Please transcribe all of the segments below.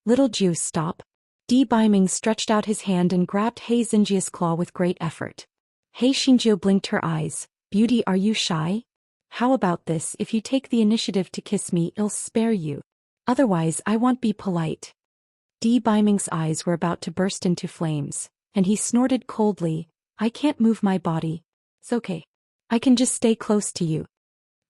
Little Juice, stop. Di Biming stretched out his hand and grabbed He Xinjia's claw with great effort. He Xinjia blinked her eyes. Beauty, are you shy? How about this? If you take the initiative to kiss me, I'll spare you. Otherwise, I won't be polite. Di Biming's eyes were about to burst into flames, and he snorted coldly, I can't move my body. It's okay. I can just stay close to you.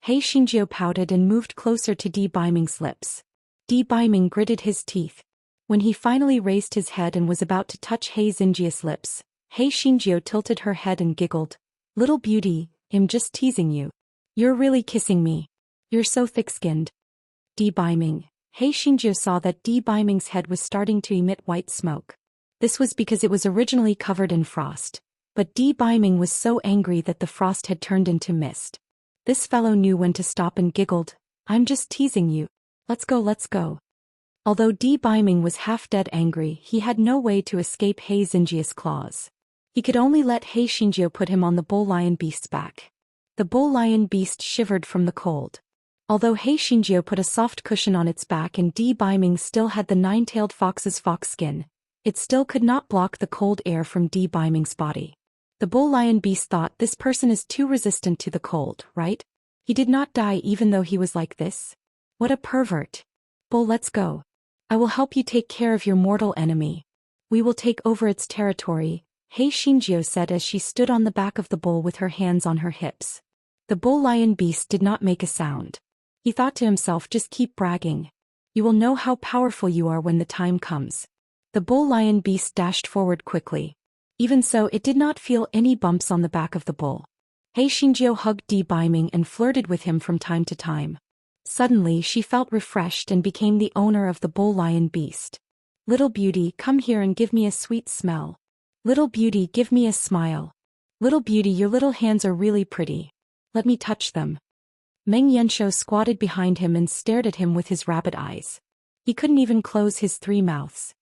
He Xinjia pouted and moved closer to Di Biming's lips. Di Biming gritted his teeth. When he finally raised his head and was about to touch He Xinjia's lips, He Xinjia tilted her head and giggled. Little beauty, I'm just teasing you. You're really kissing me. You're so thick-skinned. Di Biming. He Xinjia saw that Di Biming's head was starting to emit white smoke. This was because it was originally covered in frost. But Di Biming was so angry that the frost had turned into mist. This fellow knew when to stop and giggled. I'm just teasing you. Let's go, let's go. Although Di Biming was half-dead angry, he had no way to escape He Xinjia's claws. He could only let He Xinjia put him on the bull lion beast's back. The bull lion beast shivered from the cold. Although He Xinjia put a soft cushion on its back and Di Biming still had the nine-tailed fox's fox skin, it still could not block the cold air from Di Biming's body. The bull lion beast thought, this person is too resistant to the cold, right? He did not die even though he was like this. What a pervert. Bull, let's go. I will help you take care of your mortal enemy. We will take over its territory, He Xinjia said as she stood on the back of the bull with her hands on her hips. The bull lion beast did not make a sound. He thought to himself, just keep bragging. You will know how powerful you are when the time comes. The bull lion beast dashed forward quickly. Even so, it did not feel any bumps on the back of the bull. He Xinjia hugged Di Biming and flirted with him from time to time. Suddenly she felt refreshed and became the owner of the bull lion beast. Little beauty, come here and give me a sweet smell. Little beauty, give me a smile. Little beauty, your little hands are really pretty. Let me touch them. Meng Yanshou squatted behind him and stared at him with his rabbit eyes. He couldn't even close his three mouths.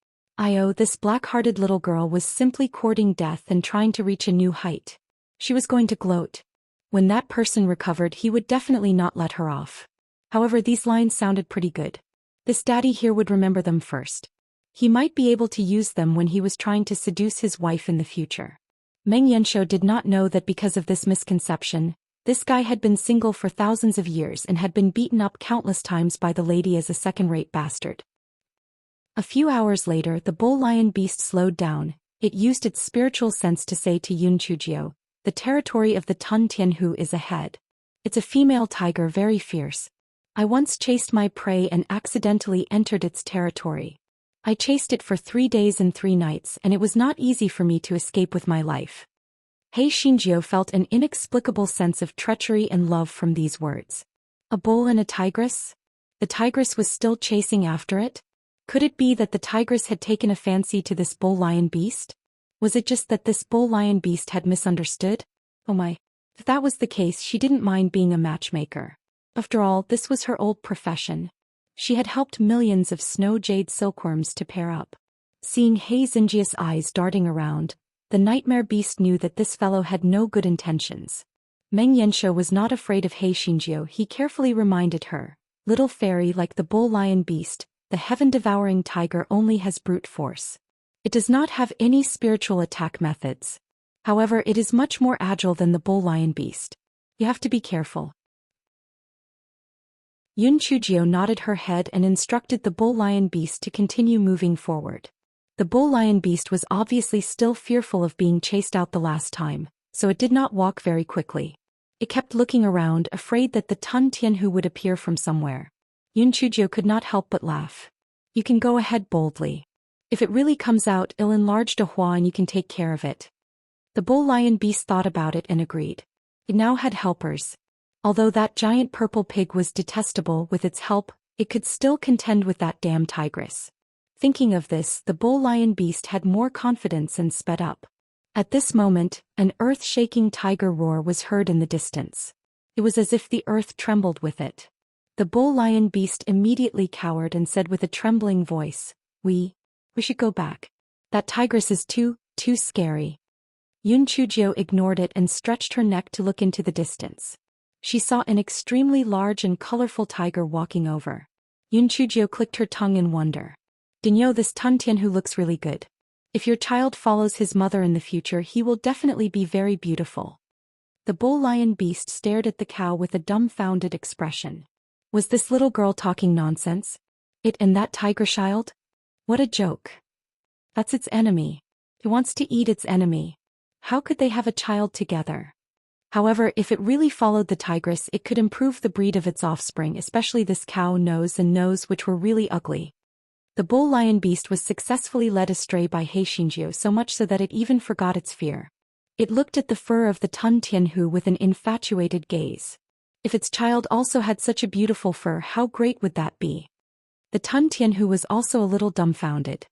This black-hearted little girl was simply courting death and trying to reach a new height. She was going to gloat. When that person recovered, he would definitely not let her off. However, these lines sounded pretty good. This daddy here would remember them first. He might be able to use them when he was trying to seduce his wife in the future. Meng Yanshou did not know that because of this misconception, this guy had been single for thousands of years and had been beaten up countless times by the lady as a second-rate bastard. A few hours later, the bull lion beast slowed down. It used its spiritual sense to say to Yun Chujio, the territory of the Tun Tianhu is ahead. It's a female tiger, very fierce. I once chased my prey and accidentally entered its territory. I chased it for 3 days and 3 nights and it was not easy for me to escape with my life. He Xinjia felt an inexplicable sense of treachery and love from these words. A bull and a tigress? The tigress was still chasing after it? Could it be that the tigress had taken a fancy to this bull lion beast? Was it just that this bull lion beast had misunderstood? Oh my. If that was the case, she didn't mind being a matchmaker. After all, this was her old profession. She had helped millions of snow jade silkworms to pair up. Seeing He Xinjia's eyes darting around, the nightmare beast knew that this fellow had no good intentions. Meng Yanshou was not afraid of He Xinjia. He carefully reminded her, little fairy, like the bull lion beast, the heaven-devouring tiger only has brute force. It does not have any spiritual attack methods. However, it is much more agile than the bull lion beast. You have to be careful. Yun Chujio nodded her head and instructed the bull lion beast to continue moving forward. The bull lion beast was obviously still fearful of being chased out the last time, so it did not walk very quickly. It kept looking around, afraid that the Tun Tianhu would appear from somewhere. Yun Chujio could not help but laugh. You can go ahead boldly. If it really comes out, I'll enlarge Dehua and you can take care of it. The bull lion beast thought about it and agreed. It now had helpers. Although that giant purple pig was detestable, with its help, it could still contend with that damn tigress. Thinking of this, the bull lion beast had more confidence and sped up. At this moment, an earth-shaking tiger roar was heard in the distance. It was as if the earth trembled with it. The bull lion beast immediately cowered and said with a trembling voice, We should go back. That tigress is too scary. Yun Chujio ignored it and stretched her neck to look into the distance. She saw an extremely large and colorful tiger walking over. Yun Chujio clicked her tongue in wonder. Dinyo, this Tun Tianhu looks really good. If your child follows his mother in the future, he will definitely be very beautiful. The bull lion beast stared at the cow with a dumbfounded expression. Was this little girl talking nonsense? It and that tiger child? What a joke. That's its enemy. It wants to eat its enemy. How could they have a child together? However, if it really followed the tigress, it could improve the breed of its offspring, especially this cow nose which were really ugly. The bull lion beast was successfully led astray by He Xinjiu, so much so that it even forgot its fear. It looked at the fur of the Tun Tianhu with an infatuated gaze. If its child also had such a beautiful fur, how great would that be? The Tun Tianhu was also a little dumbfounded.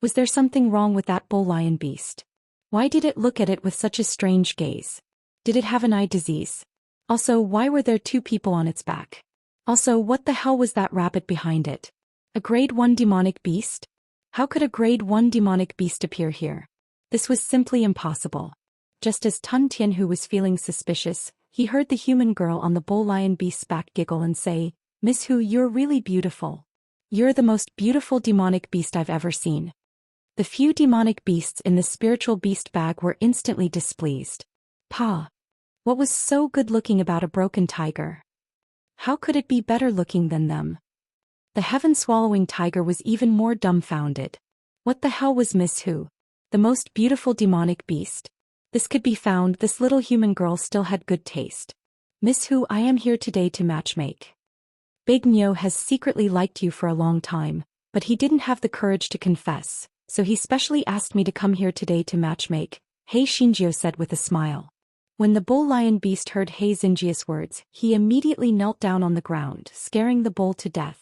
Was there something wrong with that bull lion beast? Why did it look at it with such a strange gaze? Did it have an eye disease? Also, why were there two people on its back? Also, what the hell was that rabbit behind it? A grade 1 demonic beast? How could a grade 1 demonic beast appear here? This was simply impossible. Just as Tun Tianhu was feeling suspicious, he heard the human girl on the bull lion beast's back giggle and say, "Miss Hu, you're really beautiful. You're the most beautiful demonic beast I've ever seen." The few demonic beasts in the spiritual beast bag were instantly displeased. Pa! What was so good looking about a broken tiger? How could it be better looking than them? The heaven-swallowing tiger was even more dumbfounded. What the hell was Miss Hu? The most beautiful demonic beast? This could be found. This little human girl still had good taste. Miss Hu, I am here today to matchmake. Big Nyo has secretly liked you for a long time, but he didn't have the courage to confess, so he specially asked me to come here today to matchmake, He Xinjiu said with a smile. When the bull lion beast heard He Xinjiu's words, he immediately knelt down on the ground, scaring the bull to death.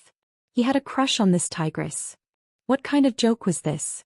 He had a crush on this tigress. What kind of joke was this?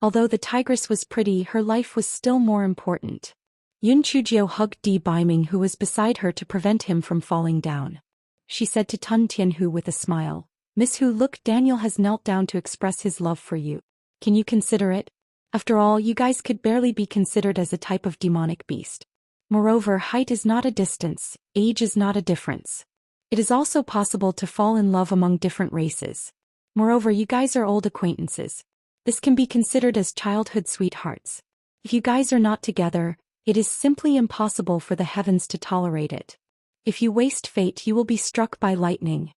Although the tigress was pretty, her life was still more important. Yun Chujiu hugged Di Baiming, who was beside her, to prevent him from falling down. She said to Tun Tianhu with a smile, "Miss Hu, look, Daniel has knelt down to express his love for you. Can you consider it? After all, you guys could barely be considered as a type of demonic beast. Moreover, height is not a distance, age is not a difference. It is also possible to fall in love among different races. Moreover, you guys are old acquaintances. This can be considered as childhood sweethearts. If you guys are not together, it is simply impossible for the heavens to tolerate it. If you waste fate, you will be struck by lightning."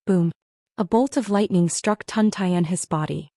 Boom. A bolt of lightning struck Tun Tianhu's body.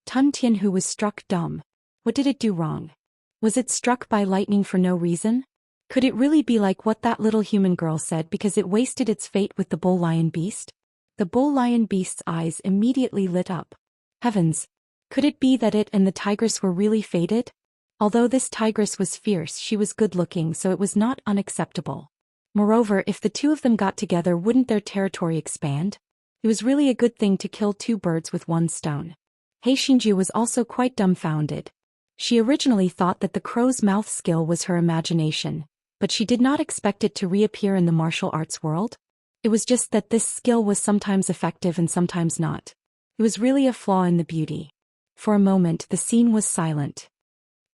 Tun Tianhu was struck dumb. What did it do wrong? Was it struck by lightning for no reason? Could it really be like what that little human girl said, because it wasted its fate with the bull lion beast? The bull lion beast's eyes immediately lit up. Heavens! Could it be that it and the tigress were really fated? Although this tigress was fierce, she was good-looking, so it was not unacceptable. Moreover, if the two of them got together, wouldn't their territory expand? It was really a good thing to kill two birds with one stone. He Xinjiu was also quite dumbfounded. She originally thought that the crow's mouth skill was her imagination, but she did not expect it to reappear in the martial arts world. It was just that this skill was sometimes effective and sometimes not. It was really a flaw in the beauty. For a moment, the scene was silent.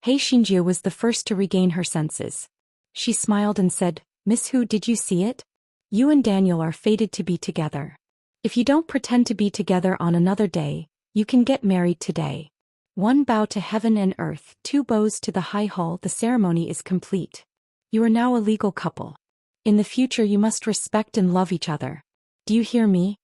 He Xinjiu was the first to regain her senses. She smiled and said, "Miss Hu, did you see it? You and Daniel are fated to be together. If you don't pretend to be together on another day, you can get married today. One bow to heaven and earth, two bows to the high hall, the ceremony is complete. You are now a legal couple. In the future you must respect and love each other. Do you hear me?"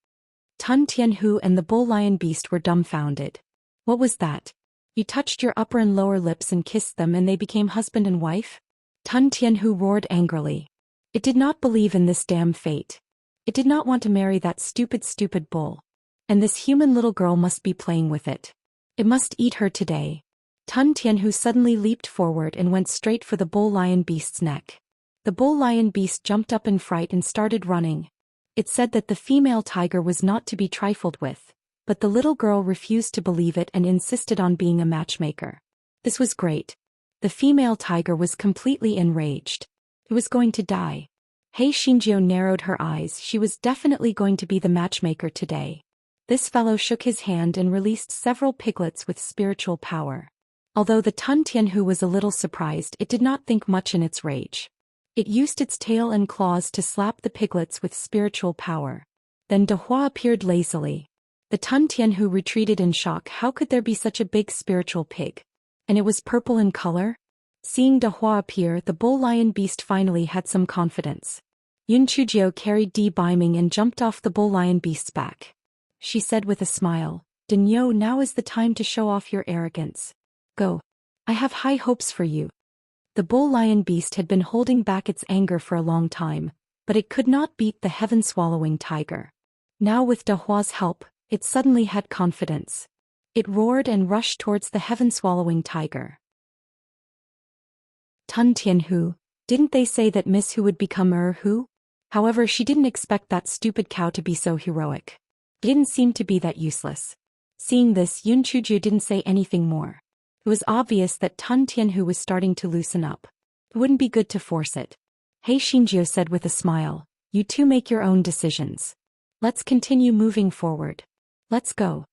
Tun Tianhu and the bull lion beast were dumbfounded. What was that? You touched your upper and lower lips and kissed them and they became husband and wife? Tun Tianhu roared angrily. It did not believe in this damn fate. It did not want to marry that stupid bull. And this human little girl must be playing with it. It must eat her today. Tun Tianhu suddenly leaped forward and went straight for the bull lion beast's neck. The bull lion beast jumped up in fright and started running. It said that the female tiger was not to be trifled with, but the little girl refused to believe it and insisted on being a matchmaker. This was great. The female tiger was completely enraged. It was going to die. He Xinjiu narrowed her eyes. She was definitely going to be the matchmaker today. This fellow shook his hand and released several piglets with spiritual power. Although the Tun Tianhu was a little surprised, it did not think much in its rage. It used its tail and claws to slap the piglets with spiritual power. Then Dehua appeared lazily. The Tun Tianhu retreated in shock. How could there be such a big spiritual pig? And it was purple in color? Seeing Dahua appear, the bull lion beast finally had some confidence. Yun Chujio carried Di Baiming and jumped off the bull lion beast's back. She said with a smile, "Denyo, now is the time to show off your arrogance. Go. I have high hopes for you." The bull lion beast had been holding back its anger for a long time, but it could not beat the heaven-swallowing tiger. Now with Dahua's help, it suddenly had confidence. It roared and rushed towards the heaven-swallowing tiger. Tun Tianhu, didn't they say that Miss Hu would become Hu? However, she didn't expect that stupid cow to be so heroic. It didn't seem to be that useless. Seeing this, Yun Chuju didn't say anything more. It was obvious that Tun Tianhu was starting to loosen up. It wouldn't be good to force it. He Xinjiu said with a smile, "You two make your own decisions. Let's continue moving forward. Let's go."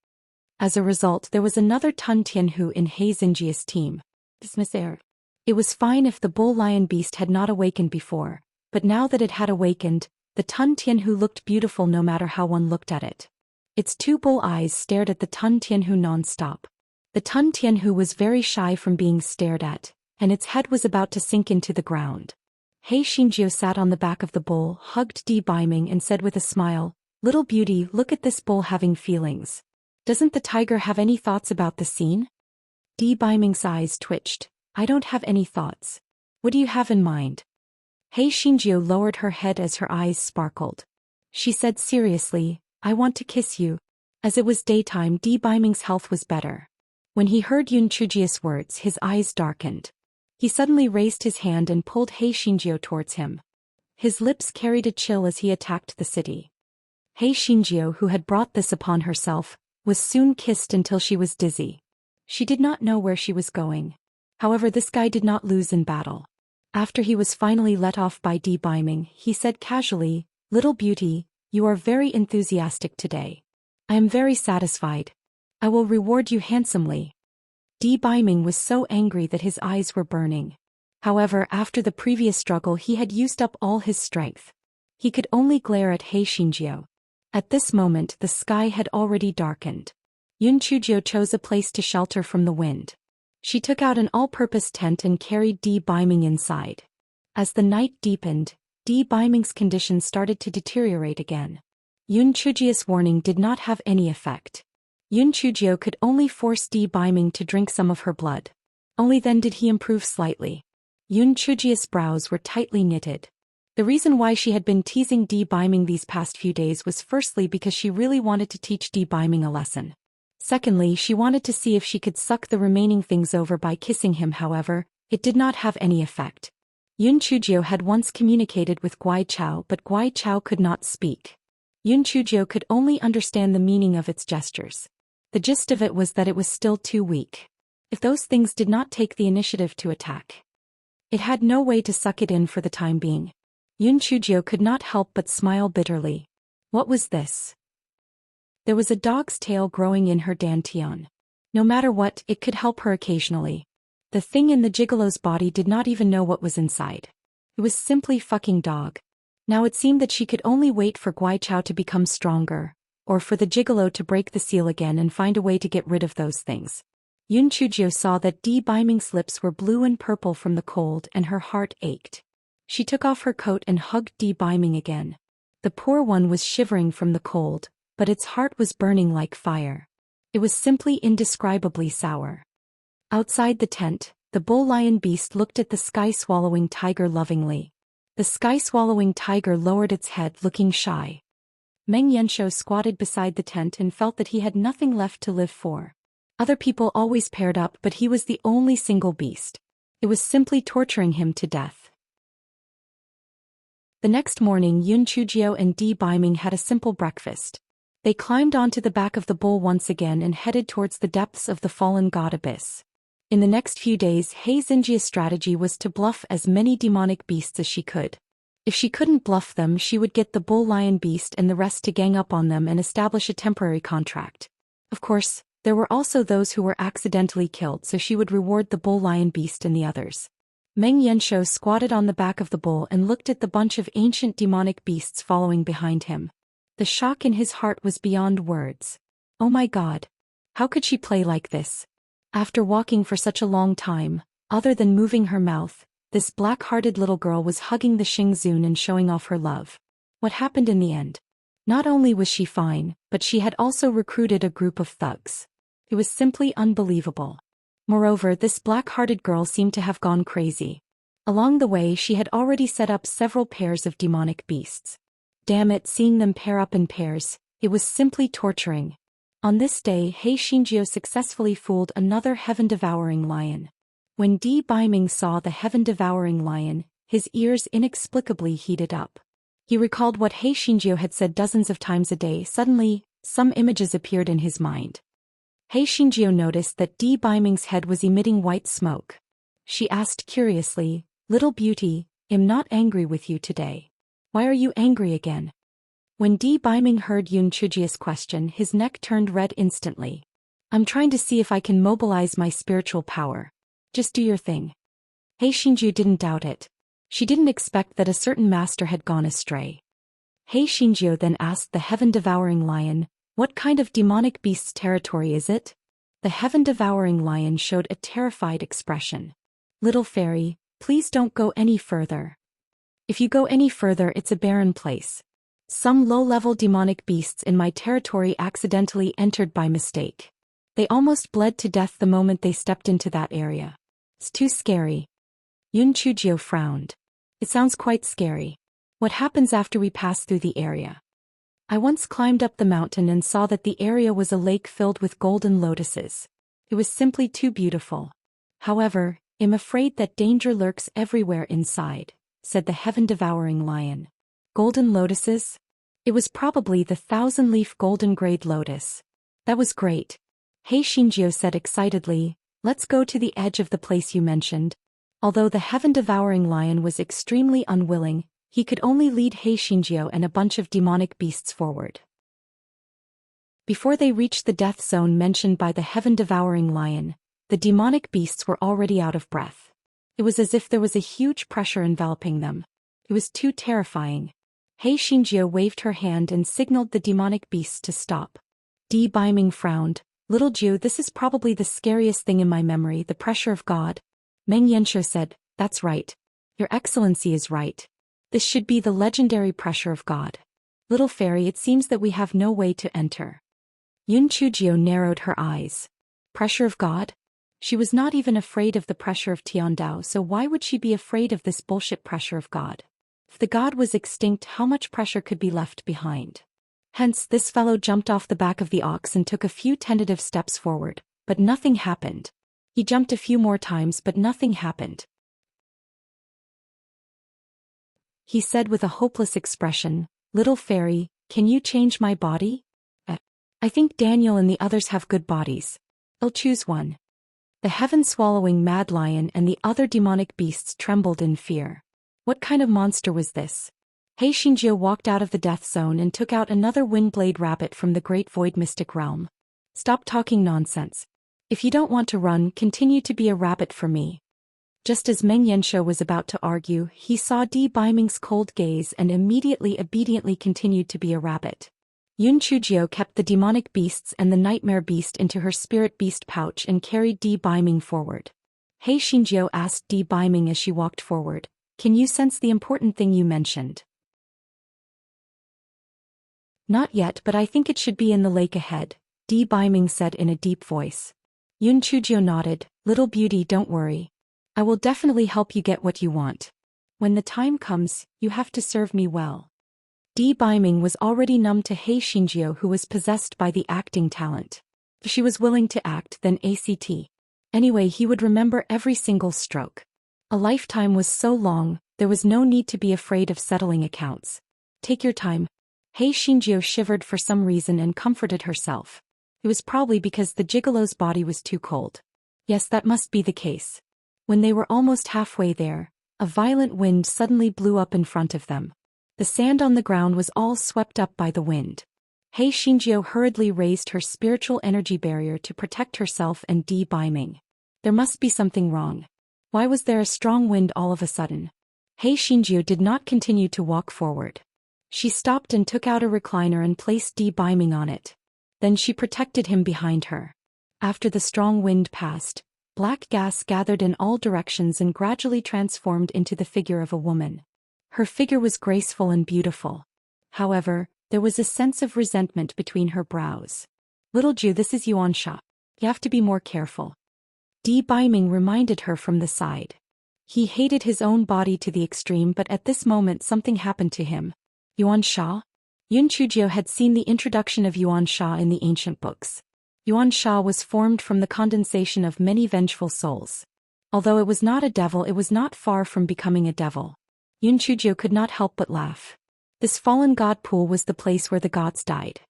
As a result, there was another Tun Tianhu in He Xinjia's team. Dismiss air. It was fine if the bull lion beast had not awakened before, but now that it had awakened, the Tun Tianhu looked beautiful no matter how one looked at it. Its two bull eyes stared at the Tun Tianhu non-stop. The Tun Tianhu was very shy from being stared at, and its head was about to sink into the ground. He Xinjiu sat on the back of the bull, hugged Di Baiming and said with a smile, "Little beauty, look at this bull having feelings. Doesn't the tiger have any thoughts about the scene?" Di Baiming's eyes twitched. "I don't have any thoughts. What do you have in mind?" He Xinjiu lowered her head as her eyes sparkled. She said seriously, "I want to kiss you." As it was daytime, Di Baiming's health was better. When he heard Yun Chujia's words, his eyes darkened. He suddenly raised his hand and pulled He Xinjiu towards him. His lips carried a chill as he attacked the city. He Xinjiu, who had brought this upon herself, was soon kissed until she was dizzy. She did not know where she was going. However, this guy did not lose in battle. After he was finally let off by Di Baiming, he said casually, "Little beauty, you are very enthusiastic today. I am very satisfied. I will reward you handsomely." Di Baiming was so angry that his eyes were burning. However, after the previous struggle he had used up all his strength. He could only glare at He Xinjiu. At this moment the sky had already darkened. Yun Chujio chose a place to shelter from the wind. She took out an all-purpose tent and carried Di Baiming inside. As the night deepened, Di Baiming's condition started to deteriorate again. Yun Chujio's warning did not have any effect. Yun Chujio could only force Di Baiming to drink some of her blood. Only then did he improve slightly. Yun Chujio's brows were tightly knitted. The reason why she had been teasing Di Baiming these past few days was firstly because she really wanted to teach Di Baiming a lesson. Secondly, she wanted to see if she could suck the remaining things over by kissing him. However, it did not have any effect. Yun Chujio had once communicated with Guai Chao, but Guai Chao could not speak. Yun Chujio could only understand the meaning of its gestures. The gist of it was that it was still too weak. If those things did not take the initiative to attack, it had no way to suck it in for the time being. Yun Chujio could not help but smile bitterly. What was this? There was a dog's tail growing in her dantian. No matter what, it could help her occasionally. The thing in the gigolo's body did not even know what was inside. It was simply fucking dog. Now it seemed that she could only wait for Guai Chao to become stronger, or for the gigolo to break the seal again and find a way to get rid of those things. Yun Chujio saw that Di Baiming's lips were blue and purple from the cold and her heart ached. She took off her coat and hugged Di Baiming again. The poor one was shivering from the cold, but its heart was burning like fire. It was simply indescribably sour. Outside the tent, the bull lion beast looked at the sky-swallowing tiger lovingly. The sky-swallowing tiger lowered its head, looking shy. Meng Yanshou squatted beside the tent and felt that he had nothing left to live for. Other people always paired up, but he was the only single beast. It was simply torturing him to death. The next morning, Yun Chujio and Di Baiming had a simple breakfast. They climbed onto the back of the bull once again and headed towards the depths of the fallen god abyss. In the next few days, He Xinjia's strategy was to bluff as many demonic beasts as she could. If she couldn't bluff them, she would get the bull lion beast and the rest to gang up on them and establish a temporary contract. Of course, there were also those who were accidentally killed, so she would reward the bull lion beast and the others. Meng Yanshou squatted on the back of the bull and looked at the bunch of ancient demonic beasts following behind him. The shock in his heart was beyond words. Oh my god. How could she play like this? After walking for such a long time, other than moving her mouth, this black-hearted little girl was hugging the Xingzun and showing off her love. What happened in the end? Not only was she fine, but she had also recruited a group of thugs. It was simply unbelievable. Moreover, this black-hearted girl seemed to have gone crazy. Along the way she had already set up several pairs of demonic beasts. Damn it, seeing them pair up in pairs, it was simply torturing. On this day He Xingjiu successfully fooled another heaven-devouring lion. When Di Baiming saw the heaven-devouring lion, his ears inexplicably heated up. He recalled what He Xingjiu had said dozens of times a day. Suddenly, some images appeared in his mind. He Xingjiu noticed that Di Baiming's head was emitting white smoke. She asked curiously, "Little beauty, I'm not angry with you today. Why are you angry again?" When Di Baiming heard Yun Chujia's question, his neck turned red instantly. "I'm trying to see if I can mobilize my spiritual power. Just do your thing." He Xingjiu didn't doubt it. She didn't expect that a certain master had gone astray. He Xingjiu then asked the heaven-devouring lion, "What kind of demonic beast's territory is it?" The heaven-devouring lion showed a terrified expression. "Little fairy, please don't go any further. If you go any further, it's a barren place. Some low-level demonic beasts in my territory accidentally entered by mistake. They almost bled to death the moment they stepped into that area. It's too scary." Yun Chujiu frowned. "It sounds quite scary. What happens after we pass through the area?" "I once climbed up the mountain and saw that the area was a lake filled with golden lotuses. It was simply too beautiful. However, I'm afraid that danger lurks everywhere inside," said the heaven-devouring lion. "Golden lotuses?" It was probably the 1,000-leaf golden-grade lotus. "That was great," He Xingjiu said excitedly. "Let's go to the edge of the place you mentioned." Although the heaven-devouring lion was extremely unwilling, he could only lead He Xingjiu and a bunch of demonic beasts forward. Before they reached the death zone mentioned by the heaven-devouring lion, the demonic beasts were already out of breath. It was as if there was a huge pressure enveloping them. It was too terrifying. He Xingjiu waved her hand and signaled the demonic beasts to stop. Di Baiming frowned. "Little Jiu, this is probably the scariest thing in my memory, the pressure of God." Meng Yanshou said, "That's right. Your Excellency is right. This should be the legendary pressure of God. Little fairy, it seems that we have no way to enter." Yun Chujiu narrowed her eyes. Pressure of God? She was not even afraid of the pressure of Tiandao, so why would she be afraid of this bullshit pressure of God? If the god was extinct, how much pressure could be left behind? Hence, this fellow jumped off the back of the ox and took a few tentative steps forward, but nothing happened. He jumped a few more times, but nothing happened. He said with a hopeless expression, "Little fairy, can you change my body? I think Daniel and the others have good bodies. I'll choose one." The heaven-swallowing mad lion and the other demonic beasts trembled in fear. What kind of monster was this? He Xingjiu walked out of the death zone and took out another windblade rabbit from the great void mystic realm. "Stop talking nonsense. If you don't want to run, continue to be a rabbit for me." Just as Meng Yanshou was about to argue, he saw Di Baiming's cold gaze and immediately obediently continued to be a rabbit. Yun Chujiu kept the demonic beasts and the nightmare beast into her spirit beast pouch and carried Di Baiming forward. He Xingjiu asked Di Baiming as she walked forward, "Can you sense the important thing you mentioned?" "Not yet, but I think it should be in the lake ahead," Di Baiming said in a deep voice. Yun Chujiu nodded. "Little beauty, don't worry. I will definitely help you get what you want. When the time comes, you have to serve me well." Di Baiming was already numb to He Xingjiu, who was possessed by the acting talent. If she was willing to act, then anyway, he would remember every single stroke. A lifetime was so long, there was no need to be afraid of settling accounts. "Take your time." He Xingjiu shivered for some reason and comforted herself. It was probably because the gigolo's body was too cold. Yes, that must be the case. When they were almost halfway there, a violent wind suddenly blew up in front of them. The sand on the ground was all swept up by the wind. He Xingjiu hurriedly raised her spiritual energy barrier to protect herself and Di Baiming. There must be something wrong. Why was there a strong wind all of a sudden? He Xingjiu did not continue to walk forward. She stopped and took out a recliner and placed Di Baiming on it. Then she protected him behind her. After the strong wind passed, black gas gathered in all directions and gradually transformed into the figure of a woman. Her figure was graceful and beautiful. However, there was a sense of resentment between her brows. Little Ju, this is Yuan Sha. You have to be more careful. Di Baiming reminded her from the side. He hated his own body to the extreme, but at this moment something happened to him. Yuan Sha? Yun Chujio had seen the introduction of Yuan Sha in the ancient books. Yuan Sha was formed from the condensation of many vengeful souls. Although it was not a devil, it was not far from becoming a devil. Yun Chujio could not help but laugh. This fallen god pool was the place where the gods died.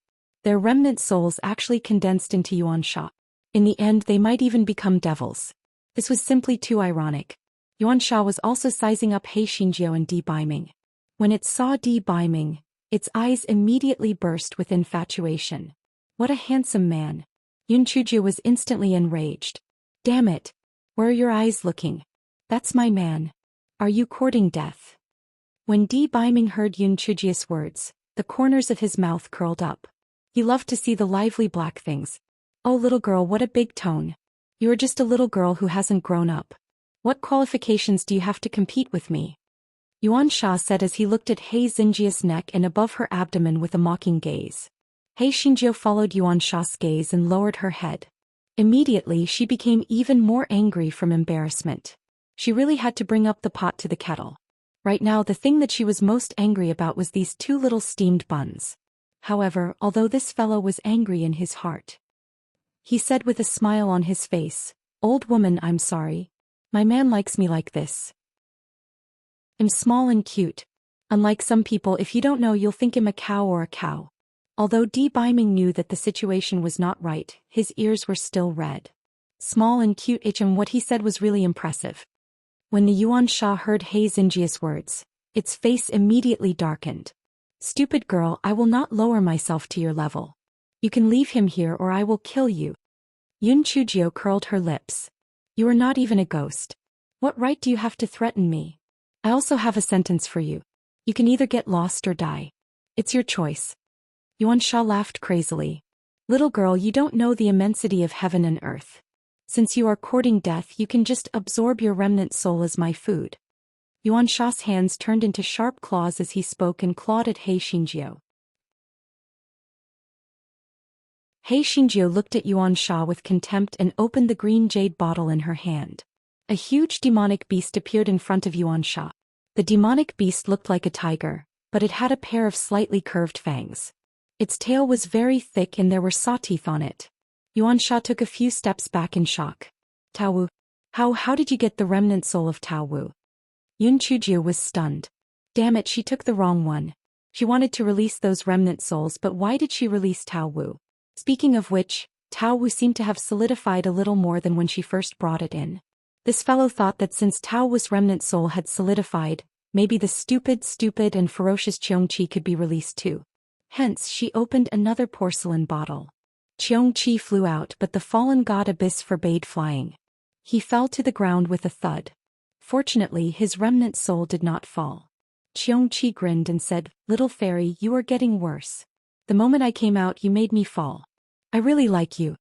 Their remnant souls actually condensed into Yuan Sha. In the end, they might even become devils. This was simply too ironic. Yuan Sha was also sizing up He Xinjiu and Di Baiming. When it saw Di Baiming, its eyes immediately burst with infatuation. What a handsome man. Yun Chujio was instantly enraged. Damn it. Where are your eyes looking? That's my man. Are you courting death? When Di Baiming heard Yun Chujio's words, the corners of his mouth curled up. He loved to see the lively black things. Oh little girl, what a big tone. You are just a little girl who hasn't grown up. What qualifications do you have to compete with me? Yuan Sha said as he looked at He Xinjia's neck and above her abdomen with a mocking gaze. He Xinjiu followed Yuan Sha's gaze and lowered her head. Immediately she became even more angry from embarrassment. She really had to bring up the pot to the kettle. Right now the thing that she was most angry about was these two little steamed buns. However, although this fellow was angry in his heart, he said with a smile on his face, "Old woman, I'm sorry. My man likes me like this. I'm small and cute. Unlike some people, if you don't know, you'll think I'm a cow or a cow." Although Di Baiming knew that the situation was not right, his ears were still red. Small and cute, and what he said was really impressive. When the Yuan Sha heard He Xinjia's words, its face immediately darkened. "Stupid girl, I will not lower myself to your level. You can leave him here or I will kill you." Yun Chujio curled her lips. "You are not even a ghost. What right do you have to threaten me? I also have a sentence for you. You can either get lost or die. It's your choice." Yuan Sha laughed crazily. "Little girl, you don't know the immensity of heaven and earth. Since you are courting death, you can just absorb your remnant soul as my food." Yuan Sha's hands turned into sharp claws as he spoke and clawed at He Xinjiu. He Xinjiu looked at Yuan Sha with contempt and opened the green jade bottle in her hand. A huge demonic beast appeared in front of Yuan Sha. The demonic beast looked like a tiger, but it had a pair of slightly curved fangs. Its tail was very thick and there were saw teeth on it. Yuan Sha took a few steps back in shock. "Tao Wu? How did you get the remnant soul of Tao Wu?" Yun Chujio was stunned. Damn it, she took the wrong one. She wanted to release those remnant souls, but why did she release Tao Wu? Speaking of which, Tao Wu seemed to have solidified a little more than when she first brought it in. This fellow thought that since Tao Wu's remnant soul had solidified, maybe the stupid and ferocious Cheongqi could be released too. Hence, she opened another porcelain bottle. Cheongqi flew out, but the fallen god Abyss forbade flying. He fell to the ground with a thud. Fortunately, his remnant soul did not fall. Cheongqi grinned and said, "Little fairy, you are getting worse. The moment I came out, you made me fall. I really like you."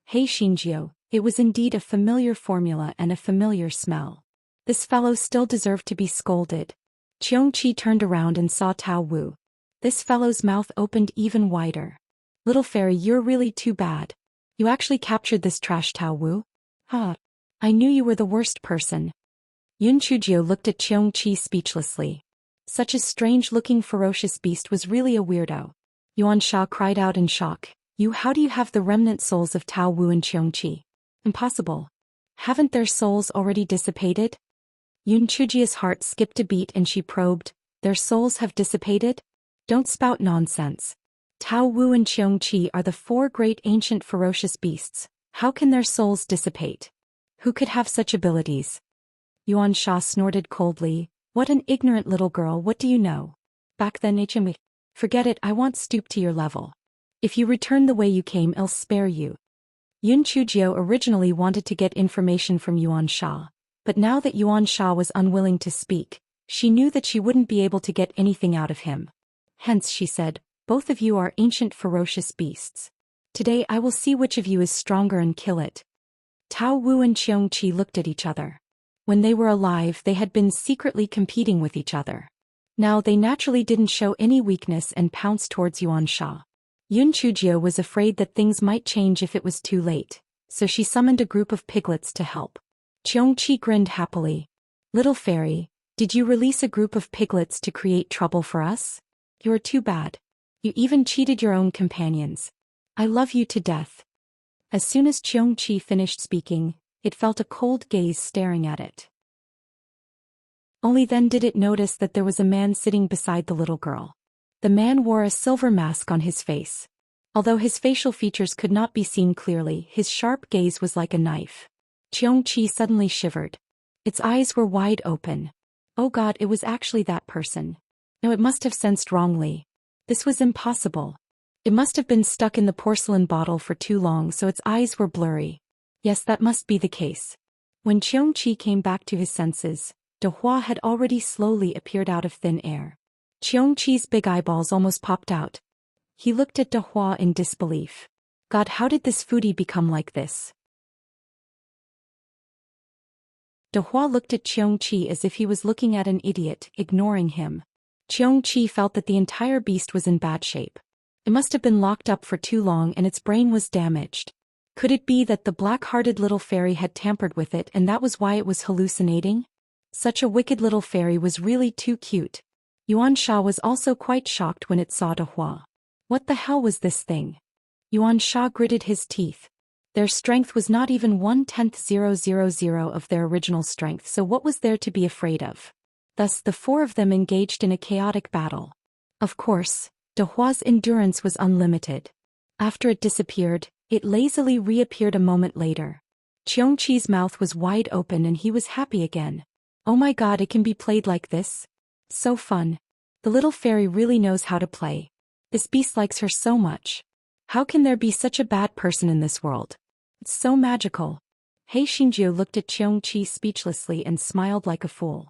He Xinjiu, it was indeed a familiar formula and a familiar smell. This fellow still deserved to be scolded. Cheongqi turned around and saw Tao Wu. This fellow's mouth opened even wider. "Little fairy, you're really too bad. You actually captured this trash Tao Wu? Huh. I knew you were the worst person." Yun Chujio looked at Cheongqi speechlessly. Such a strange-looking ferocious beast was really a weirdo. Yuan Sha cried out in shock. How do you have the remnant souls of Tao Wu and Cheongqi? Impossible. Haven't their souls already dissipated? Yun Chujio's heart skipped a beat and she probed. "Their souls have dissipated? Don't spout nonsense. Tao Wu and Cheongqi are the four great ancient ferocious beasts. How can their souls dissipate? Who could have such abilities?" Yuan Sha snorted coldly. "What an ignorant little girl, what do you know? Back then HME. Forget it, I won't stoop to your level. If you return the way you came, I'll spare you." Yun Chujio originally wanted to get information from Yuan Sha, but now that Yuan Sha was unwilling to speak, she knew that she wouldn't be able to get anything out of him. Hence she said, "Both of you are ancient ferocious beasts. Today I will see which of you is stronger and kill it. Tao Wu and Qiongqi looked at each other. When they were alive, they had been secretly competing with each other. Now they naturally didn't show any weakness and pounced towards Yuan Sha. Yun Chujio was afraid that things might change if it was too late, so she summoned a group of piglets to help. Qiongqi grinned happily. Little fairy, did you release a group of piglets to create trouble for us? You're too bad. You even cheated your own companions. I love you to death. As soon as Qiongqi finished speaking, it felt a cold gaze staring at it. Only then did it notice that there was a man sitting beside the little girl. The man wore a silver mask on his face. Although his facial features could not be seen clearly, his sharp gaze was like a knife. Qiongqi suddenly shivered. Its eyes were wide open. Oh God, it was actually that person. No, it must have sensed wrongly. This was impossible. It must have been stuck in the porcelain bottle for too long, so its eyes were blurry. Yes, that must be the case. When Qiongqi came back to his senses, De Hua had already slowly appeared out of thin air. Qiongqi's big eyeballs almost popped out. He looked at De Hua in disbelief. God, how did this foodie become like this? De Hua looked at Qiongqi as if he was looking at an idiot, ignoring him. Qiongqi felt that the entire beast was in bad shape. It must have been locked up for too long and its brain was damaged. Could it be that the black-hearted little fairy had tampered with it and that was why it was hallucinating? Such a wicked little fairy was really too cute. Yuan Sha was also quite shocked when it saw De Hua. What the hell was this thing? Yuan Sha gritted his teeth. Their strength was not even 1/10,000 of their original strength, so what was there to be afraid of? Thus the four of them engaged in a chaotic battle. Of course, De Hua's endurance was unlimited. After it disappeared, it lazily reappeared a moment later. Qiongqi's mouth was wide open and he was happy again. Oh my God, it can be played like this? So fun. The little fairy really knows how to play. This beast likes her so much. How can there be such a bad person in this world? It's so magical. He Xinjiu looked at Qiongqi speechlessly and smiled like a fool.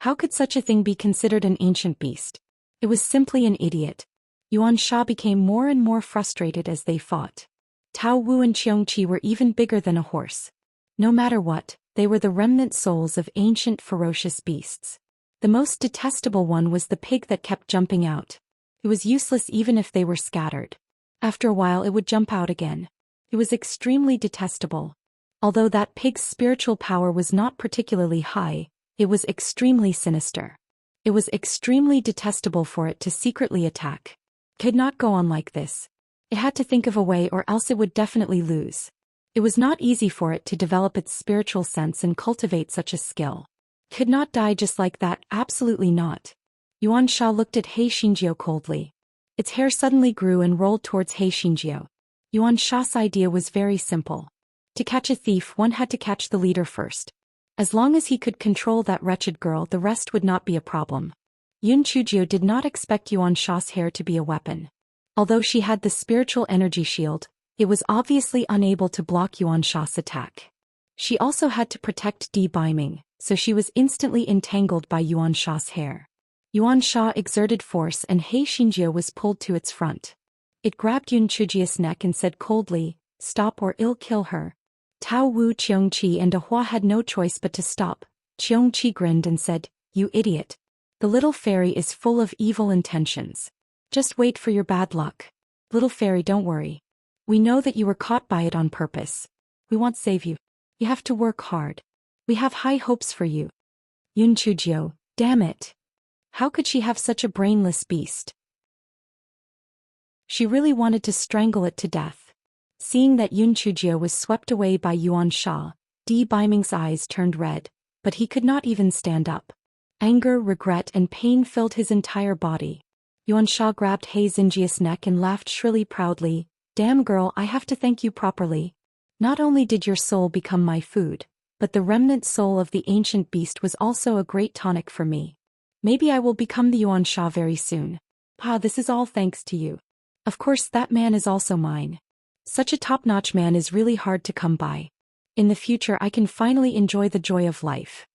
How could such a thing be considered an ancient beast? It was simply an idiot. Yuan Sha became more and more frustrated as they fought. Tao Wu and Qiongqi were even bigger than a horse. No matter what, they were the remnant souls of ancient ferocious beasts. The most detestable one was the pig that kept jumping out. It was useless even if they were scattered. After a while it would jump out again. It was extremely detestable. Although that pig's spiritual power was not particularly high, it was extremely sinister. It was extremely detestable for it to secretly attack. Could not go on like this. It had to think of a way or else it would definitely lose. It was not easy for it to develop its spiritual sense and cultivate such a skill. Could not die just like that, absolutely not. Yuan Sha looked at He Xinjiu coldly. Its hair suddenly grew and rolled towards He Xinjiu. Yuan Sha's idea was very simple. To catch a thief, one had to catch the leader first. As long as he could control that wretched girl, the rest would not be a problem. Yun Chujio did not expect Yuan Sha's hair to be a weapon. Although she had the spiritual energy shield, it was obviously unable to block Yuan Sha's attack. She also had to protect Di Baiming, so she was instantly entangled by Yuan Sha's hair. Yuan Sha exerted force and He Xinjiu was pulled to its front. It grabbed Yun Chujio's neck and said coldly, "Stop or I'll kill her." Tao Wu, Qiongqi and De Hua had no choice but to stop. Qiongqi grinned and said, "You idiot. The little fairy is full of evil intentions. Just wait for your bad luck. Little fairy, don't worry. We know that you were caught by it on purpose. We won't save you. You have to work hard. We have high hopes for you." Yun Chujio, damn it. How could she have such a brainless beast? She really wanted to strangle it to death. Seeing that Yun Chujio was swept away by Yuan Sha, Di Baiming's eyes turned red, but he could not even stand up. Anger, regret and pain filled his entire body. Yuan Sha grabbed He Xinjiu's neck and laughed shrilly proudly. "Damn girl, I have to thank you properly. Not only did your soul become my food, but the remnant soul of the ancient beast was also a great tonic for me. Maybe I will become the Yuan Sha very soon. This is all thanks to you. Of course that man is also mine. Such a top-notch man is really hard to come by. In the future I can finally enjoy the joy of life."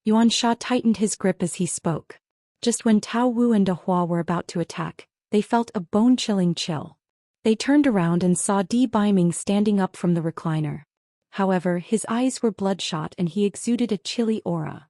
Yuan Sha tightened his grip as he spoke. Just when Tao Wu and De Hua were about to attack, they felt a bone-chilling chill. They turned around and saw Di Biming standing up from the recliner. However, his eyes were bloodshot and he exuded a chilly aura.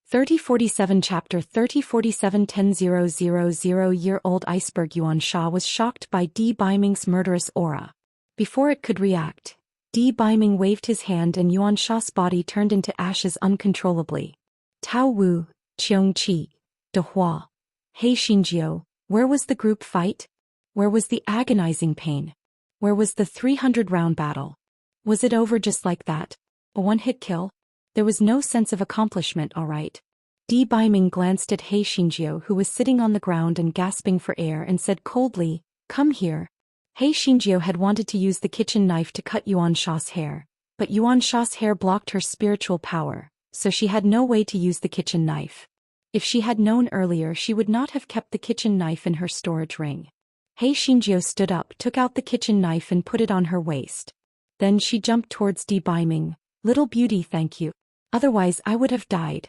3047 Chapter 3047 10,000-year-old iceberg Yuan Sha was shocked by Di Biming's murderous aura. Before it could react, Di Biming waved his hand and Yuan Sha's body turned into ashes uncontrollably. Tao Wu, Qiong Qi, De Hua, He Xinjiu, where was the group fight? Where was the agonizing pain? Where was the 300-round battle? Was it over just like that? A one-hit kill? There was no sense of accomplishment, all right. Di Biming glanced at He Xinjiu, who was sitting on the ground and gasping for air, and said coldly, "Come here." He Xinjiu had wanted to use the kitchen knife to cut Yuan Sha's hair, but Yuan Sha's hair blocked her spiritual power, so she had no way to use the kitchen knife. If she had known earlier, she would not have kept the kitchen knife in her storage ring. He Xinjiu stood up, took out the kitchen knife and put it on her waist. Then she jumped towards Di Biming. "Little beauty, thank you. Otherwise I would have died."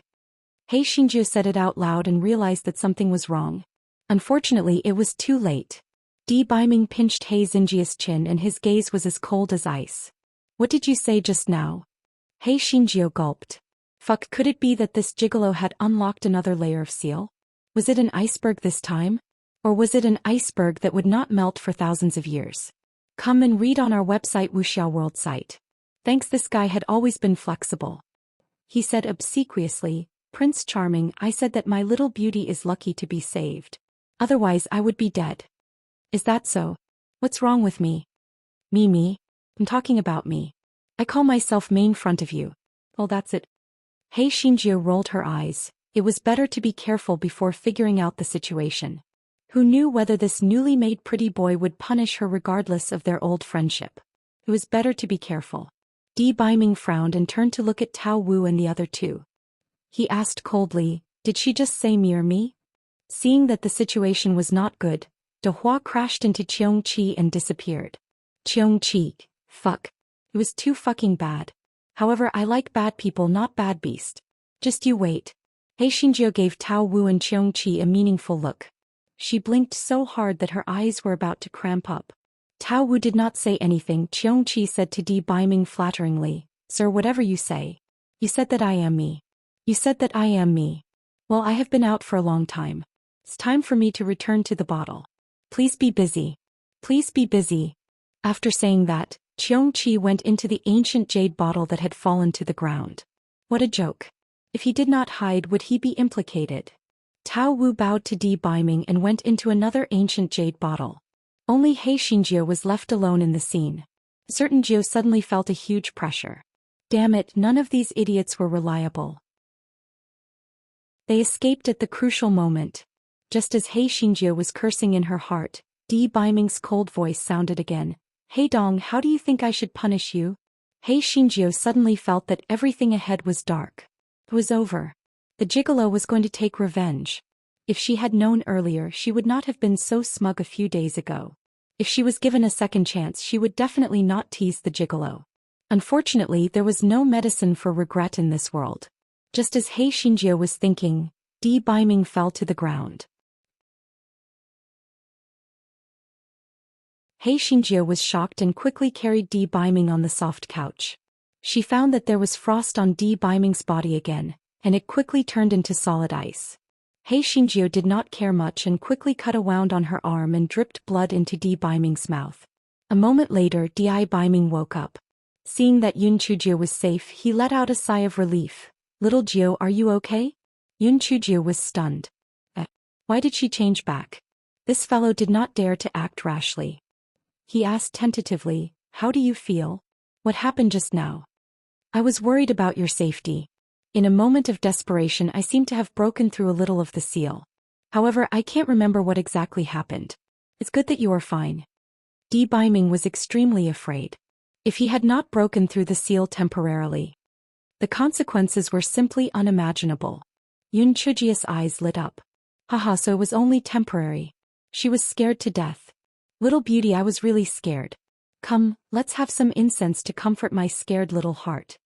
He Xinjiu said it out loud and realized that something was wrong. Unfortunately, it was too late. Di Biming pinched He Xinjiu's chin and his gaze was as cold as ice. "What did you say just now?" He Xinjiu gulped. Fuck, could it be that this gigolo had unlocked another layer of seal? Was it an iceberg this time? Or was it an iceberg that would not melt for thousands of years? Come and read on our website Wuxiao World site. Thanks, this guy had always been flexible. He said obsequiously, "Prince Charming, I said that my little beauty is lucky to be saved. Otherwise I would be dead." "Is that so? What's wrong with me?" Me? I'm talking about me. I call myself main front of you." "Well, that's it." He Xinjiu rolled her eyes. It was better to be careful before figuring out the situation. Who knew whether this newly made pretty boy would punish her regardless of their old friendship? It was better to be careful. Di Biming frowned and turned to look at Tao Wu and the other two. He asked coldly, "Did she just say me or me?" Seeing that the situation was not good, De Hua crashed into Qiong Qi and disappeared. Qiong Qi, fuck. It was too fucking bad. However, I like bad people, not bad beast. Just you wait. He Xinjiu gave Tao Wu and Qiong Qi a meaningful look. She blinked so hard that her eyes were about to cramp up. Tao Wu did not say anything. Qiong Qi said to Di Biming flatteringly, "Sir, whatever you say. You said that I am me. You said that I am me. Well, I have been out for a long time. It's time for me to return to the bottle. Please be busy. Please be busy." After saying that, Qiong Qi went into the ancient jade bottle that had fallen to the ground. What a joke. If he did not hide, would he be implicated? Tao Wu bowed to Di Biming and went into another ancient jade bottle. Only He Xinjiu was left alone in the scene. Certain Jiu suddenly felt a huge pressure. Damn it, none of these idiots were reliable. They escaped at the crucial moment. Just as He Xinjiu was cursing in her heart, Di Biming's cold voice sounded again. "Hey Dong, how do you think I should punish you?" He Xinjiu suddenly felt that everything ahead was dark. It was over. The gigolo was going to take revenge. If she had known earlier, she would not have been so smug a few days ago. If she was given a second chance, she would definitely not tease the gigolo. Unfortunately, there was no medicine for regret in this world. Just as He Xinjiu was thinking, Di Biming fell to the ground. He Xinjiu was shocked and quickly carried Di Biming on the soft couch. She found that there was frost on Di Biming's body again, and it quickly turned into solid ice. He Xinjiu did not care much and quickly cut a wound on her arm and dripped blood into Di Biming's mouth. A moment later, Di Biming woke up. Seeing that Yun Chujiu was safe, he let out a sigh of relief. "Little Jiu, are you okay?" Yun Chujiu was stunned. Why did she change back? This fellow did not dare to act rashly. He asked tentatively, "How do you feel? What happened just now?" "I was worried about your safety. In a moment of desperation, I seem to have broken through a little of the seal. However, I can't remember what exactly happened. It's good that you are fine." Di Biming was extremely afraid. If he had not broken through the seal temporarily, the consequences were simply unimaginable. Yun Chujia's eyes lit up. Haha, so it was only temporary. She was scared to death. "Little beauty, I was really scared. Come, let's have some incense to comfort my scared little heart."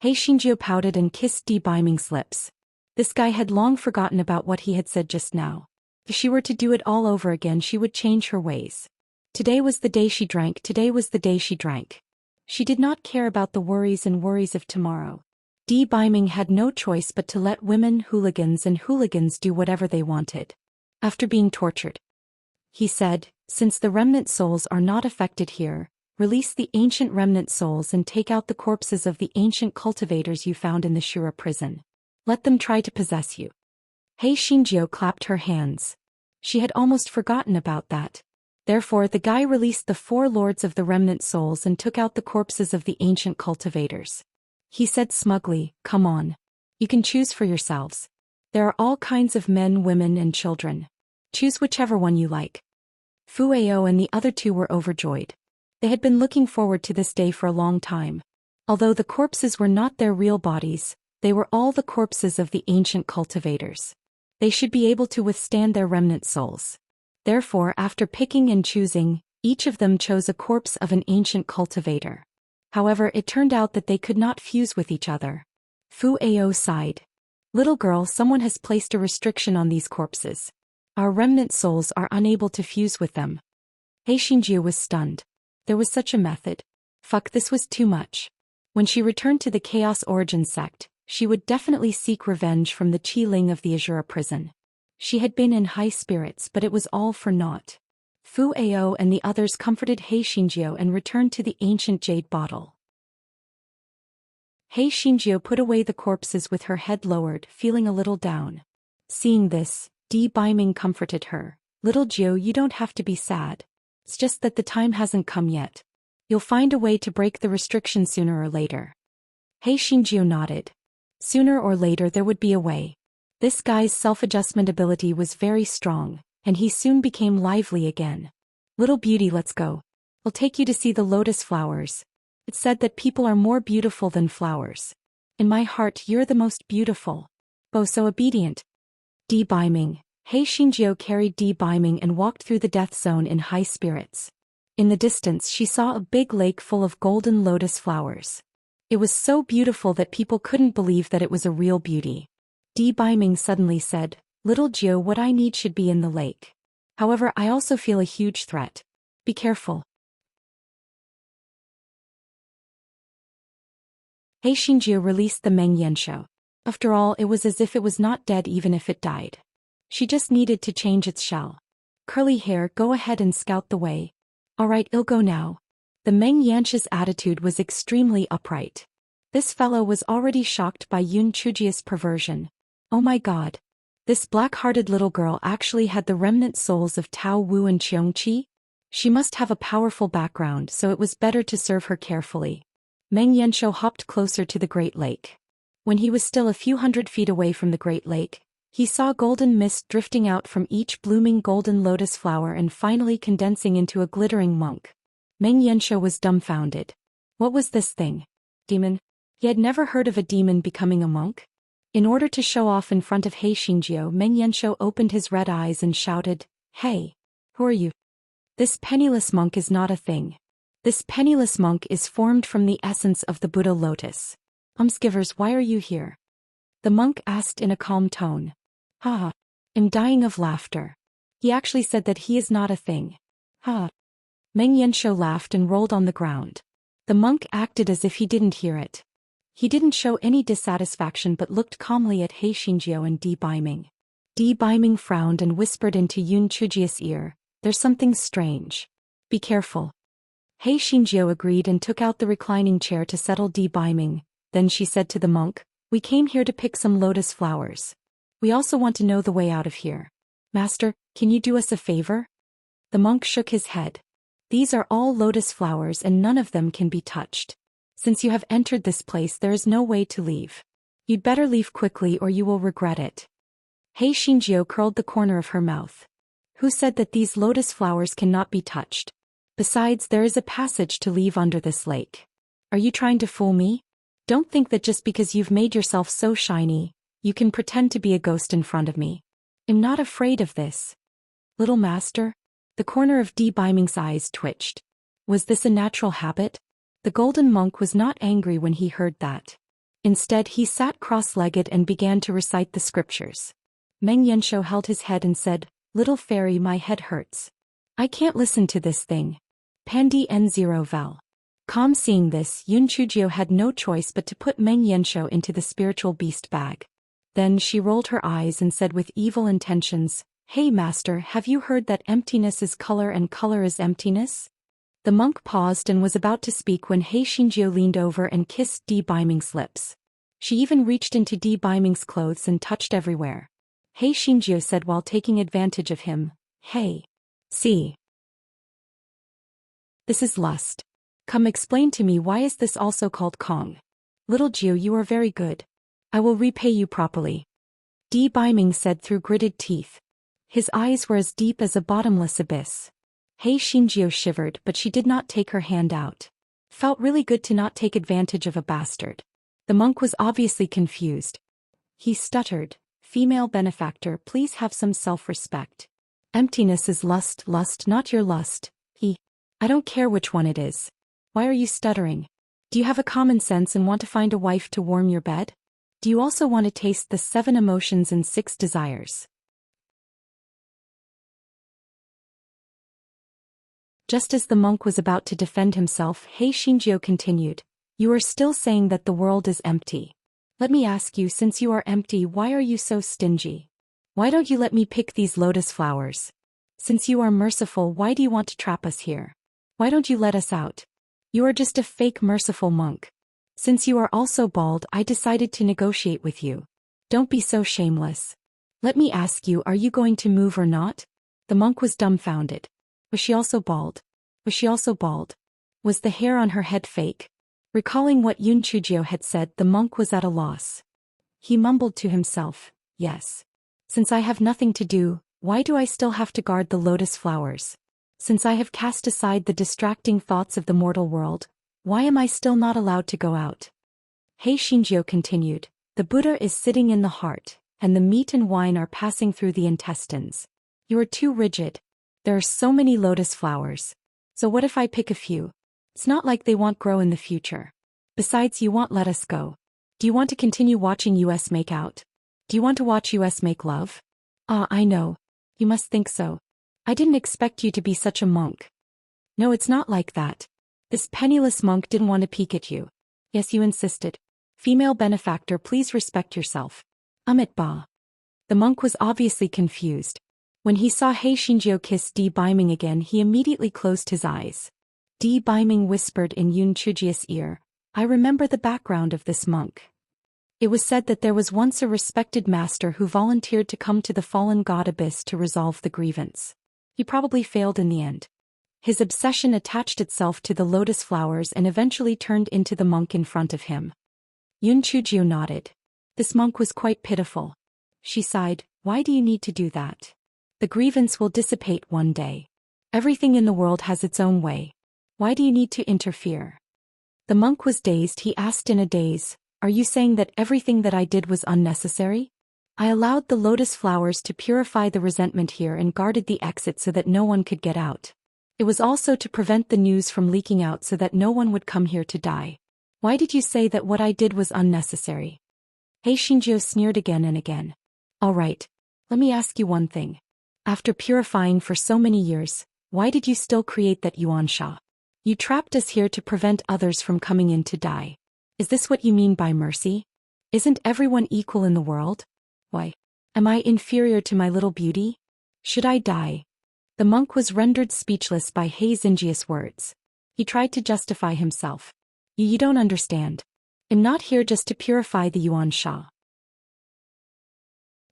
He Xinjiu pouted and kissed Di Biming's lips. This guy had long forgotten about what he had said just now. If she were to do it all over again, she would change her ways. Today was the day she drank, today was the day she drank. She did not care about the worries of tomorrow. Beiming had no choice but to let women, hooligans do whatever they wanted. After being tortured, he said, since the remnant souls are not affected here, release the ancient remnant souls and take out the corpses of the ancient cultivators you found in the Shura prison. Let them try to possess you. Hei Xinjiu clapped her hands. She had almost forgotten about that. Therefore the guy released the 4 lords of the remnant souls and took out the corpses of the ancient cultivators. He said smugly, come on. You can choose for yourselves. There are all kinds of men, women and children. Choose whichever one you like. Fu Ao and the other 2 were overjoyed. They had been looking forward to this day for a long time. Although the corpses were not their real bodies, they were all the corpses of the ancient cultivators. They should be able to withstand their remnant souls. Therefore, after picking and choosing, each of them chose a corpse of an ancient cultivator. However, it turned out that they could not fuse with each other. Fu Ao sighed. Little girl, someone has placed a restriction on these corpses. Our remnant souls are unable to fuse with them. Hei Xinjiu was stunned. There was such a method. Fuck, this was too much. When she returned to the Chaos Origin sect, she would definitely seek revenge from the Qi Ling of the Azura prison. She had been in high spirits, but it was all for naught. Fu Ao and the others comforted Hei Xinjiu and returned to the ancient jade bottle. Hei Xinjiu put away the corpses with her head lowered, feeling a little down. Seeing this, Beiming comforted her. Little Jiu, you don't have to be sad. It's just that the time hasn't come yet. You'll find a way to break the restriction sooner or later. Hei Xinjiu nodded. Sooner or later there would be a way. This guy's self-adjustment ability was very strong, and he soon became lively again. Little beauty, let's go. I'll take you to see the lotus flowers. It's said that people are more beautiful than flowers. In my heart, you're the most beautiful. Oh, so obedient. Beiming. Hei Xinjiu carried Beiming and walked through the death zone in high spirits. In the distance she saw a big lake full of golden lotus flowers. It was so beautiful that people couldn't believe that it was a real beauty. Beiming suddenly said, Little Jiu, what I need should be in the lake. However, I also feel a huge threat. Be careful. Hei Xinjiu released the Meng Yanshou. After all, it was as if it was not dead even if it died. She just needed to change its shell. Curly hair, go ahead and scout the way. Alright, I'll go now. The Meng Yanshou's attitude was extremely upright. This fellow was already shocked by Yun Chujia's perversion. Oh my god. This black-hearted little girl actually had the remnant souls of Tao Wu and Qiongqi? She must have a powerful background, so it was better to serve her carefully. Meng Yanshou hopped closer to the Great Lake. When he was still a few hundred feet away from the Great Lake, he saw golden mist drifting out from each blooming golden lotus flower and finally condensing into a glittering monk. Meng Yanshou was dumbfounded. What was this thing? Demon? He had never heard of a demon becoming a monk. In order to show off in front of Hei Xinjiu, Meng Yanshou opened his red eyes and shouted, Hey! Who are you? This penniless monk is not a thing. This penniless monk is formed from the essence of the Buddha lotus. Skivers, why are you here? The monk asked in a calm tone. Ha! I'm dying of laughter. He actually said that he is not a thing. Ha! Meng Yanshou laughed and rolled on the ground. The monk acted as if he didn't hear it. He didn't show any dissatisfaction but looked calmly at Hei Xinjiu and Beiming. Beiming frowned and whispered into Yun Chujia's ear, There's something strange. Be careful. Hei Xinjiu agreed and took out the reclining chair to settle Beiming. Then she said to the monk, We came here to pick some lotus flowers. We also want to know the way out of here. Master, can you do us a favor? The monk shook his head. These are all lotus flowers and none of them can be touched. Since you have entered this place, there is no way to leave. You'd better leave quickly or you will regret it. Hei Xinjiu curled the corner of her mouth. Who said that these lotus flowers cannot be touched? Besides, there is a passage to leave under this lake. Are you trying to fool me? Don't think that just because you've made yourself so shiny, you can pretend to be a ghost in front of me. I'm not afraid of this. Little master? The corner of Beiming's eyes twitched. Was this a natural habit? The golden monk was not angry when he heard that. Instead, he sat cross-legged and began to recite the scriptures. Meng Yanshou held his head and said, Little fairy, my head hurts. I can't listen to this thing. Pandi N0 Val. Calm. Seeing this, Yun Chujio had no choice but to put Meng Yanshou into the spiritual beast bag. Then she rolled her eyes and said with evil intentions, "Hey master, have you heard that emptiness is color and color is emptiness?" The monk paused and was about to speak when He Xinjiu leaned over and kissed Di Biming's lips. She even reached into Di Biming's clothes and touched everywhere. He Xinjiu said while taking advantage of him, "Hey. See. This is lust. Come explain to me, why is this also called Kong? Little Jiu, you are very good. I will repay you properly." Di Biming said through gritted teeth. His eyes were as deep as a bottomless abyss. He Xinjiu shivered, but she did not take her hand out. Felt really good to not take advantage of a bastard. The monk was obviously confused. He stuttered, "Female benefactor, please have some self-respect. Emptiness is lust, not your lust." "I don't care which one it is. Why are you stuttering? Do you have a common sense and want to find a wife to warm your bed? Do you also want to taste the 7 emotions and 6 desires?" Just as the monk was about to defend himself, He Xinjiu continued, "You are still saying that the world is empty. Let me ask you, since you are empty, why are you so stingy? Why don't you let me pick these lotus flowers? Since you are merciful, why do you want to trap us here? Why don't you let us out? You are just a fake merciful monk. Since you are also bald, I decided to negotiate with you. Don't be so shameless. Let me ask you, are you going to move or not?" The monk was dumbfounded. Was she also bald? Was she also bald? Was the hair on her head fake? Recalling what Yun Chujio had said, the monk was at a loss. He mumbled to himself, "Yes. Since I have nothing to do, why do I still have to guard the lotus flowers? Since I have cast aside the distracting thoughts of the mortal world, why am I still not allowed to go out?" He Xinjiu continued, "The Buddha is sitting in the heart, and the meat and wine are passing through the intestines. You are too rigid. There are so many lotus flowers. So what if I pick a few? It's not like they won't grow in the future. Besides, you won't let us go. Do you want to continue watching us make out? Do you want to watch us make love? Ah, I know. You must think so. I didn't expect you to be such a monk. No, it's not like that. This penniless monk didn't want to peek at you. Yes, you insisted. Female benefactor, please respect yourself. Amit Ba." The monk was obviously confused. When he saw He Xinjiu kiss Di Biming again, he immediately closed his eyes. Di Biming whispered in Yun Chujio's ear, "I remember the background of this monk. It was said that there was once a respected master who volunteered to come to the fallen god Abyss to resolve the grievance. He probably failed in the end. His obsession attached itself to the lotus flowers and eventually turned into the monk in front of him." Yun Chujio nodded. This monk was quite pitiful. She sighed, "Why do you need to do that? The grievance will dissipate one day. Everything in the world has its own way. Why do you need to interfere?" The monk was dazed. He asked in a daze, "Are you saying that everything that I did was unnecessary? I allowed the lotus flowers to purify the resentment here and guarded the exit so that no one could get out. It was also to prevent the news from leaking out so that no one would come here to die. Why did you say that what I did was unnecessary?" He Xinjiu sneered again and again. "All right. Let me ask you one thing. After purifying for so many years, why did you still create that Yuansha? You trapped us here to prevent others from coming in to die. Is this what you mean by mercy? Isn't everyone equal in the world? Why? Am I inferior to my little beauty? Should I die?" The monk was rendered speechless by He Xinjiu's words. He tried to justify himself. You don't understand. I'm not here just to purify the Yuansha.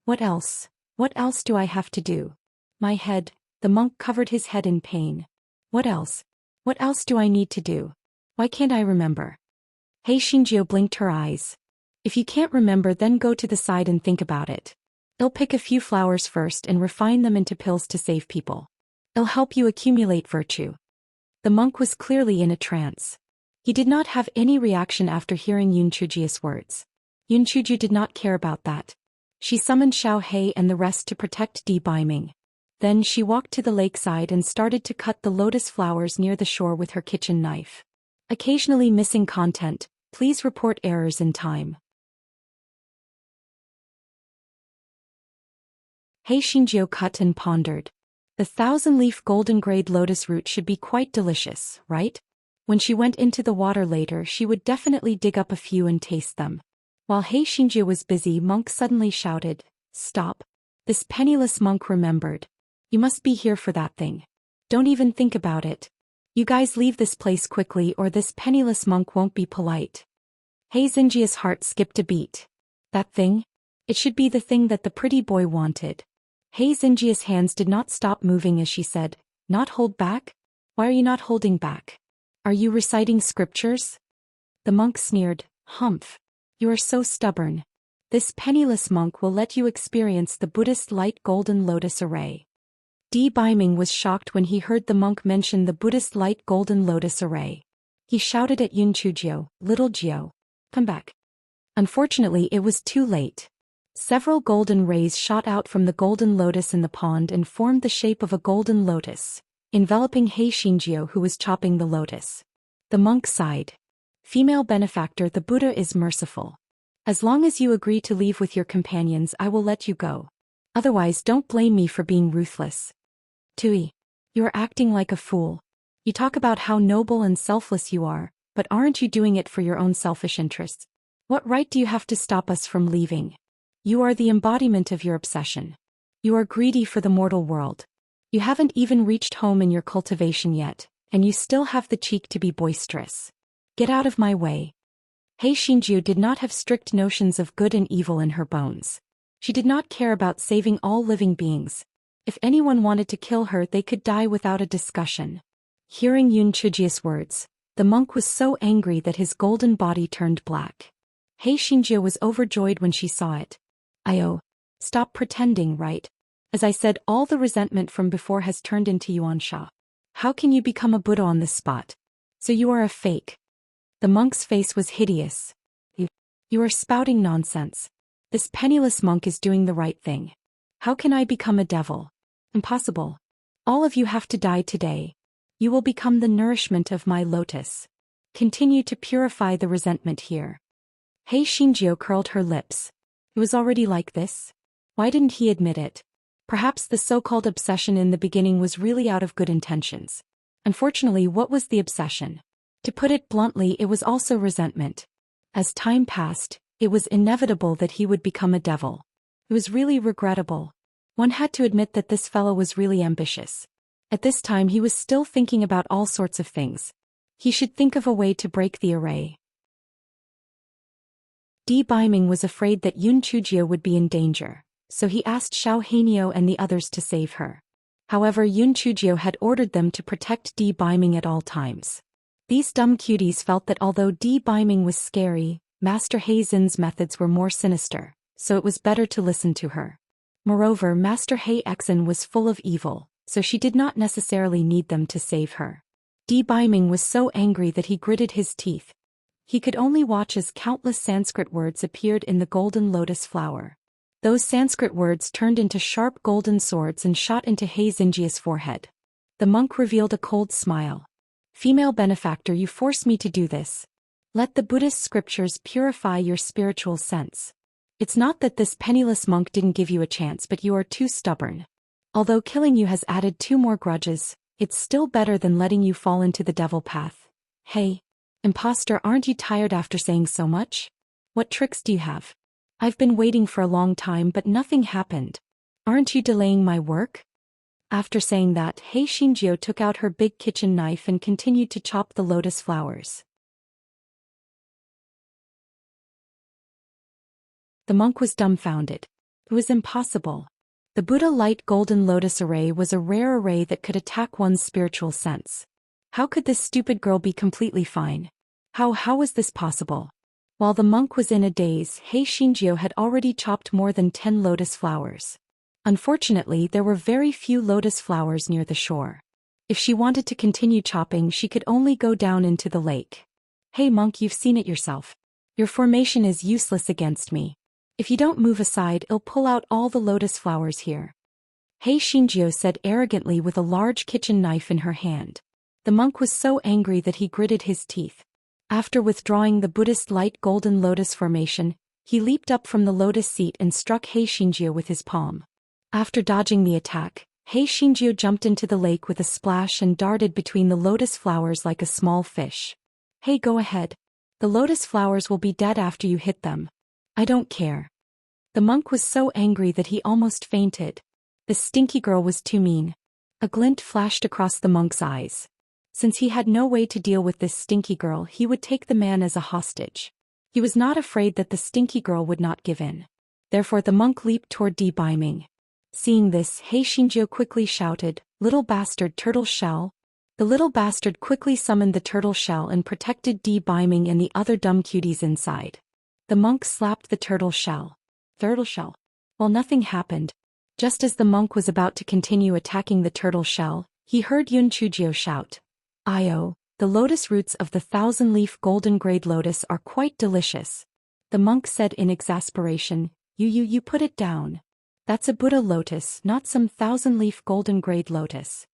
What else? What else do I have to do? My head." The monk covered his head in pain. "What else? What else do I need to do? Why can't I remember?" He Xinjiu blinked her eyes. "If you can't remember, then go to the side and think about it. I'll pick a few flowers first and refine them into pills to save people. It'll help you accumulate virtue." The monk was clearly in a trance. He did not have any reaction after hearing Yun Chujio's words. Yun Chujiu did not care about that. She summoned Xiao He and the rest to protect Di Biming. Then she walked to the lakeside and started to cut the lotus flowers near the shore with her kitchen knife. Occasionally missing content, please report errors in time. He Xinjiu cut and pondered. The 1,000-leaf golden-grade lotus root should be quite delicious, right? When she went into the water later, she would definitely dig up a few and taste them. While He Xinjiu was busy, Monk suddenly shouted, "Stop." This penniless monk remembered. "You must be here for that thing. Don't even think about it. You guys leave this place quickly or this penniless monk won't be polite." He Xinjiu's heart skipped a beat. That thing? It should be the thing that the pretty boy wanted. He Xinjiu's hands did not stop moving as she said, "Not hold back? Why are you not holding back? Are you reciting scriptures?" The monk sneered, "Humph. You are so stubborn. This penniless monk will let you experience the Buddhist light golden lotus array." Di Baiming was shocked when he heard the monk mention the Buddhist light golden lotus array. He shouted at Yun Chujio, "Little Jiao, come back." Unfortunately, it was too late. Several golden rays shot out from the golden lotus in the pond and formed the shape of a golden lotus, enveloping He Xinjiu, who was chopping the lotus. The monk sighed. "Female benefactor, the Buddha is merciful. As long as you agree to leave with your companions, I will let you go. Otherwise, don't blame me for being ruthless." "Tui, you are acting like a fool. You talk about how noble and selfless you are, but aren't you doing it for your own selfish interests? What right do you have to stop us from leaving? You are the embodiment of your obsession. You are greedy for the mortal world. You haven't even reached home in your cultivation yet, and you still have the cheek to be boisterous. Get out of my way." He Xinjiu did not have strict notions of good and evil in her bones. She did not care about saving all living beings. If anyone wanted to kill her, they could die without a discussion. Hearing Yun Chujia's words, the monk was so angry that his golden body turned black. He Xinjiu was overjoyed when she saw it. "Io, stop pretending, right? As I said, all the resentment from before has turned into Yuan Sha. How can you become a Buddha on this spot? So you are a fake." The monk's face was hideous. You are spouting nonsense. This penniless monk is doing the right thing. How can I become a devil? Impossible. All of you have to die today. You will become the nourishment of my lotus. Continue to purify the resentment here." He Xinjiu curled her lips. It was already like this? Why didn't he admit it? Perhaps the so-called obsession in the beginning was really out of good intentions. Unfortunately, what was the obsession? To put it bluntly, it was also resentment. As time passed, it was inevitable that he would become a devil. It was really regrettable. One had to admit that this fellow was really ambitious. At this time he was still thinking about all sorts of things. He should think of a way to break the array. Di Baiming was afraid that Yun Chujio would be in danger, so he asked Xiao Heinio and the others to save her. However, Yun Chujio had ordered them to protect Di Baiming at all times. These dumb cuties felt that although Di Baiming was scary, Master He Xin's methods were more sinister, so it was better to listen to her. Moreover, Master He Xin was full of evil, so she did not necessarily need them to save her. Di Baiming was so angry that he gritted his teeth. He could only watch as countless Sanskrit words appeared in the golden lotus flower. Those Sanskrit words turned into sharp golden swords and shot into He Xinjia's forehead. The monk revealed a cold smile. "Female benefactor, you force me to do this. Let the Buddhist scriptures purify your spiritual sense. It's not that this penniless monk didn't give you a chance, but you are too stubborn. Although killing you has added 2 more grudges, it's still better than letting you fall into the devil path. Hey, imposter, aren't you tired after saying so much? What tricks do you have? I've been waiting for a long time but nothing happened. Aren't you delaying my work?" After saying that, He Xinjiu took out her big kitchen knife and continued to chop the lotus flowers. The monk was dumbfounded. It was impossible. The Buddha light golden lotus array was a rare array that could attack one's spiritual sense. How could this stupid girl be completely fine? How was this possible? While the monk was in a daze, He Xinjiu had already chopped more than 10 lotus flowers. Unfortunately, there were very few lotus flowers near the shore. If she wanted to continue chopping, she could only go down into the lake. "Hey monk, you've seen it yourself. Your formation is useless against me. If you don't move aside, I'll pull out all the lotus flowers here." He Xinjiu said arrogantly with a large kitchen knife in her hand. The monk was so angry that he gritted his teeth. After withdrawing the Buddhist light golden lotus formation, he leaped up from the lotus seat and struck He Xinjiu with his palm. After dodging the attack, Hei Xinjiu jumped into the lake with a splash and darted between the lotus flowers like a small fish. Hey, go ahead. The lotus flowers will be dead after you hit them. I don't care. The monk was so angry that he almost fainted. The stinky girl was too mean. A glint flashed across the monk's eyes. Since he had no way to deal with this stinky girl, he would take the man as a hostage. He was not afraid that the stinky girl would not give in. Therefore the monk leaped toward Beiming. Seeing this, Hei Xinjiu quickly shouted, "Little bastard turtle shell!" The little bastard quickly summoned the turtle shell and protected Beiming and the other dumb cuties inside. The monk slapped the turtle shell. Turtle shell. Well, nothing happened. Just as the monk was about to continue attacking the turtle shell, he heard Yun Chujio shout, "Io, the lotus roots of the 1,000-leaf golden grade lotus are quite delicious." The monk said in exasperation, You put it down. That's a Buddha lotus, not some 1,000-leaf golden grade lotus."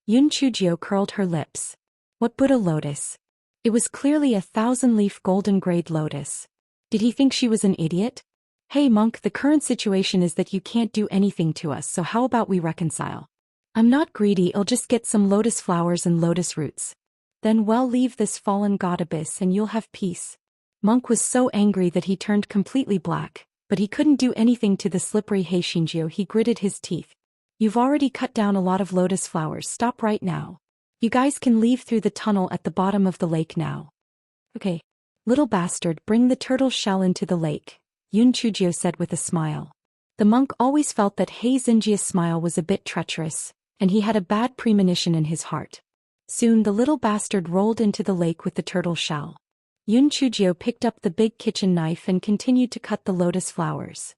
Yun Chujio curled her lips. What Buddha lotus? It was clearly a 1,000-leaf golden grade lotus. Did he think she was an idiot? Hey monk, the current situation is that you can't do anything to us, so how about we reconcile? I'm not greedy, I'll just get some lotus flowers and lotus roots. Then well, leave this fallen god abyss and you'll have peace. Monk was so angry that he turned completely black, but he couldn't do anything to the slippery Hei Xinjiu. He gritted his teeth. You've already cut down a lot of lotus flowers, stop right now. You guys can leave through the tunnel at the bottom of the lake now. Okay. Little bastard, bring the turtle shell into the lake, Yun Chujio said with a smile. The monk always felt that Hei Xinjiu's smile was a bit treacherous, and he had a bad premonition in his heart. Soon the little bastard rolled into the lake with the turtle shell. Yun Chujio picked up the big kitchen knife and continued to cut the lotus flowers.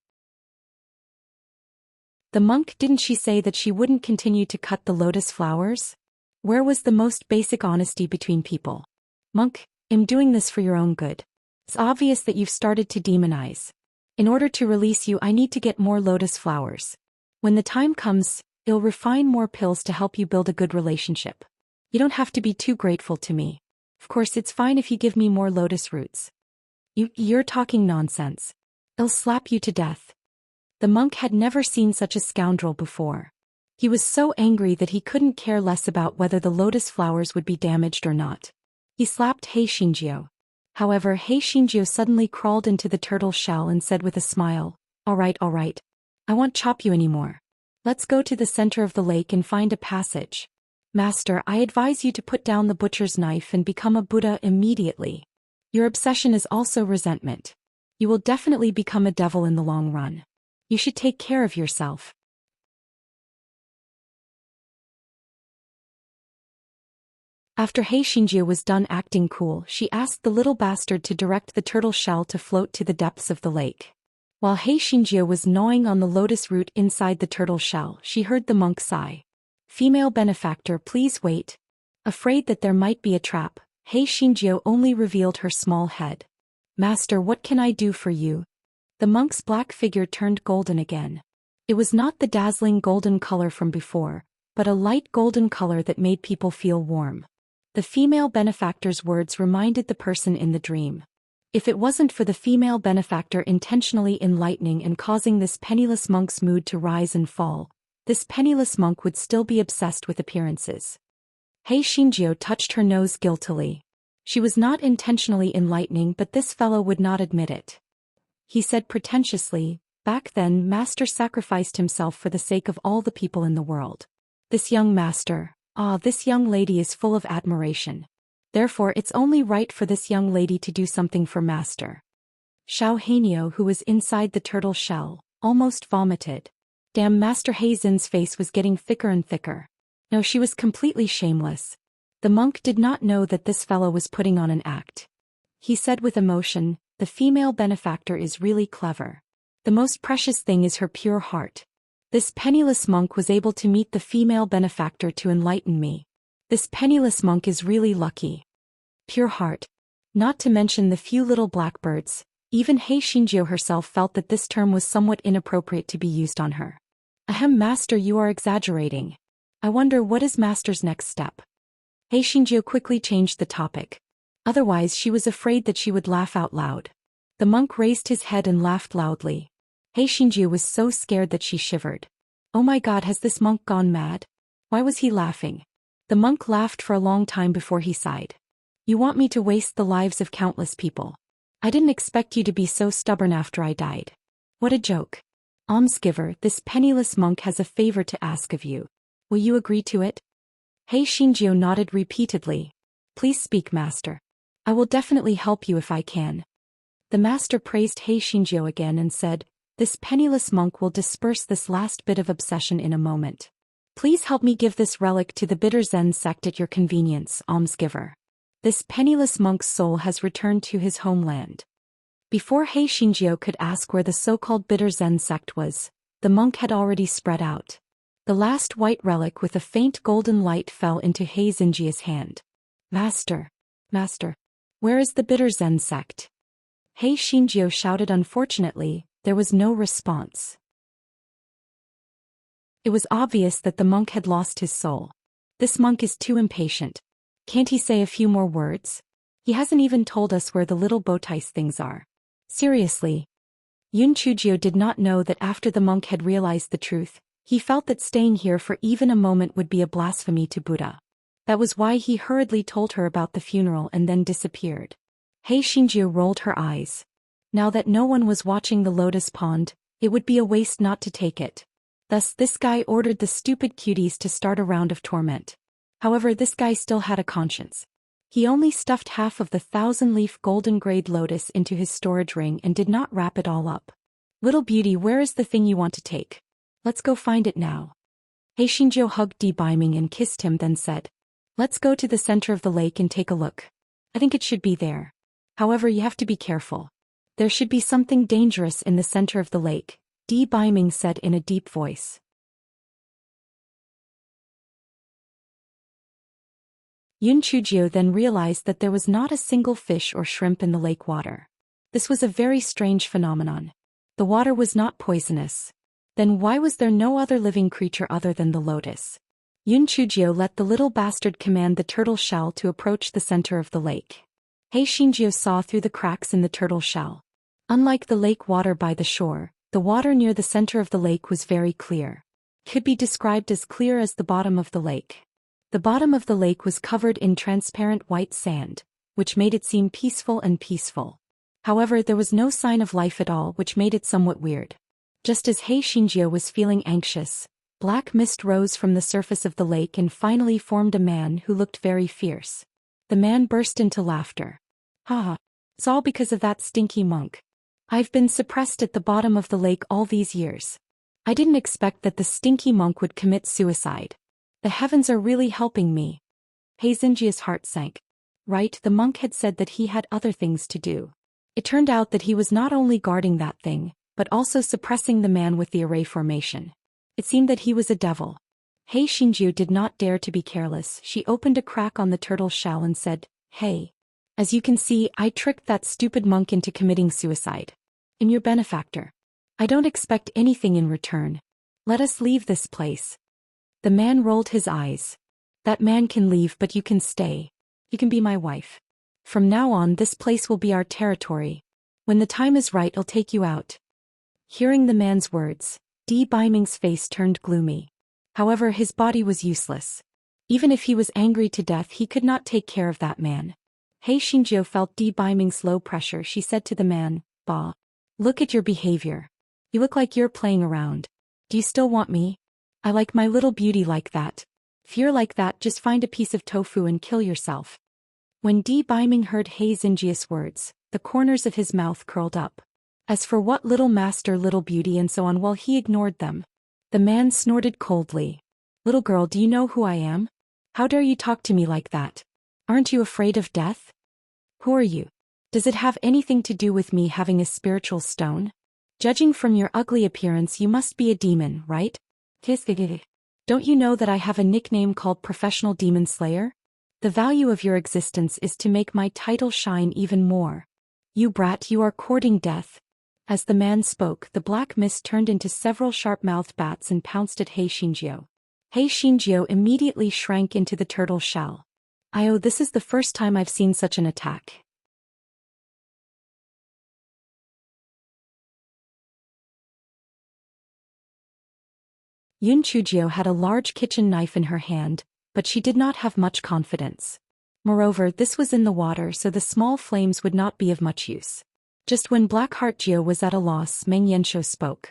The monk, didn't she say that she wouldn't continue to cut the lotus flowers? Where was the most basic honesty between people? Monk, I'm doing this for your own good. It's obvious that you've started to demonize. In order to release you, I need to get more lotus flowers. When the time comes, I'll refine more pills to help you build a good relationship. You don't have to be too grateful to me. Of course, it's fine if you give me more lotus roots. You're talking nonsense. I'll slap you to death. The monk had never seen such a scoundrel before. He was so angry that he couldn't care less about whether the lotus flowers would be damaged or not. He slapped Hei Xinjiu. However, Hei Xinjiu suddenly crawled into the turtle shell and said with a smile, all right. I won't chop you anymore. Let's go to the center of the lake and find a passage. Master, I advise you to put down the butcher's knife and become a Buddha immediately. Your obsession is also resentment. You will definitely become a devil in the long run. You should take care of yourself. After Hei Xinjiu was done acting cool, she asked the little bastard to direct the turtle shell to float to the depths of the lake. While Hei Xinjiu was gnawing on the lotus root inside the turtle shell, she heard the monk sigh. Female benefactor, please wait. Afraid that there might be a trap, Hei Xinjiu only revealed her small head. Master, what can I do for you? The monk's black figure turned golden again. It was not the dazzling golden color from before, but a light golden color that made people feel warm. The female benefactor's words reminded the person in the dream. If it wasn't for the female benefactor intentionally enlightening and causing this penniless monk's mood to rise and fall, this penniless monk would still be obsessed with appearances. Hei Xinjiu touched her nose guiltily. She was not intentionally enlightening, but this fellow would not admit it. He said pretentiously, back then Master sacrificed himself for the sake of all the people in the world. This young master, this young lady is full of admiration. Therefore it's only right for this young lady to do something for Master. Xiao Heinio, who was inside the turtle shell, almost vomited. Damn, Master Heizin's face was getting thicker and thicker. No, she was completely shameless. The monk did not know that this fellow was putting on an act. He said with emotion, the female benefactor is really clever. The most precious thing is her pure heart. This penniless monk was able to meet the female benefactor to enlighten me. This penniless monk is really lucky. Pure heart. Not to mention the few little blackbirds, even Hei Xinjiu herself felt that this term was somewhat inappropriate to be used on her. Ahem, Master, you are exaggerating. I wonder what is Master's next step. Hei Xinjiu quickly changed the topic. Otherwise she was afraid that she would laugh out loud. The monk raised his head and laughed loudly. Hei Xinjiu was so scared that she shivered. Oh my god, has this monk gone mad? Why was he laughing? The monk laughed for a long time before he sighed. You want me to waste the lives of countless people? I didn't expect you to be so stubborn after I died. What a joke. Almsgiver, this penniless monk has a favor to ask of you. Will you agree to it? Hei Shinjio nodded repeatedly. Please speak, master. I will definitely help you if I can. The master praised Hei Shinjio again and said, this penniless monk will disperse this last bit of obsession in a moment. Please help me give this relic to the bitter Zen sect at your convenience, almsgiver. This penniless monk's soul has returned to his homeland. Before Hei Shinjio could ask where the so-called bitter Zen sect was, the monk had already spread out. The last white relic with a faint golden light fell into Hei Xinjia's hand. Master, where is the bitter Zen sect? Hei Shinjio shouted. Unfortunately, there was no response. It was obvious that the monk had lost his soul. This monk is too impatient. Can't he say a few more words? He hasn't even told us where the little bowties things are. Seriously. Yun Chujio did not know that after the monk had realized the truth, he felt that staying here for even a moment would be a blasphemy to Buddha. That was why he hurriedly told her about the funeral and then disappeared. Hei Shinjio rolled her eyes. Now that no one was watching the lotus pond, it would be a waste not to take it. Thus this guy ordered the stupid cuties to start a round of torment. However, this guy still had a conscience. He only stuffed half of the 1,000-leaf golden grade lotus into his storage ring and did not wrap it all up. Little beauty, where is the thing you want to take? Let's go find it now. Hei Shinjio hugged Di Biming and kissed him, then said, let's go to the center of the lake and take a look. I think it should be there. However, you have to be careful. There should be something dangerous in the center of the lake, Di Biming said in a deep voice. Yun Chujio then realized that there was not a single fish or shrimp in the lake water. This was a very strange phenomenon. The water was not poisonous. Then why was there no other living creature other than the lotus? Yun Chujio let the little bastard command the turtle shell to approach the center of the lake. Hei Shinjio saw through the cracks in the turtle shell. Unlike the lake water by the shore, the water near the center of the lake was very clear. Could be described as clear as the bottom of the lake. The bottom of the lake was covered in transparent white sand, which made it seem peaceful and peaceful. However, there was no sign of life at all, which made it somewhat weird. Just as Hei Shinjio was feeling anxious, black mist rose from the surface of the lake and finally formed a man who looked very fierce. The man burst into laughter. Haha, it's all because of that stinky monk. I've been suppressed at the bottom of the lake all these years. I didn't expect that the stinky monk would commit suicide. The heavens are really helping me. Hei Xinjia's heart sank. Right, the monk had said that he had other things to do. It turned out that he was not only guarding that thing, but also suppressing the man with the array formation. It seemed that he was a devil. Hei Shinjio did not dare to be careless. She opened a crack on the turtle shell and said, Hey. As you can see, I tricked that stupid monk into committing suicide. I'm your benefactor. I don't expect anything in return. Let us leave this place. The man rolled his eyes. That man can leave, but you can stay. You can be my wife. From now on, this place will be our territory. When the time is right, I'll take you out. Hearing the man's words, Di Biming's face turned gloomy. However, his body was useless. Even if he was angry to death, he could not take care of that man. Hei Shinjio felt Di Biming's low pressure. She said to the man, Bah. Look at your behavior. You look like you're playing around. Do you still want me? I like my little beauty like that. If you're like that, just find a piece of tofu and kill yourself. When Di Biming heard Hei Xinjia's words, the corners of his mouth curled up. As for what little master, little beauty and so on, well, he ignored them. The man snorted coldly. Little girl, do you know who I am? How dare you talk to me like that? Aren't you afraid of death? Who are you? Does it have anything to do with me having a spiritual stone? Judging from your ugly appearance, you must be a demon, right? Don't you know that I have a nickname called Professional Demon Slayer? The value of your existence is to make my title shine even more. You brat, you are courting death. As the man spoke, the black mist turned into several sharp-mouthed bats and pounced at Hei Shinjio. Hei Shinjio immediately shrank into the turtle shell. This is the first time I've seen such an attack. Yun Chujio had a large kitchen knife in her hand, but she did not have much confidence. Moreover, this was in the water, so the small flames would not be of much use. Just when Blackheart Geo was at a loss, Meng Yanshou spoke.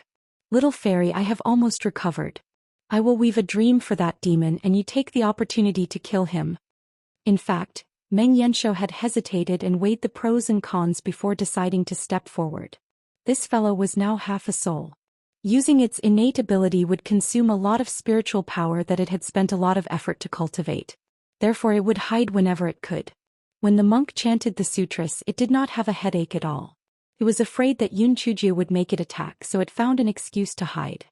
Little fairy, I have almost recovered. I will weave a dream for that demon and you take the opportunity to kill him. In fact, Meng Yanshou had hesitated and weighed the pros and cons before deciding to step forward. This fellow was now half a soul. Using its innate ability would consume a lot of spiritual power that it had spent a lot of effort to cultivate. Therefore it would hide whenever it could. When the monk chanted the sutras, it did not have a headache at all. It was afraid that Yun Chujio would make it attack, so it found an excuse to hide.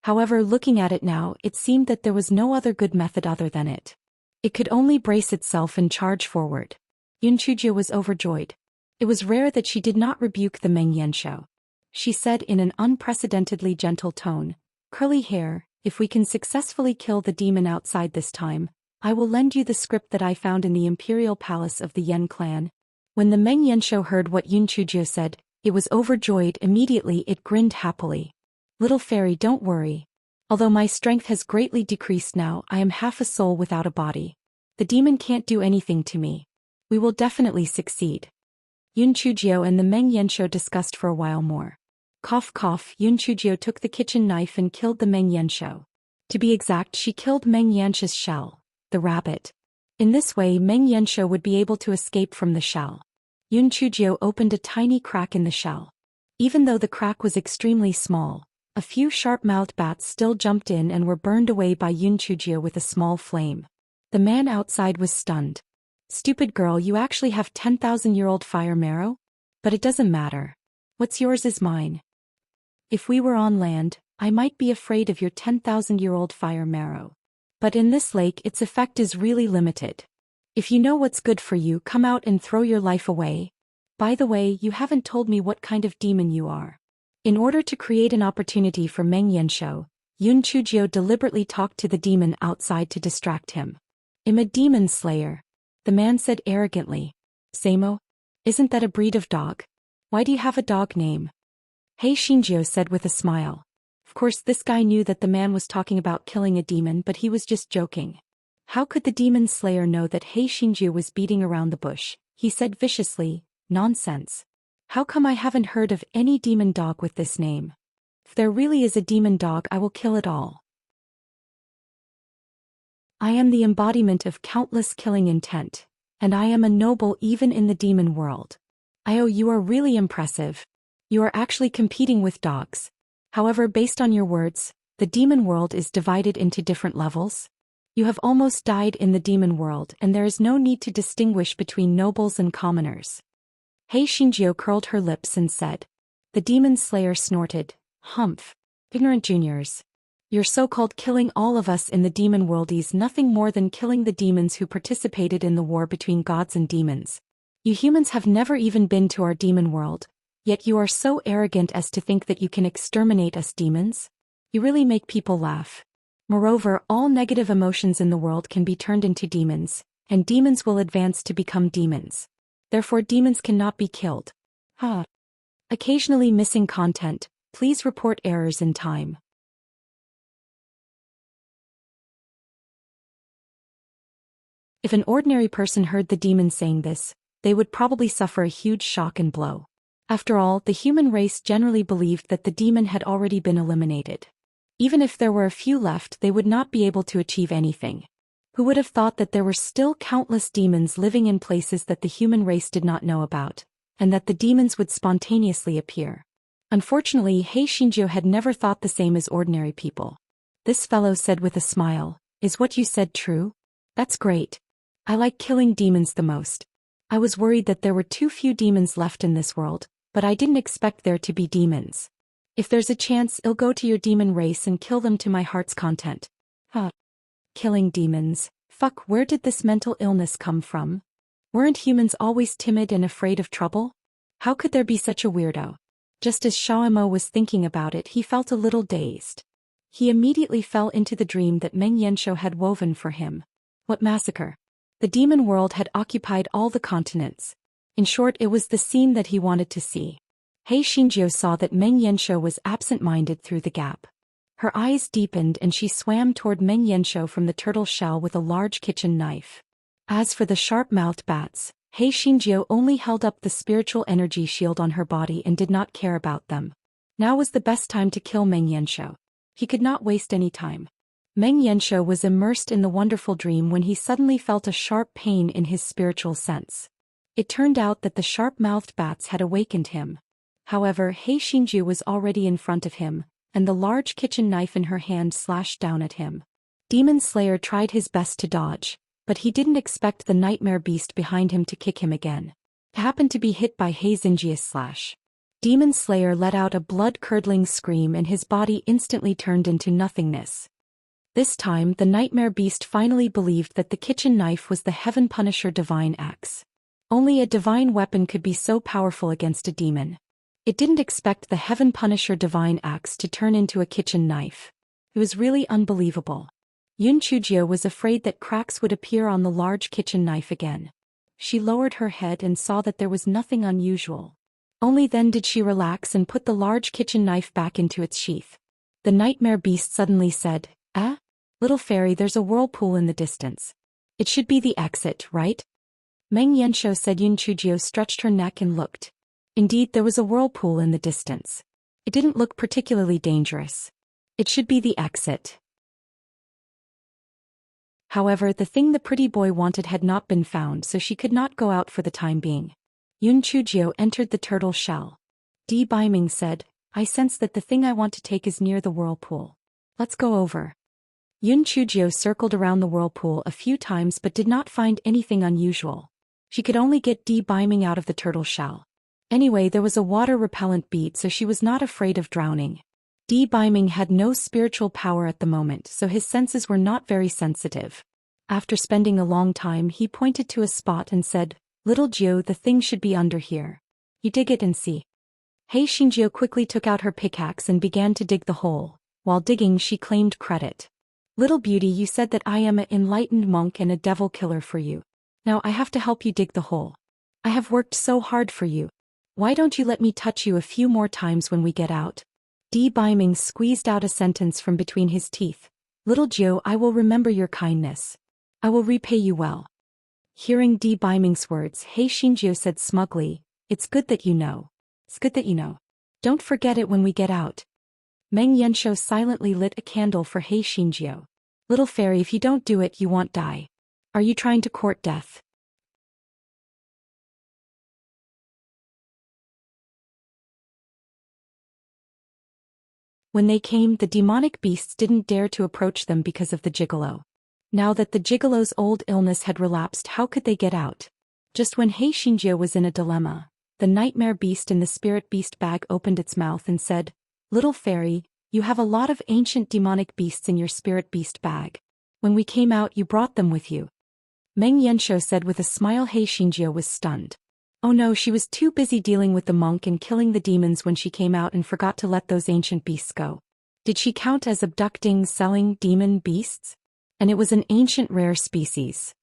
However, looking at it now, it seemed that there was no other good method other than it. It could only brace itself and charge forward. Yun Chujio was overjoyed. It was rare that she did not rebuke the Meng Yanshou. She said in an unprecedentedly gentle tone, "Curly hair, if we can successfully kill the demon outside this time, I will lend you the script that I found in the imperial palace of the Yen clan." When the Meng Yanshou heard what Yun Chujio said, it was overjoyed. Immediately it grinned happily. "Little fairy, don't worry. Although my strength has greatly decreased now, I am half a soul without a body. The demon can't do anything to me. We will definitely succeed." Yun Chujio and the Meng Yanshou discussed for a while more. Cough cough, Yun Chujio took the kitchen knife and killed the Meng Yanshou. To be exact, she killed Meng Yanshou's shell, the rabbit. In this way, Meng Yanshou would be able to escape from the shell. Yun Chujio opened a tiny crack in the shell. Even though the crack was extremely small, a few sharp-mouthed bats still jumped in and were burned away by Yun Chujio with a small flame. The man outside was stunned. "Stupid girl, you actually have 10,000-year-old fire marrow? But it doesn't matter. What's yours is mine. If we were on land, I might be afraid of your 10,000-year-old fire marrow. But in this lake its effect is really limited. If you know what's good for you, come out and throw your life away. By the way, you haven't told me what kind of demon you are." In order to create an opportunity for Meng Yanshou, Yun Chujio deliberately talked to the demon outside to distract him. "I'm a demon slayer," the man said arrogantly. "Samo? Isn't that a breed of dog? Why do you have a dog name?" Hei Shinjio said with a smile. Of course, this guy knew that the man was talking about killing a demon, but he was just joking. How could the demon slayer know that Hei Shinjio was beating around the bush? He said viciously, "Nonsense. How come I haven't heard of any demon dog with this name? If there really is a demon dog, I will kill it all. I am the embodiment of countless killing intent, and I am a noble even in the demon world. You are really impressive. You are actually competing with dogs. However, based on your words, the demon world is divided into different levels. You have almost died in the demon world, and there is no need to distinguish between nobles and commoners." Hei Shinjio curled her lips and said. The demon slayer snorted, "Humph. Ignorant juniors. Your so-called killing all of us in the demon world is nothing more than killing the demons who participated in the war between gods and demons. You humans have never even been to our demon world, yet you are so arrogant as to think that you can exterminate us demons? You really make people laugh. Moreover, all negative emotions in the world can be turned into demons, and demons will advance to become demons. Therefore demons cannot be killed. Occasionally missing content, please report errors in time. If an ordinary person heard the demon saying this, they would probably suffer a huge shock and blow. After all, the human race generally believed that the demon had already been eliminated. Even if there were a few left, they would not be able to achieve anything. Who would have thought that there were still countless demons living in places that the human race did not know about, and that the demons would spontaneously appear? Unfortunately, Hei Shinjio had never thought the same as ordinary people. This fellow said with a smile, "Is what you said true? That's great. I like killing demons the most. I was worried that there were too few demons left in this world, but I didn't expect there to be demons. If there's a chance, I'll go to your demon race and kill them to my heart's content." Killing demons. Fuck, where did this mental illness come from? Weren't humans always timid and afraid of trouble? How could there be such a weirdo? Just as Shaomo was thinking about it, he felt a little dazed. He immediately fell into the dream that Meng Yanshou had woven for him. What massacre! The demon world had occupied all the continents. In short, it was the scene that he wanted to see. Hei Shinjio saw that Meng Yanshou was absent-minded through the gap. Her eyes deepened and she swam toward Meng Yanshou from the turtle shell with a large kitchen knife. As for the sharp-mouthed bats, He Xingjiu only held up the spiritual energy shield on her body and did not care about them. Now was the best time to kill Meng Yanshou. He could not waste any time. Meng Yanshou was immersed in the wonderful dream when he suddenly felt a sharp pain in his spiritual sense. It turned out that the sharp-mouthed bats had awakened him. However, He Xingjiu was already in front of him, and the large kitchen knife in her hand slashed down at him. Demon Slayer tried his best to dodge, but he didn't expect the nightmare beast behind him to kick him again. He happened to be hit by He Xingjiu's slash. Demon Slayer let out a blood-curdling scream and his body instantly turned into nothingness. This time, the nightmare beast finally believed that the kitchen knife was the Heaven Punisher divine axe. Only a divine weapon could be so powerful against a demon. It didn't expect the Heaven Punisher divine axe to turn into a kitchen knife. It was really unbelievable. Yun Chujio was afraid that cracks would appear on the large kitchen knife again. She lowered her head and saw that there was nothing unusual. Only then did she relax and put the large kitchen knife back into its sheath. The nightmare beast suddenly said, "Ah? Little fairy, there's a whirlpool in the distance. It should be the exit, right?" Meng Yanshou said. Yun Chujio stretched her neck and looked. Indeed, there was a whirlpool in the distance. It didn't look particularly dangerous. It should be the exit. However, the thing the pretty boy wanted had not been found, so she could not go out for the time being. Yun Chujio entered the turtle shell. Di Baiming said, "I sense that the thing I want to take is near the whirlpool. Let's go over." Yun Chujio circled around the whirlpool a few times but did not find anything unusual. She could only get Di Baiming out of the turtle shell. Anyway, there was a water-repellent bead, so she was not afraid of drowning. Di Baiming had no spiritual power at the moment, so his senses were not very sensitive. After spending a long time, he pointed to a spot and said, "Little Jiu, the thing should be under here. You dig it and see." He Xingjiu quickly took out her pickaxe and began to dig the hole. While digging, she claimed credit. "Little beauty, you said that I am an enlightened monk and a devil killer for you. Now I have to help you dig the hole. I have worked so hard for you. Why don't you let me touch you a few more times when we get out?" Di Baiming squeezed out a sentence from between his teeth. "Little Jiu, I will remember your kindness. I will repay you well." Hearing Di Baiming's words, He Xingjiu said smugly, "It's good that you know. It's good that you know. Don't forget it when we get out." Meng Yanshou silently lit a candle for He Xingjiu. "Little fairy, if you don't do it, you won't die. Are you trying to court death?" When they came, the demonic beasts didn't dare to approach them because of the gigolo. Now that the gigolo's old illness had relapsed, how could they get out? Just when He Xingjiu was in a dilemma, the nightmare beast in the spirit beast bag opened its mouth and said, "Little fairy, you have a lot of ancient demonic beasts in your spirit beast bag. When we came out, you brought them with you." Meng Yanshou said with a smile. He Xingjiu was stunned. Oh no, she was too busy dealing with the monk and killing the demons when she came out and forgot to let those ancient beasts go. Did she count as abducting, selling demon beasts? And it was an ancient rare species.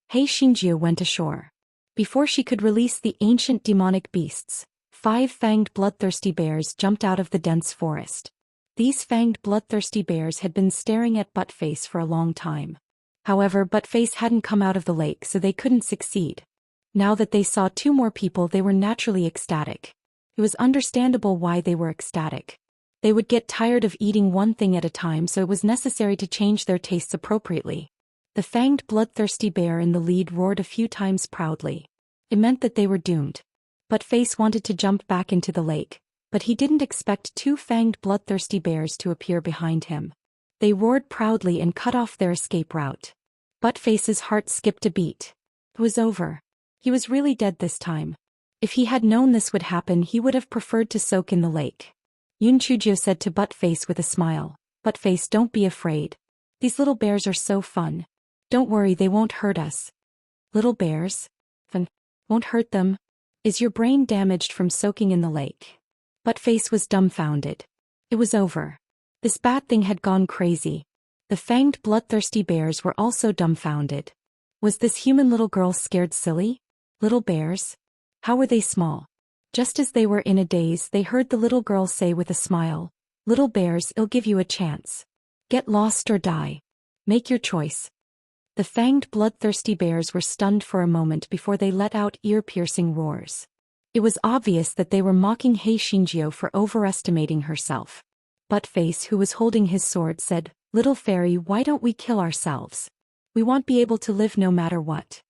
He Xingjiu went ashore. Before she could release the ancient demonic beasts, 5 fanged bloodthirsty bears jumped out of the dense forest. These fanged bloodthirsty bears had been staring at Buttface for a long time. However, Buttface hadn't come out of the lake, so they couldn't succeed. Now that they saw 2 more people, they were naturally ecstatic. It was understandable why they were ecstatic. They would get tired of eating one thing at a time, so it was necessary to change their tastes appropriately. The fanged bloodthirsty bear in the lead roared a few times proudly. It meant that they were doomed. Buttface wanted to jump back into the lake, but he didn't expect 2 fanged bloodthirsty bears to appear behind him. They roared proudly and cut off their escape route. Buttface's heart skipped a beat. It was over. He was really dead this time. If he had known this would happen, he would have preferred to soak in the lake. Yun Chujio said to Buttface with a smile, "Buttface, don't be afraid. These little bears are so fun. Don't worry, they won't hurt us." "Little bears? Fun. Won't hurt them? Is your brain damaged from soaking in the lake?" Buttface was dumbfounded. It was over. This bad thing had gone crazy. The fanged bloodthirsty bears were also dumbfounded. Was this human little girl scared silly? Little bears? How were they small? Just as they were in a daze, they heard the little girl say with a smile, "Little bears, I'll give you a chance. Get lost or die. Make your choice." The fanged, bloodthirsty bears were stunned for a moment before they let out ear-piercing roars. It was obvious that they were mocking Hei Xingjiu for overestimating herself. Buttface, who was holding his sword, said, "Little fairy, why don't we kill ourselves? We won't be able to live no matter what."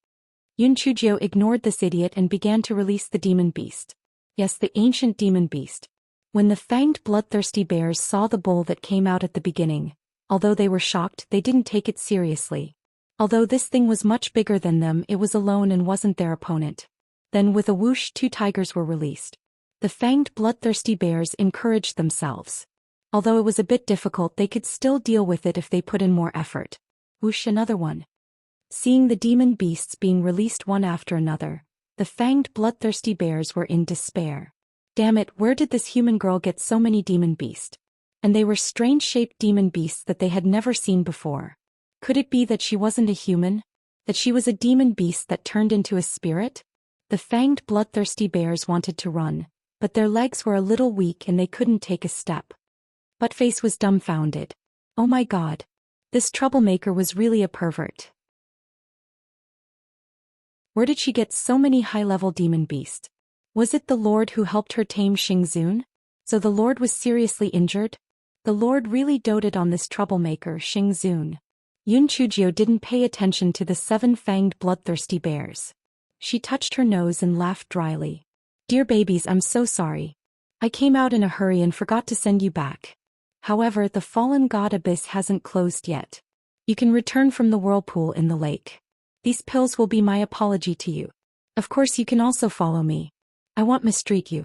Yun Chujio ignored this idiot and began to release the demon beast. Yes, the ancient demon beast. When the fanged, bloodthirsty bears saw the bull that came out at the beginning, although they were shocked, they didn't take it seriously. Although this thing was much bigger than them, it was alone and wasn't their opponent. Then with a whoosh, 2 tigers were released. The fanged, bloodthirsty bears encouraged themselves. Although it was a bit difficult, they could still deal with it if they put in more effort. Whoosh, another one. Seeing the demon beasts being released one after another, the fanged, bloodthirsty bears were in despair. Damn it, where did this human girl get so many demon beasts? And they were strange-shaped demon beasts that they had never seen before. Could it be that she wasn't a human? That she was a demon beast that turned into a spirit? The fanged, bloodthirsty bears wanted to run, but their legs were a little weak and they couldn't take a step. Buttface was dumbfounded. Oh my god. This troublemaker was really a pervert. Where did she get so many high-level demon beasts? Was it the Lord who helped her tame Xingzun? So the Lord was seriously injured? The Lord really doted on this troublemaker, Xingzun. Yun Chujio didn't pay attention to the 7-fanged bloodthirsty bears. She touched her nose and laughed dryly. "Dear babies, I'm so sorry. I came out in a hurry and forgot to send you back. However, the fallen god abyss hasn't closed yet. You can return from the whirlpool in the lake. These pills will be my apology to you. Of course you can also follow me. I won't mistreat you."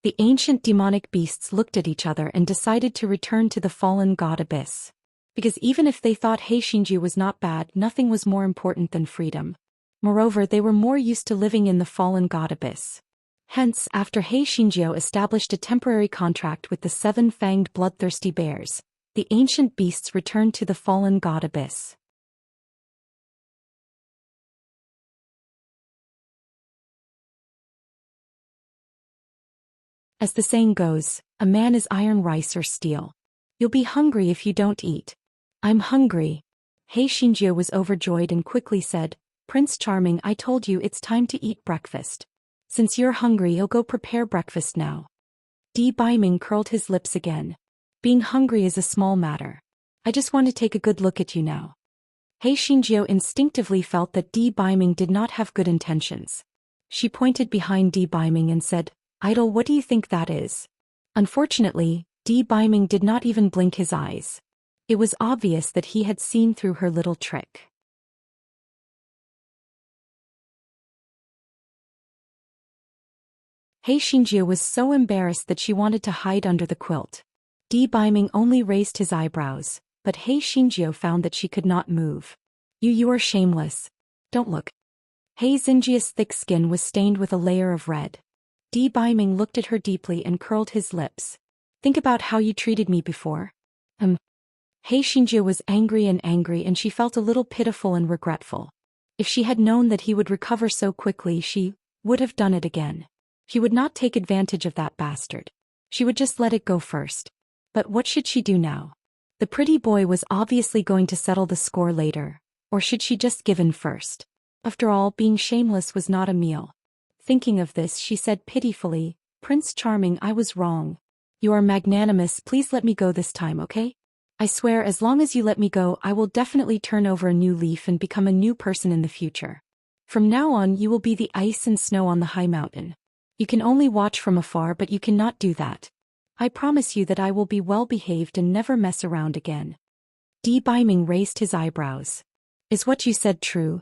The ancient demonic beasts looked at each other and decided to return to the fallen god abyss. Because even if they thought Hei Xingjiu was not bad, nothing was more important than freedom. Moreover, they were more used to living in the fallen god abyss. Hence, after Hei Xingjiu established a temporary contract with the 7-fanged bloodthirsty bears, the ancient beasts returned to the fallen god abyss. As the saying goes, a man is iron, rice or steel. You'll be hungry if you don't eat. I'm hungry. Hei Xingjiu was overjoyed and quickly said, "Prince Charming, I told you it's time to eat breakfast. Since you're hungry, you'll go prepare breakfast now." Di Baiming curled his lips again. "Being hungry is a small matter. I just want to take a good look at you now." Hei Xingjiu instinctively felt that Di Baiming did not have good intentions. She pointed behind Di Baiming and said, "Idol, what do you think that is?" Unfortunately, Di Baiming did not even blink his eyes. It was obvious that he had seen through her little trick. Hei Xingjiu was so embarrassed that she wanted to hide under the quilt. Di Baiming only raised his eyebrows, but Hei Xingjiu found that she could not move. You are shameless. Don't look." Hei Xingjiu's thick skin was stained with a layer of red. Di Baiming looked at her deeply and curled his lips. "Think about how you treated me before." Hei Xingjiu was angry and she felt a little pitiful and regretful. If she had known that he would recover so quickly, she would have done it again. She would not take advantage of that bastard. She would just let it go first. But what should she do now? The pretty boy was obviously going to settle the score later. Or should she just give in first? After all, being shameless was not a meal. Thinking of this, she said pitifully, "Prince Charming, I was wrong. You are magnanimous, please let me go this time, okay? I swear as long as you let me go, I will definitely turn over a new leaf and become a new person in the future. From now on, you will be the ice and snow on the high mountain. You can only watch from afar, but you cannot do that. I promise you that I will be well behaved and never mess around again." Di Baiming raised his eyebrows. "Is what you said true?"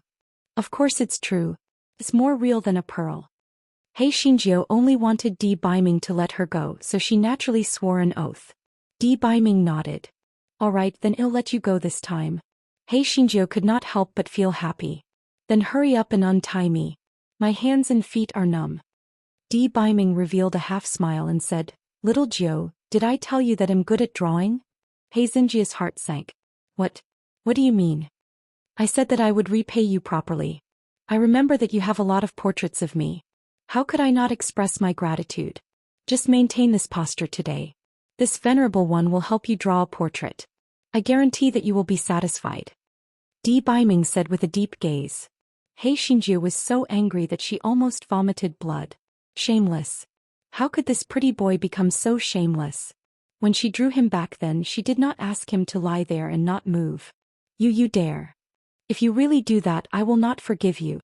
"Of course it's true. It's more real than a pearl." Hei Xingjiu only wanted Di Baiming to let her go, so she naturally swore an oath. Di Baiming nodded. "All right, then I'll let you go this time." Hei Xingjiu could not help but feel happy. "Then hurry up and untie me. My hands and feet are numb." Di Baiming revealed a half-smile and said, "Little Jiu, did I tell you that I'm good at drawing?" Hei Xingjiu's heart sank. What do you mean?" "I said that I would repay you properly. I remember that you have a lot of portraits of me. How could I not express my gratitude? Just maintain this posture today. This venerable one will help you draw a portrait. I guarantee that you will be satisfied. Di Baiming said with a deep gaze. He Xingjiu was so angry that she almost vomited blood. Shameless. How could this pretty boy become so shameless? When she drew him back then she did not ask him to lie there and not move. You dare. If you really do that I will not forgive you.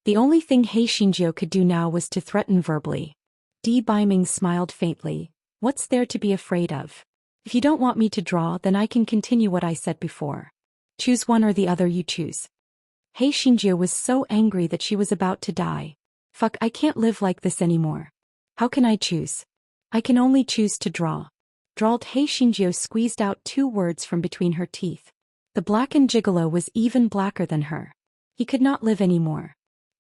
The only thing He Xingjiu could do now was to threaten verbally. Di Baiming smiled faintly. What's there to be afraid of? If you don't want me to draw then I can continue what I said before. Choose one or the other you choose. He Xingjiu was so angry that she was about to die. Fuck, I can't live like this anymore. How can I choose? I can only choose to draw. Drawled. He Xingjiu squeezed out 2 words from between her teeth. The blackened gigolo was even blacker than her. He could not live anymore.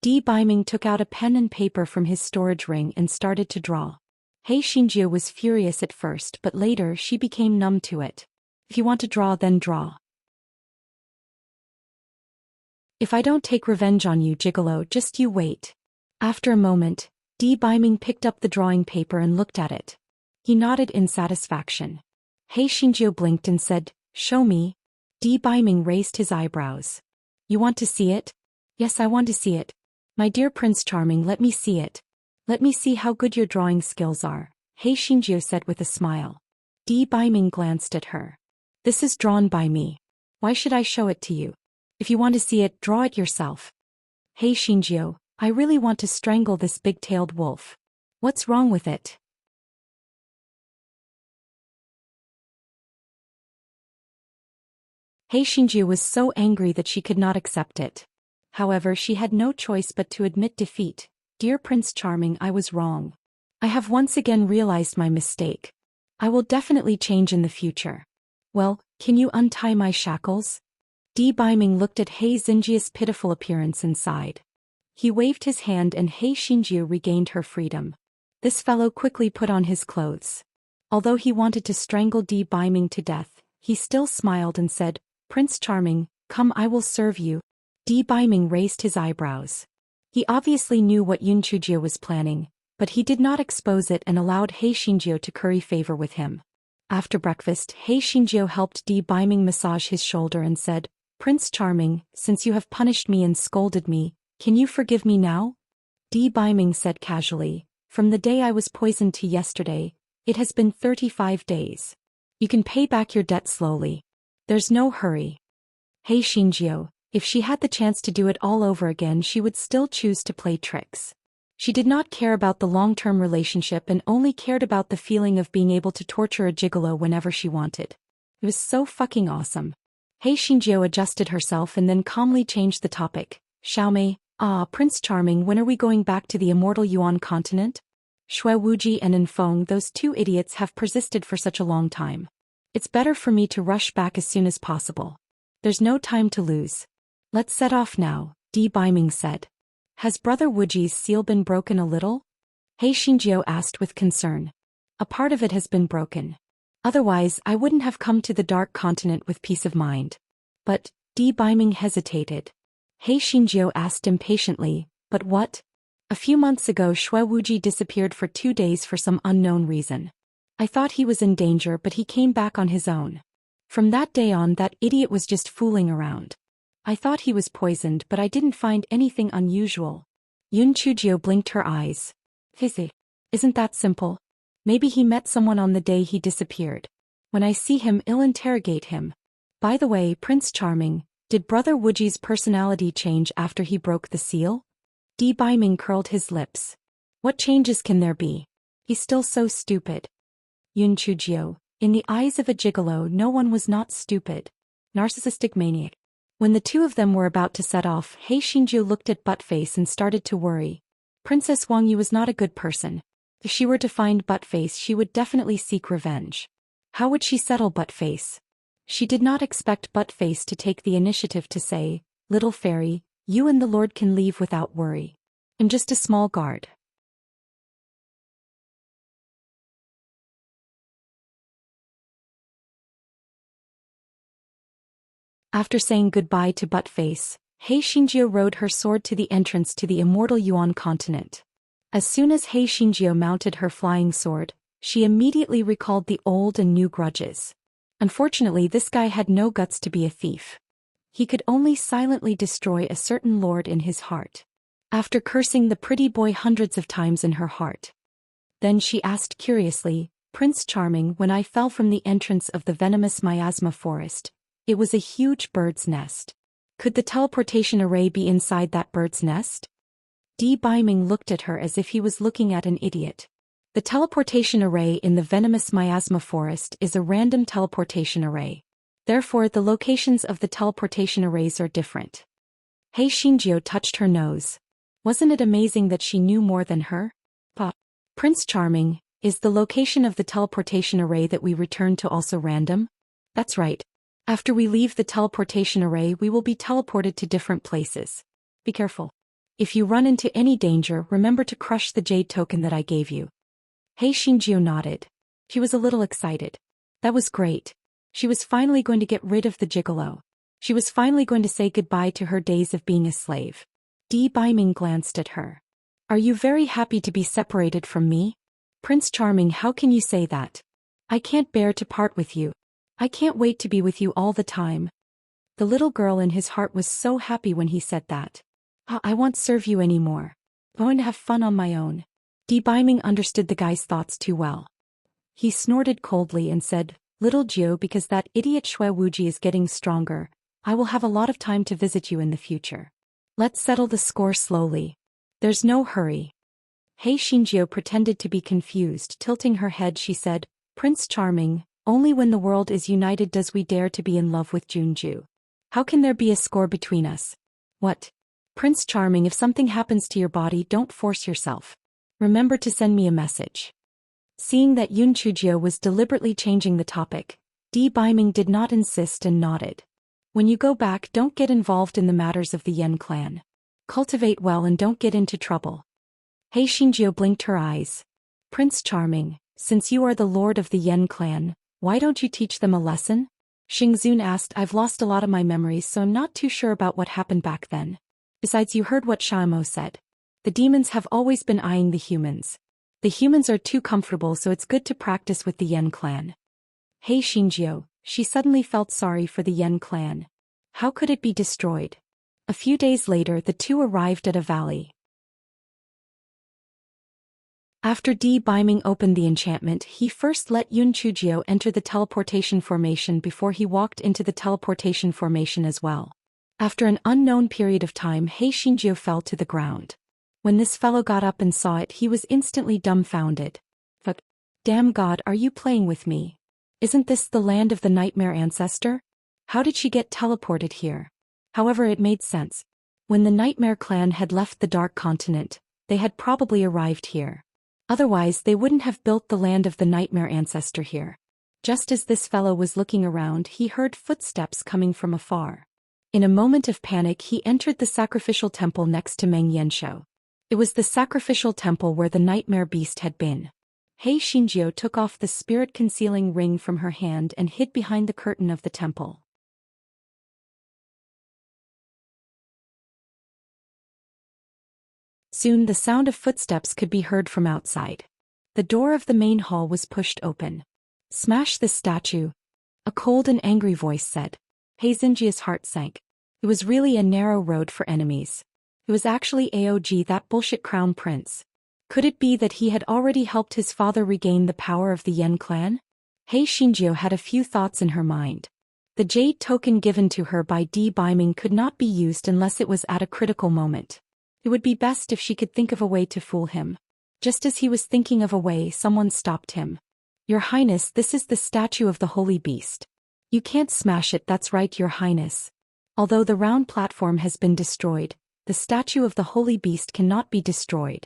Di Baiming took out a pen and paper from his storage ring and started to draw. He Xingjiu was furious at first but later she became numb to it. If you want to draw then draw. If I don't take revenge on you, gigolo, just you wait. After a moment, Di Baiming picked up the drawing paper and looked at it. He nodded in satisfaction. He Xingjiu blinked and said, Show me. Di Baiming raised his eyebrows. You want to see it? Yes, I want to see it. My dear Prince Charming, let me see it. Let me see how good your drawing skills are, He Xingjiu said with a smile. Di Baiming glanced at her. This is drawn by me. Why should I show it to you? If you want to see it, draw it yourself. He Xingjiu, I really want to strangle this big-tailed wolf. What's wrong with it? He Xingjiu was so angry that she could not accept it. However, she had no choice but to admit defeat. Dear Prince Charming, I was wrong. I have once again realized my mistake. I will definitely change in the future. Well, can you untie my shackles? Di Baiming looked at He Xingjiu's pitiful appearance and sighed. He waved his hand and He Xingjiu regained her freedom. This fellow quickly put on his clothes. Although he wanted to strangle Di Baiming to death, he still smiled and said, Prince Charming, come, I will serve you. Di Baiming raised his eyebrows. He obviously knew what Yun Chujie was planning, but he did not expose it and allowed He Xingjiu to curry favor with him. After breakfast, He Xingjiu helped Di Baiming massage his shoulder and said, Prince Charming, since you have punished me and scolded me, can you forgive me now? Di Baiming said casually, From the day I was poisoned to yesterday, it has been 35 days. You can pay back your debt slowly. There's no hurry. He Xingjiu, if she had the chance to do it all over again she would still choose to play tricks. She did not care about the long-term relationship and only cared about the feeling of being able to torture a gigolo whenever she wanted. It was so fucking awesome. He Xingjiu adjusted herself and then calmly changed the topic. Xiaomei, Prince Charming, when are we going back to the immortal Yuan continent? Shui Wuji and Enfeng, those 2 idiots have persisted for such a long time. It's better for me to rush back as soon as possible. There's no time to lose. Let's set off now, Di Baiming said. Has Brother Wuji's seal been broken a little? He Xingjiu asked with concern. A part of it has been broken. Otherwise, I wouldn't have come to the Dark Continent with peace of mind. But, Di Baiming hesitated. He Xingjiu asked impatiently, but what? A few months ago Shui Wuji disappeared for 2 days for some unknown reason. I thought he was in danger but he came back on his own. From that day on that idiot was just fooling around. I thought he was poisoned but I didn't find anything unusual. Yun Chujie blinked her eyes. Fizzy. Isn't that simple? Maybe he met someone on the day he disappeared. When I see him I'll interrogate him. By the way, Prince Charming, did Brother Wuji's personality change after he broke the seal? Di Baiming curled his lips. What changes can there be? He's still so stupid. Yun Chujie, in the eyes of a gigolo no one was not stupid. Narcissistic maniac. When the 2 of them were about to set off, He Xingjiu looked at Buttface and started to worry. Princess Wang Yu was not a good person. If she were to find Buttface she would definitely seek revenge. How would she settle Buttface? She did not expect Buttface to take the initiative to say, Little fairy, you and the Lord can leave without worry. I'm just a small guard. After saying goodbye to Buttface, He Xingjiu rode her sword to the entrance to the immortal Yuan continent. As soon as Hei Xinjiu mounted her flying sword, she immediately recalled the old and new grudges. Unfortunately, this guy had no guts to be a thief. He could only silently destroy a certain lord in his heart. After cursing the pretty boy hundreds of times in her heart. Then she asked curiously, "Prince Charming, when I fell from the entrance of the venomous miasma forest, it was a huge bird's nest. Could the teleportation array be inside that bird's nest?" Di Baiming looked at her as if he was looking at an idiot. The teleportation array in the venomous miasma forest is a random teleportation array. Therefore, the locations of the teleportation arrays are different. Hei Xinjiu touched her nose. Wasn't it amazing that she knew more than her? Prince Charming, is the location of the teleportation array that we return to also random? That's right. After we leave the teleportation array, we will be teleported to different places. Be careful. If you run into any danger, remember to crush the jade token that I gave you. Hei Xinjiu nodded. She was a little excited. That was great. She was finally going to get rid of the gigolo. She was finally going to say goodbye to her days of being a slave. Di Baiming glanced at her. Are you very happy to be separated from me? Prince Charming, how can you say that? I can't bear to part with you. I can't wait to be with you all the time. The little girl in his heart was so happy when he said that. I won't serve you anymore. I'm going to have fun on my own. Di Baiming understood the guy's thoughts too well. He snorted coldly and said, Little Jiu, because that idiot Shui Wuji is getting stronger, I will have a lot of time to visit you in the future. Let's settle the score slowly. There's no hurry. Hei Xinjiu pretended to be confused. Tilting her head, she said, Prince Charming, only when the world is united does we dare to be in love with Junju. How can there be a score between us? What? Prince Charming, if something happens to your body, don't force yourself. Remember to send me a message. Seeing that Yun Chujio was deliberately changing the topic, Di Baiming did not insist and nodded. When you go back, don't get involved in the matters of the Yen clan. Cultivate well and don't get into trouble. Hei Xinjiu blinked her eyes. Prince Charming, since you are the lord of the Yen clan, why don't you teach them a lesson? Xingzun asked. I've lost a lot of my memories, so I'm not too sure about what happened back then. Besides, you heard what Shaimo said. The demons have always been eyeing the humans. The humans are too comfortable, so it's good to practice with the Yen clan. Hei Xinjiu, she suddenly felt sorry for the Yen clan. How could it be destroyed? A few days later, the two arrived at a valley. After Di Baiming opened the enchantment, he first let Yun Chujio enter the teleportation formation before he walked into the teleportation formation as well. After an unknown period of time, Hei Xinjiu fell to the ground. When this fellow got up and saw it, he was instantly dumbfounded. But, damn God, are you playing with me? Isn't this the land of the nightmare ancestor? How did she get teleported here? However, it made sense. When the Nightmare clan had left the Dark Continent, they had probably arrived here. Otherwise, they wouldn't have built the land of the Nightmare ancestor here. Just as this fellow was looking around, he heard footsteps coming from afar. In a moment of panic, he entered the sacrificial temple next to Meng Yanshou. It was the sacrificial temple where the Nightmare beast had been. Hei Xinjiu took off the spirit-concealing ring from her hand and hid behind the curtain of the temple. Soon the sound of footsteps could be heard from outside. The door of the main hall was pushed open. Smash this statue, a cold and angry voice said. Hei Xinjiu's heart sank. It was really a narrow road for enemies. It was actually Aog, that bullshit crown prince. Could it be that he had already helped his father regain the power of the Yen clan? Hei Xinjiu had a few thoughts in her mind. The jade token given to her by Di Baiming could not be used unless it was at a critical moment. It would be best if she could think of a way to fool him. Just as he was thinking of a way, someone stopped him. Your Highness, this is the statue of the holy beast. You can't smash it, that's right, Your Highness. Although the round platform has been destroyed, the statue of the holy beast cannot be destroyed.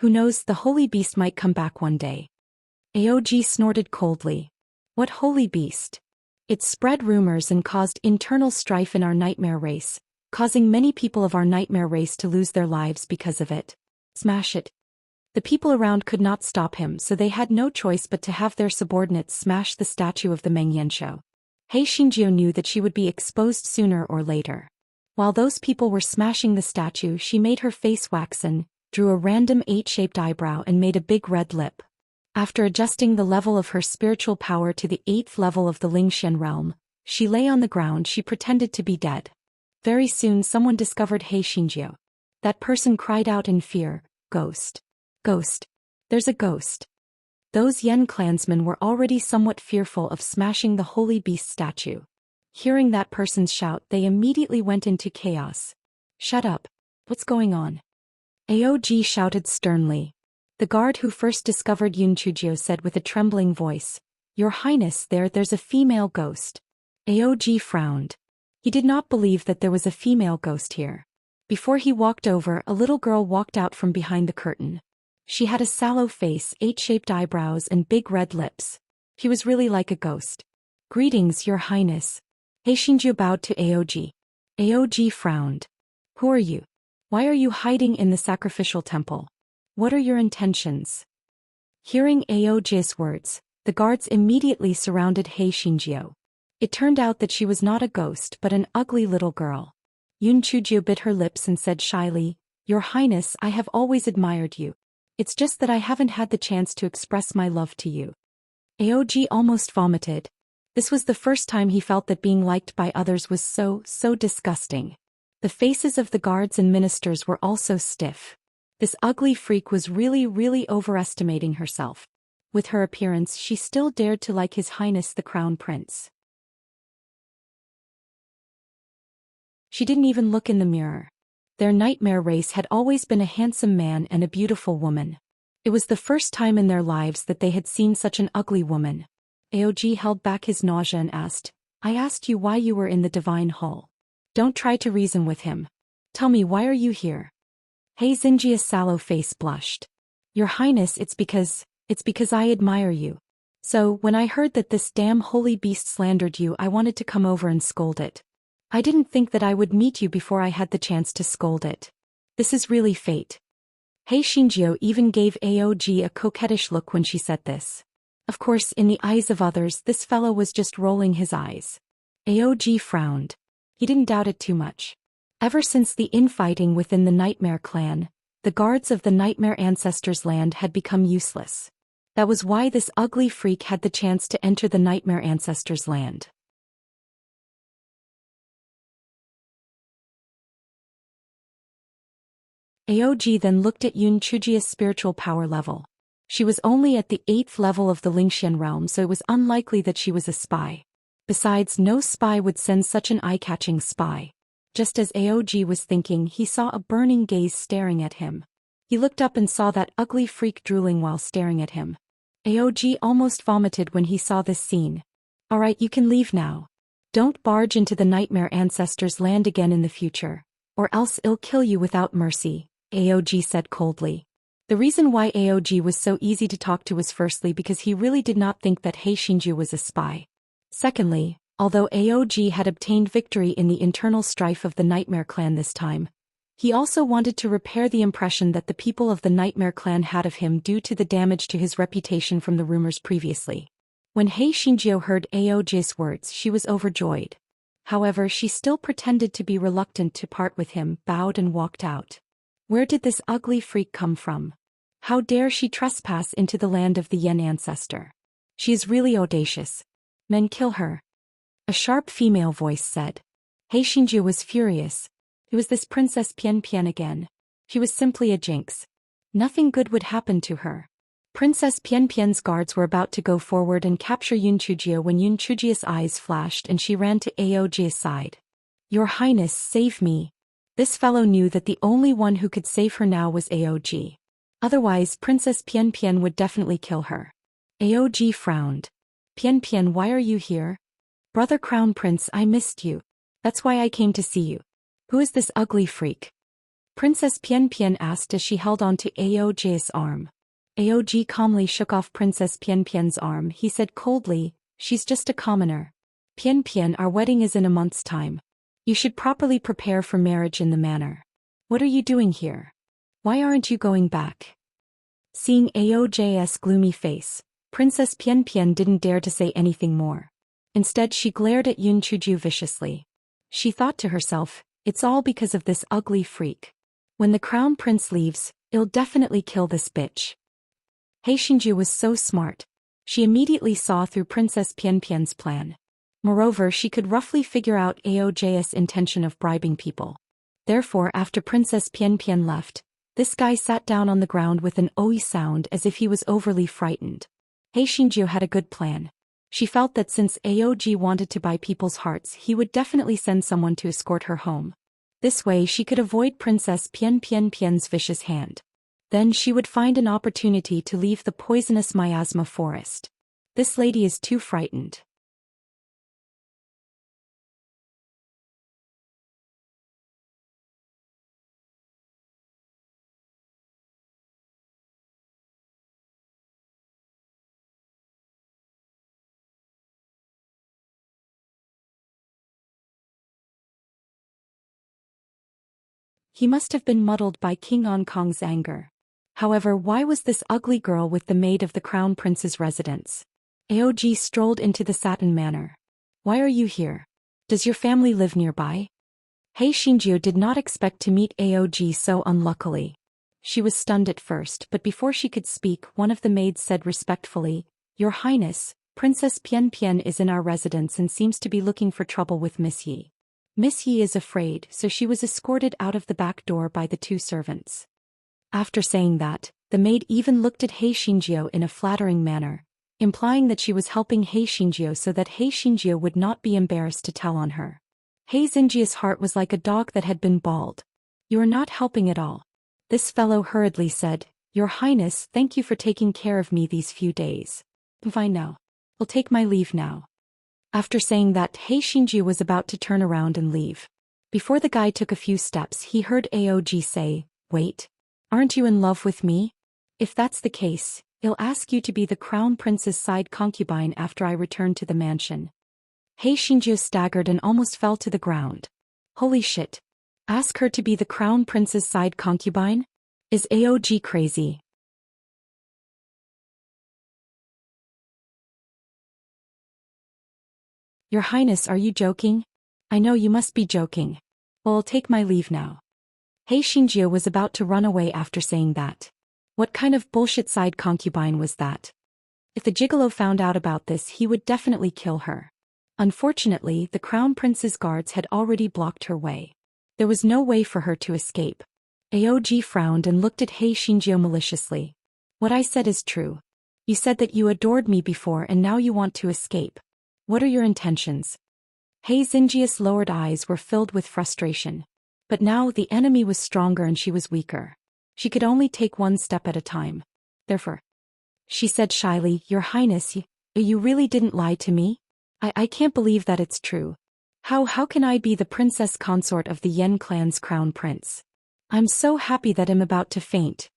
Who knows, the holy beast might come back one day. Aog snorted coldly. What holy beast? It spread rumors and caused internal strife in our nightmare race, causing many people of our nightmare race to lose their lives because of it. Smash it. The people around could not stop him, so they had no choice but to have their subordinates smash the statue of the Meng Yanshou. Hei Xinjiu knew that she would be exposed sooner or later. While those people were smashing the statue, she made her face waxen. drew a random 8-shaped eyebrow and made a big red lip. After adjusting the level of her spiritual power to the 8th level of the Lingxian realm, she lay on the ground. She pretended to be dead. Very soon someone discovered He Xinjiu. That person cried out in fear, "Ghost! Ghost! There's a ghost!" Those Yen clansmen were already somewhat fearful of smashing the holy beast statue. Hearing that person's shout, they immediately went into chaos. "Shut up! What's going on?" Aog shouted sternly. The guard who first discovered Yun Chujio said with a trembling voice, "Your Highness, there's a female ghost." Aog frowned. He did not believe that there was a female ghost here. Before he walked over, a little girl walked out from behind the curtain. She had a sallow face, 8-shaped eyebrows, and big red lips. She was really like a ghost. "Greetings, Your Highness." He Xinjiu bowed to Aog. Aog frowned. "Who are you? Why are you hiding in the sacrificial temple? What are your intentions?" Hearing Aog's words, the guards immediately surrounded He Xinjiu. It turned out that she was not a ghost but an ugly little girl. Yun Chujio bit her lips and said shyly, "Your Highness, I have always admired you. It's just that I haven't had the chance to express my love to you." Aog almost vomited. This was the first time he felt that being liked by others was so disgusting. The faces of the guards and ministers were also stiff. This ugly freak was really overestimating herself. With her appearance, she still dared to like His Highness the Crown Prince. She didn't even look in the mirror. Their nightmare race had always been a handsome man and a beautiful woman. It was the first time in their lives that they had seen such an ugly woman. Aog held back his nausea and asked, "I asked you why you were in the Divine Hall. Don't try to reason with him. Tell me, why are you here?" He Xinjiu's sallow face blushed. "Your Highness, it's because I admire you. So, when I heard that this damn holy beast slandered you, I wanted to come over and scold it. I didn't think that I would meet you before I had the chance to scold it. This is really fate." He Xinjiu even gave Aog a coquettish look when she said this. Of course, in the eyes of others, this fellow was just rolling his eyes. Aog frowned. He didn't doubt it too much. Ever since the infighting within the Nightmare clan, the guards of the Nightmare Ancestors' land had become useless. That was why this ugly freak had the chance to enter the Nightmare Ancestors' land. Aog then looked at Yun Chujie's spiritual power level. She was only at the 8th level of the Lingxian realm, so it was unlikely that she was a spy. Besides, no spy would send such an eye-catching spy. Just as Aog was thinking, he saw a burning gaze staring at him. He looked up and saw that ugly freak drooling while staring at him. Aog almost vomited when he saw this scene. "Alright, you can leave now. Don't barge into the Nightmare Ancestors' land again in the future, or else I'll kill you without mercy," Aog said coldly. The reason why Aog was so easy to talk to was firstly because he really did not think that He Xinjiu was a spy. Secondly, although Aog had obtained victory in the internal strife of the Nightmare clan this time, he also wanted to repair the impression that the people of the Nightmare clan had of him due to the damage to his reputation from the rumors previously. When He Xinjiu heard Aog's words, she was overjoyed. However, she still pretended to be reluctant to part with him, bowed and walked out. Where did this ugly freak come from? How dare she trespass into the land of the Yen ancestor? She is really audacious. Men, kill her. A sharp female voice said. He Xinjiu was furious. It was this Princess Pian Pian again. She was simply a jinx. Nothing good would happen to her. Princess Pian Pian's guards were about to go forward and capture Yun Chujio when Yun Chujio's eyes flashed and she ran to Aog's side. "Your Highness, save me." This fellow knew that the only one who could save her now was Aog. Otherwise, Princess Pian Pian would definitely kill her. Aog frowned. "Pian Pian, why are you here?" "Brother Crown Prince, I missed you. That's why I came to see you." "Who is this ugly freak?" Princess Pian Pian asked as she held on to Aog's arm. Aog calmly shook off Princess Pian Pian's arm. He said coldly, "She's just a commoner. Pian Pian, our wedding is in a month's time. You should properly prepare for marriage in the manor. What are you doing here? Why aren't you going back?" Seeing Aog's gloomy face, Princess Pian Pian didn't dare to say anything more. Instead, she glared at Yun Chujio viciously. She thought to herself, it's all because of this ugly freak. When the crown prince leaves, I'll definitely kill this bitch. He Xingju was so smart. She immediately saw through Princess Pianpian's plan. Moreover, she could roughly figure out Aoj's intention of bribing people. Therefore, after Princess Pianpian left, this guy sat down on the ground with an "oi" sound as if he was overly frightened. He Xingju had a good plan. She felt that since Aoj wanted to buy people's hearts, he would definitely send someone to escort her home. This way she could avoid Princess Pianpian's vicious hand. Then she would find an opportunity to leave the poisonous miasma forest. This lady is too frightened. He must have been muddled by King Ankong's anger. However, why was this ugly girl with the maid of the crown prince's residence? Aoj strolled into the satin manor. Why are you here? Does your family live nearby? He Xingju did not expect to meet Aoj so unluckily. She was stunned at first, but before she could speak, one of the maids said respectfully, "Your Highness, Princess Pianpian is in our residence and seems to be looking for trouble with Miss Yi. Miss Yi is afraid, so she was escorted out of the back door by the two servants." After saying that, the maid even looked at He Xingju in a flattering manner, implying that she was helping He Xingju so that He Xingju would not be embarrassed to tell on her. He Xingju's heart was like a dog that had been bald. "You are not helping at all." This fellow hurriedly said, "Your Highness, thank you for taking care of me these few days. Fine now. I'll take my leave now." After saying that, He Xingju was about to turn around and leave. Before the guy took a few steps, he heard Aoj say, "Wait. Aren't you in love with me? If that's the case, I'll ask you to be the crown prince's side concubine after I return to the mansion." He Xingju staggered and almost fell to the ground. Holy shit. Ask her to be the crown prince's side concubine? Is Aoj crazy? Your Highness, are you joking? I know you must be joking. Well, I'll take my leave now. He Xingju was about to run away after saying that. What kind of bullshit side concubine was that? If the gigolo found out about this, he would definitely kill her. Unfortunately, the crown prince's guards had already blocked her way. There was no way for her to escape. Aoj frowned and looked at He Xingju maliciously. What I said is true. You said that you adored me before and now you want to escape. What are your intentions? He Xingju's lowered eyes were filled with frustration. But now the enemy was stronger and she was weaker. She could only take one step at a time. Therefore, she said shyly, "Your Highness, you really didn't lie to me? I can't believe that it's true. How can I be the princess consort of the Yen clan's crown prince? I'm so happy that I'm about to faint."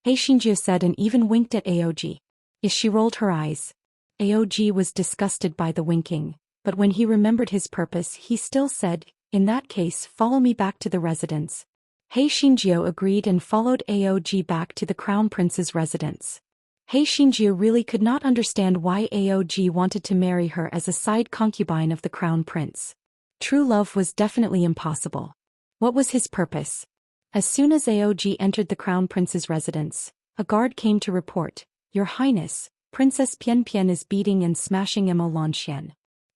He Xingju said and even winked at Aoj. Yes, she rolled her eyes. Aoj was disgusted by the winking, but when he remembered his purpose, he still said, "In that case, follow me back to the residence." He Xingju agreed and followed Aoj back to the crown prince's residence. He Xingju really could not understand why Aoj wanted to marry her as a side concubine of the crown prince. True love was definitely impossible. What was his purpose? As soon as Aoj entered the crown prince's residence, a guard came to report, "Your Highness, Princess Pianpian is beating and smashing Emo Lanxian.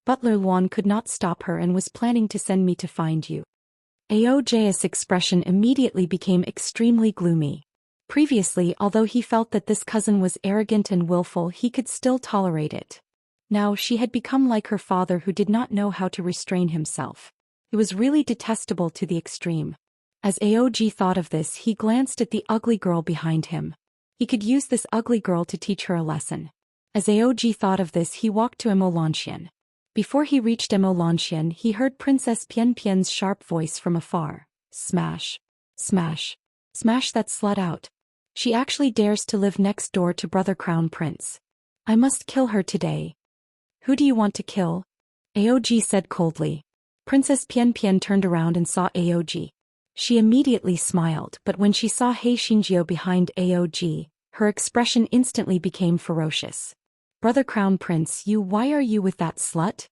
Butler Luan could not stop her and was planning to send me to find you." Aoj's expression immediately became extremely gloomy. Previously, although he felt that this cousin was arrogant and willful, he could still tolerate it. Now she had become like her father who did not know how to restrain himself. It was really detestable to the extreme. As Aoj thought of this, he glanced at the ugly girl behind him. He could use this ugly girl to teach her a lesson. As Aoj thought of this, he walked to Emo Lanxian. Before he reached Emo Lanxian, he heard Princess Pianpian's sharp voice from afar. "Smash. Smash. Smash that slut out. She actually dares to live next door to brother crown prince. I must kill her today." "Who do you want to kill?" Aoj said coldly. Princess Pianpian turned around and saw Aoj. She immediately smiled, but when she saw He Xingju behind Aoj, her expression instantly became ferocious. "Brother crown prince, why are you with that slut?"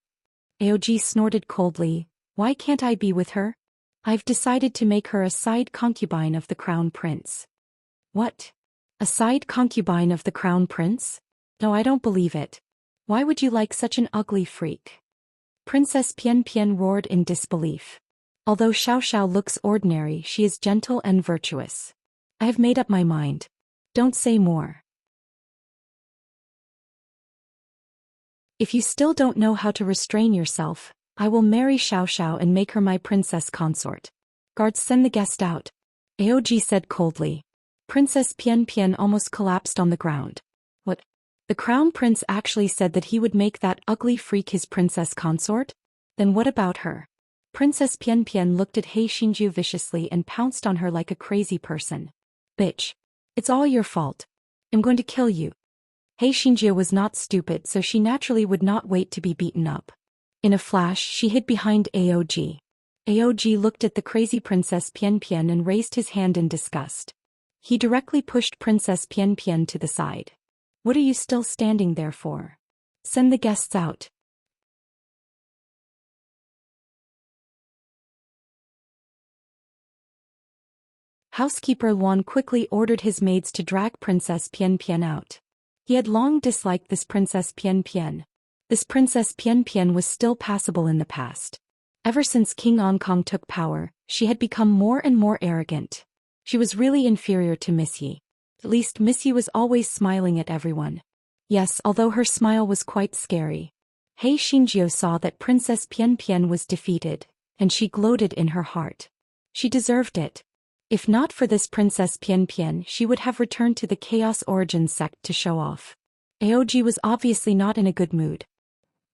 Aoj snorted coldly. "Why can't I be with her? I've decided to make her a side concubine of the crown prince." What? A side concubine of the crown prince? No, I don't believe it. Why would you like such an ugly freak? Princess Pian Pian roared in disbelief. Although Xiao Xiao looks ordinary, she is gentle and virtuous. I have made up my mind. Don't say more. If you still don't know how to restrain yourself, I will marry Xiao Xiao and make her my princess consort. Guards, send the guest out. Aog said coldly. Princess Pian Pian almost collapsed on the ground. What? The crown prince actually said that he would make that ugly freak his princess consort? Then what about her? Princess Pian Pian looked at He Xingjiu viciously and pounced on her like a crazy person. Bitch. It's all your fault. I'm going to kill you. He Xingjiu was not stupid, so she naturally would not wait to be beaten up. In a flash, she hid behind Aog. Aog looked at the crazy Princess Pian Pian and raised his hand in disgust. He directly pushed Princess Pian Pian to the side. What are you still standing there for? Send the guests out. Housekeeper Luan quickly ordered his maids to drag Princess Pian Pian out. He had long disliked this Princess Pian Pian. This Princess Pian Pian was still passable in the past. Ever since King Ankong took power, she had become more and more arrogant. She was really inferior to Miss Yi. At least Miss Yi was always smiling at everyone. Yes, although her smile was quite scary. He Xingjiu saw that Princess Pian Pian was defeated, and she gloated in her heart. She deserved it. If not for this Princess Pian Pian, she would have returned to the Chaos Origins sect to show off. Aog was obviously not in a good mood.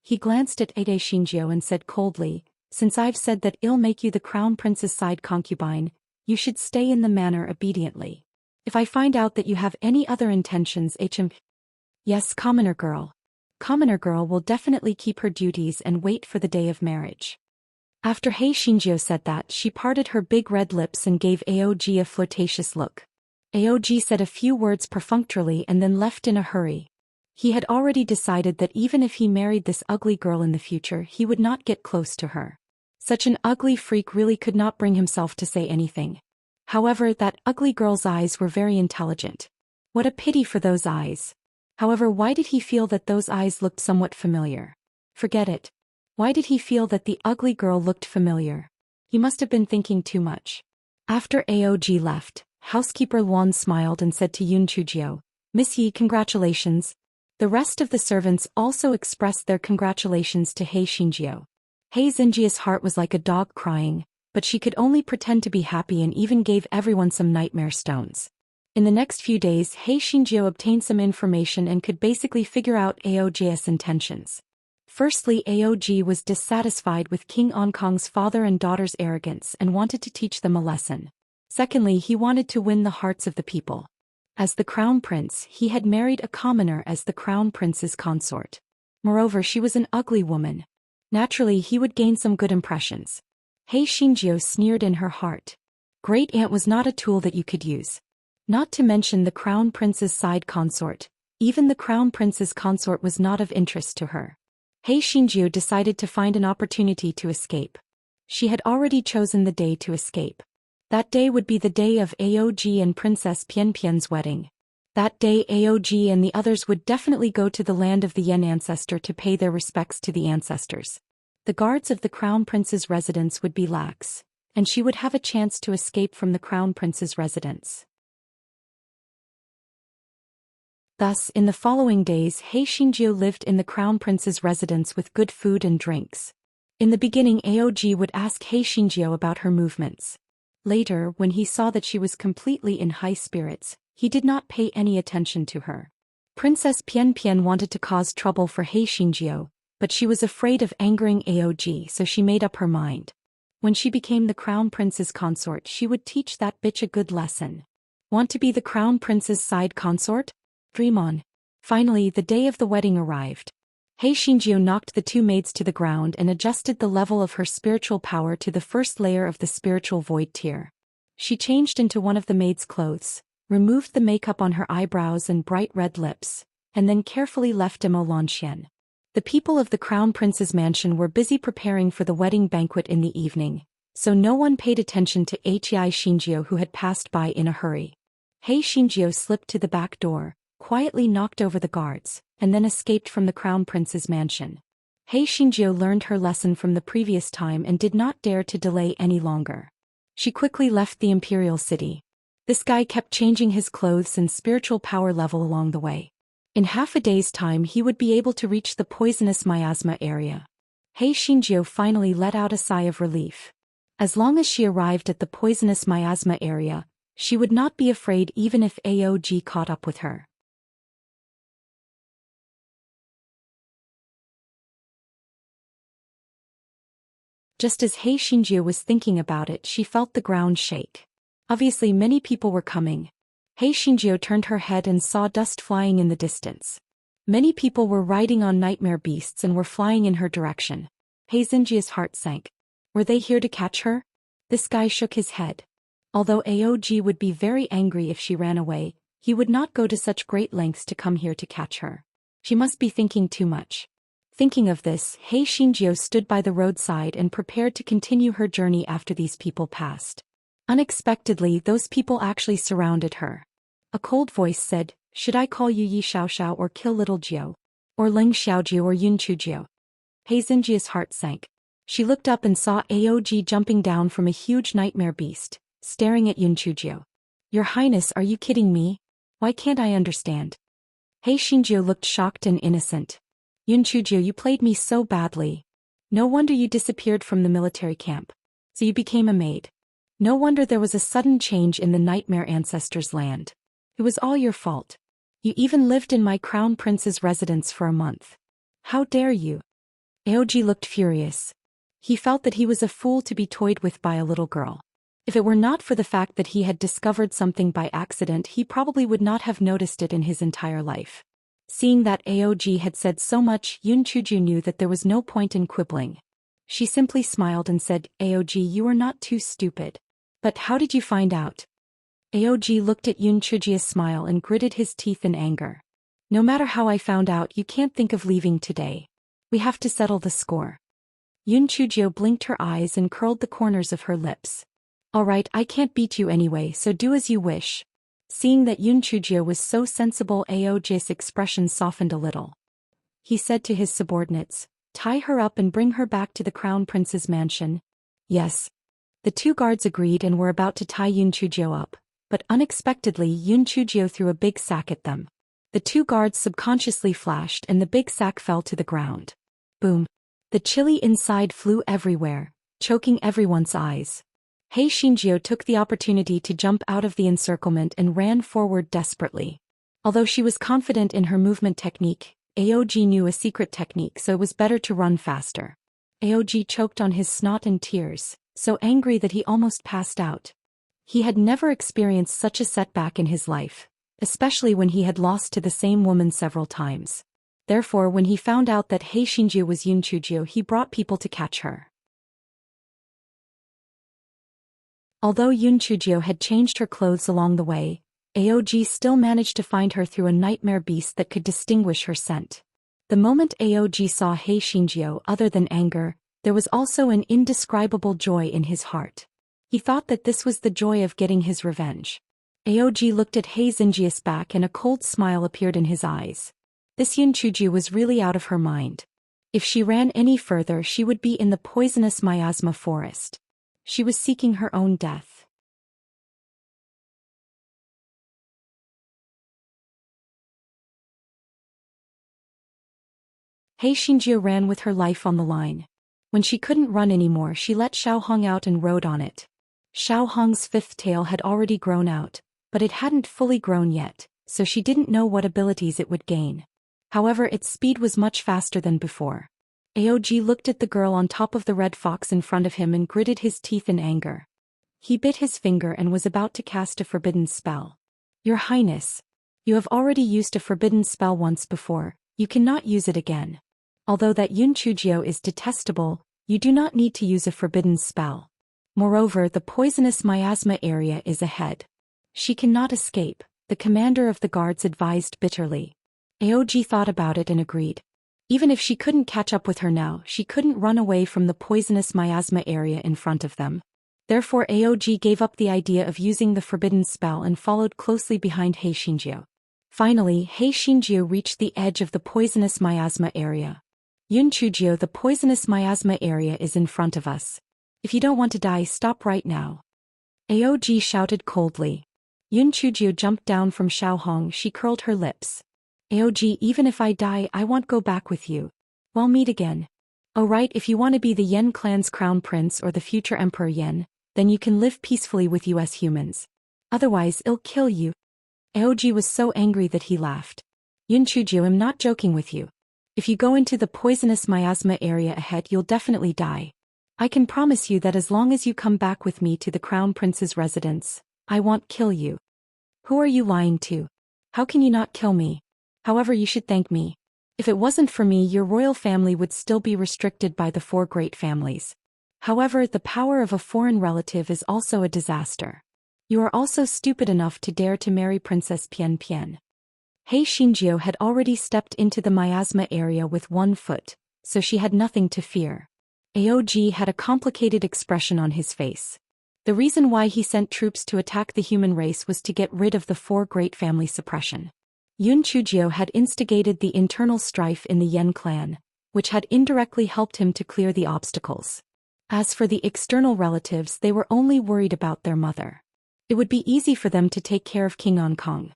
He glanced at He Xingjiu and said coldly, since I've said that I'll make you the crown prince's side concubine, you should stay in the manor obediently. If I find out that you have any other intentions, Yes, commoner girl. Commoner girl will definitely keep her duties and wait for the day of marriage. After He Xingjiu said that, she parted her big red lips and gave Aog a flirtatious look. Aog said a few words perfunctorily and then left in a hurry. He had already decided that even if he married this ugly girl in the future, he would not get close to her. Such an ugly freak really could not bring himself to say anything. However, that ugly girl's eyes were very intelligent. What a pity for those eyes. However, why did he feel that those eyes looked somewhat familiar? Forget it. Why did he feel that the ugly girl looked familiar? He must have been thinking too much. After Aog left, housekeeper Luan smiled and said to Yun Chujiu, Miss Yi, congratulations. The rest of the servants also expressed their congratulations to He Xingjiu. He Xingjiu's heart was like a dog crying, but she could only pretend to be happy and even gave everyone some nightmare stones. In the next few days, He Xingjiu obtained some information and could basically figure out Aog's intentions. Firstly, Aog was dissatisfied with King Ankong's father and daughter's arrogance and wanted to teach them a lesson. Secondly, he wanted to win the hearts of the people. As the crown prince, he had married a commoner as the crown prince's consort. Moreover, she was an ugly woman. Naturally, he would gain some good impressions. He Xingjiu sneered in her heart. Great aunt was not a tool that you could use. Not to mention the crown prince's side consort. Even the crown prince's consort was not of interest to her. He Xingjiu decided to find an opportunity to escape. She had already chosen the day to escape. That day would be the day of Aog and Princess Pian Pian's wedding. That day Aog and the others would definitely go to the land of the Yen ancestor to pay their respects to the ancestors. The guards of the crown prince's residence would be lax, and she would have a chance to escape from the crown prince's residence. Thus, in the following days, He Xingjiu lived in the crown prince's residence with good food and drinks. In the beginning, Aog would ask He Xingjiu about her movements. Later, when he saw that she was completely in high spirits, he did not pay any attention to her. Princess Pian Pian wanted to cause trouble for He Xingjiu, but she was afraid of angering Aog, so she made up her mind. When she became the crown prince's consort, she would teach that bitch a good lesson. Want to be the crown prince's side consort? Dream on. Finally, the day of the wedding arrived. He Xingjiu knocked the two maids to the ground and adjusted the level of her spiritual power to the first layer of the spiritual void tier. She changed into one of the maid's clothes, removed the makeup on her eyebrows and bright red lips, and then carefully left Demo Lanxian. The people of the crown prince's mansion were busy preparing for the wedding banquet in the evening, so no one paid attention to He Xingjiu, who had passed by in a hurry. Hei Xinjiu slipped to the back door, quietly knocked over the guards, and then escaped from the crown prince's mansion. Hei Xinjiu learned her lesson from the previous time and did not dare to delay any longer. She quickly left the imperial city. This guy kept changing his clothes and spiritual power level along the way. In half a day's time he would be able to reach the poisonous miasma area. Hei Xinjiu finally let out a sigh of relief. As long as she arrived at the poisonous miasma area, she would not be afraid even if Aog caught up with her. Just as Hei Xinjiu was thinking about it, she felt the ground shake. Obviously many people were coming. Hei Xinjiu turned her head and saw dust flying in the distance. Many people were riding on nightmare beasts and were flying in her direction. Hei Xinjiu's heart sank. Were they here to catch her? This guy shook his head. Although Aog would be very angry if she ran away, he would not go to such great lengths to come here to catch her. She must be thinking too much. Thinking of this, Hei Xinjiu stood by the roadside and prepared to continue her journey after these people passed. Unexpectedly, those people actually surrounded her. A cold voice said, "Should I call you Yi Xiaoxiao or kill little Jiu? Or Ling Xiaojiu or Yun Chujiu?" Hei Xinjiu's heart sank. She looked up and saw Aog jumping down from a huge nightmare beast, staring at Yun Chujiu. "Your Highness, are you kidding me? Why can't I understand?" Hei Xinjiu looked shocked and innocent. "Yun Chujiu, you played me so badly. No wonder you disappeared from the military camp. So you became a maid. No wonder there was a sudden change in the nightmare ancestors' land. It was all your fault. You even lived in my crown prince's residence for a month. How dare you?" Aog looked furious. He felt that he was a fool to be toyed with by a little girl. If it were not for the fact that he had discovered something by accident, he probably would not have noticed it in his entire life. Seeing that Aog had said so much, Yun Chuju knew that there was no point in quibbling. She simply smiled and said, "Aog, you are not too stupid. But how did you find out?" Aog looked at Yun Chuji's smile and gritted his teeth in anger. "No matter how I found out, you can't think of leaving today. We have to settle the score." Yun Chujiu blinked her eyes and curled the corners of her lips. "All right, I can't beat you anyway, so do as you wish." Seeing that Yun Chujiu was so sensible, Aog's expression softened a little. He said to his subordinates, "Tie her up and bring her back to the crown prince's mansion." Yes. The two guards agreed and were about to tie Yun Chujiu up, but unexpectedly Yun Chujiu threw a big sack at them. The two guards subconsciously flashed and the big sack fell to the ground. Boom. The chili inside flew everywhere, choking everyone's eyes. Hei Xinjiu took the opportunity to jump out of the encirclement and ran forward desperately. Although she was confident in her movement technique, Aog knew a secret technique, so it was better to run faster. Aog choked on his snot and tears, so angry that he almost passed out. He had never experienced such a setback in his life, especially when he had lost to the same woman several times. Therefore, when he found out that Hei Xinjiu was Yun Chujiu, he brought people to catch her. Although Yun Chujiu had changed her clothes along the way, Aog still managed to find her through a nightmare beast that could distinguish her scent. The moment Aog saw Hei Xinjiu, other than anger, there was also an indescribable joy in his heart. He thought that this was the joy of getting his revenge. Aog looked at Hei Xinjiu's back and a cold smile appeared in his eyes. This Yun Chujiu was really out of her mind. If she ran any further, she would be in the poisonous miasma forest. She was seeking her own death. Hei Xinjiu ran with her life on the line. When she couldn't run anymore, she let Xiao Hong out and rode on it. Xiao Hong's fifth tail had already grown out, but it hadn't fully grown yet, so she didn't know what abilities it would gain. However, its speed was much faster than before. Aog looked at the girl on top of the red fox in front of him and gritted his teeth in anger. He bit his finger and was about to cast a forbidden spell. "Your Highness, you have already used a forbidden spell once before, you cannot use it again. Although that Yun Chujiu is detestable, you do not need to use a forbidden spell. Moreover, the poisonous miasma area is ahead. She cannot escape," the commander of the guards advised bitterly. Aog thought about it and agreed. Even if she couldn't catch up with her now, she couldn't run away from the poisonous miasma area in front of them. Therefore Aog gave up the idea of using the forbidden spell and followed closely behind He Xinjiu. Finally, He Xinjiu reached the edge of the poisonous miasma area. Yun Chujio, the poisonous miasma area is in front of us. If you don't want to die, stop right now. Aog shouted coldly. Yun Chujio jumped down from Xiaohong. She curled her lips. Aog, even if I die, I won't go back with you. We'll meet again. Oh right, if you want to be the Yen clan's crown prince or the future Emperor Yen, then you can live peacefully with you as humans. Otherwise, I'll kill you. Aog was so angry that he laughed. Yun Chujio, I'm not joking with you. If you go into the poisonous miasma area ahead, you'll definitely die. I can promise you that as long as you come back with me to the crown prince's residence, I won't kill you. Who are you lying to? How can you not kill me? However, you should thank me. If it wasn't for me, your royal family would still be restricted by the 4 great families. However, the power of a foreign relative is also a disaster. You are also stupid enough to dare to marry Princess Pian Pian. He Xinjiu had already stepped into the miasma area with 1 foot, so she had nothing to fear. Aog had a complicated expression on his face. The reason why he sent troops to attack the human race was to get rid of the 4 great family suppression. Yun Chujio had instigated the internal strife in the Yen clan, which had indirectly helped him to clear the obstacles. As for the external relatives, they were only worried about their mother. It would be easy for them to take care of King Ankong.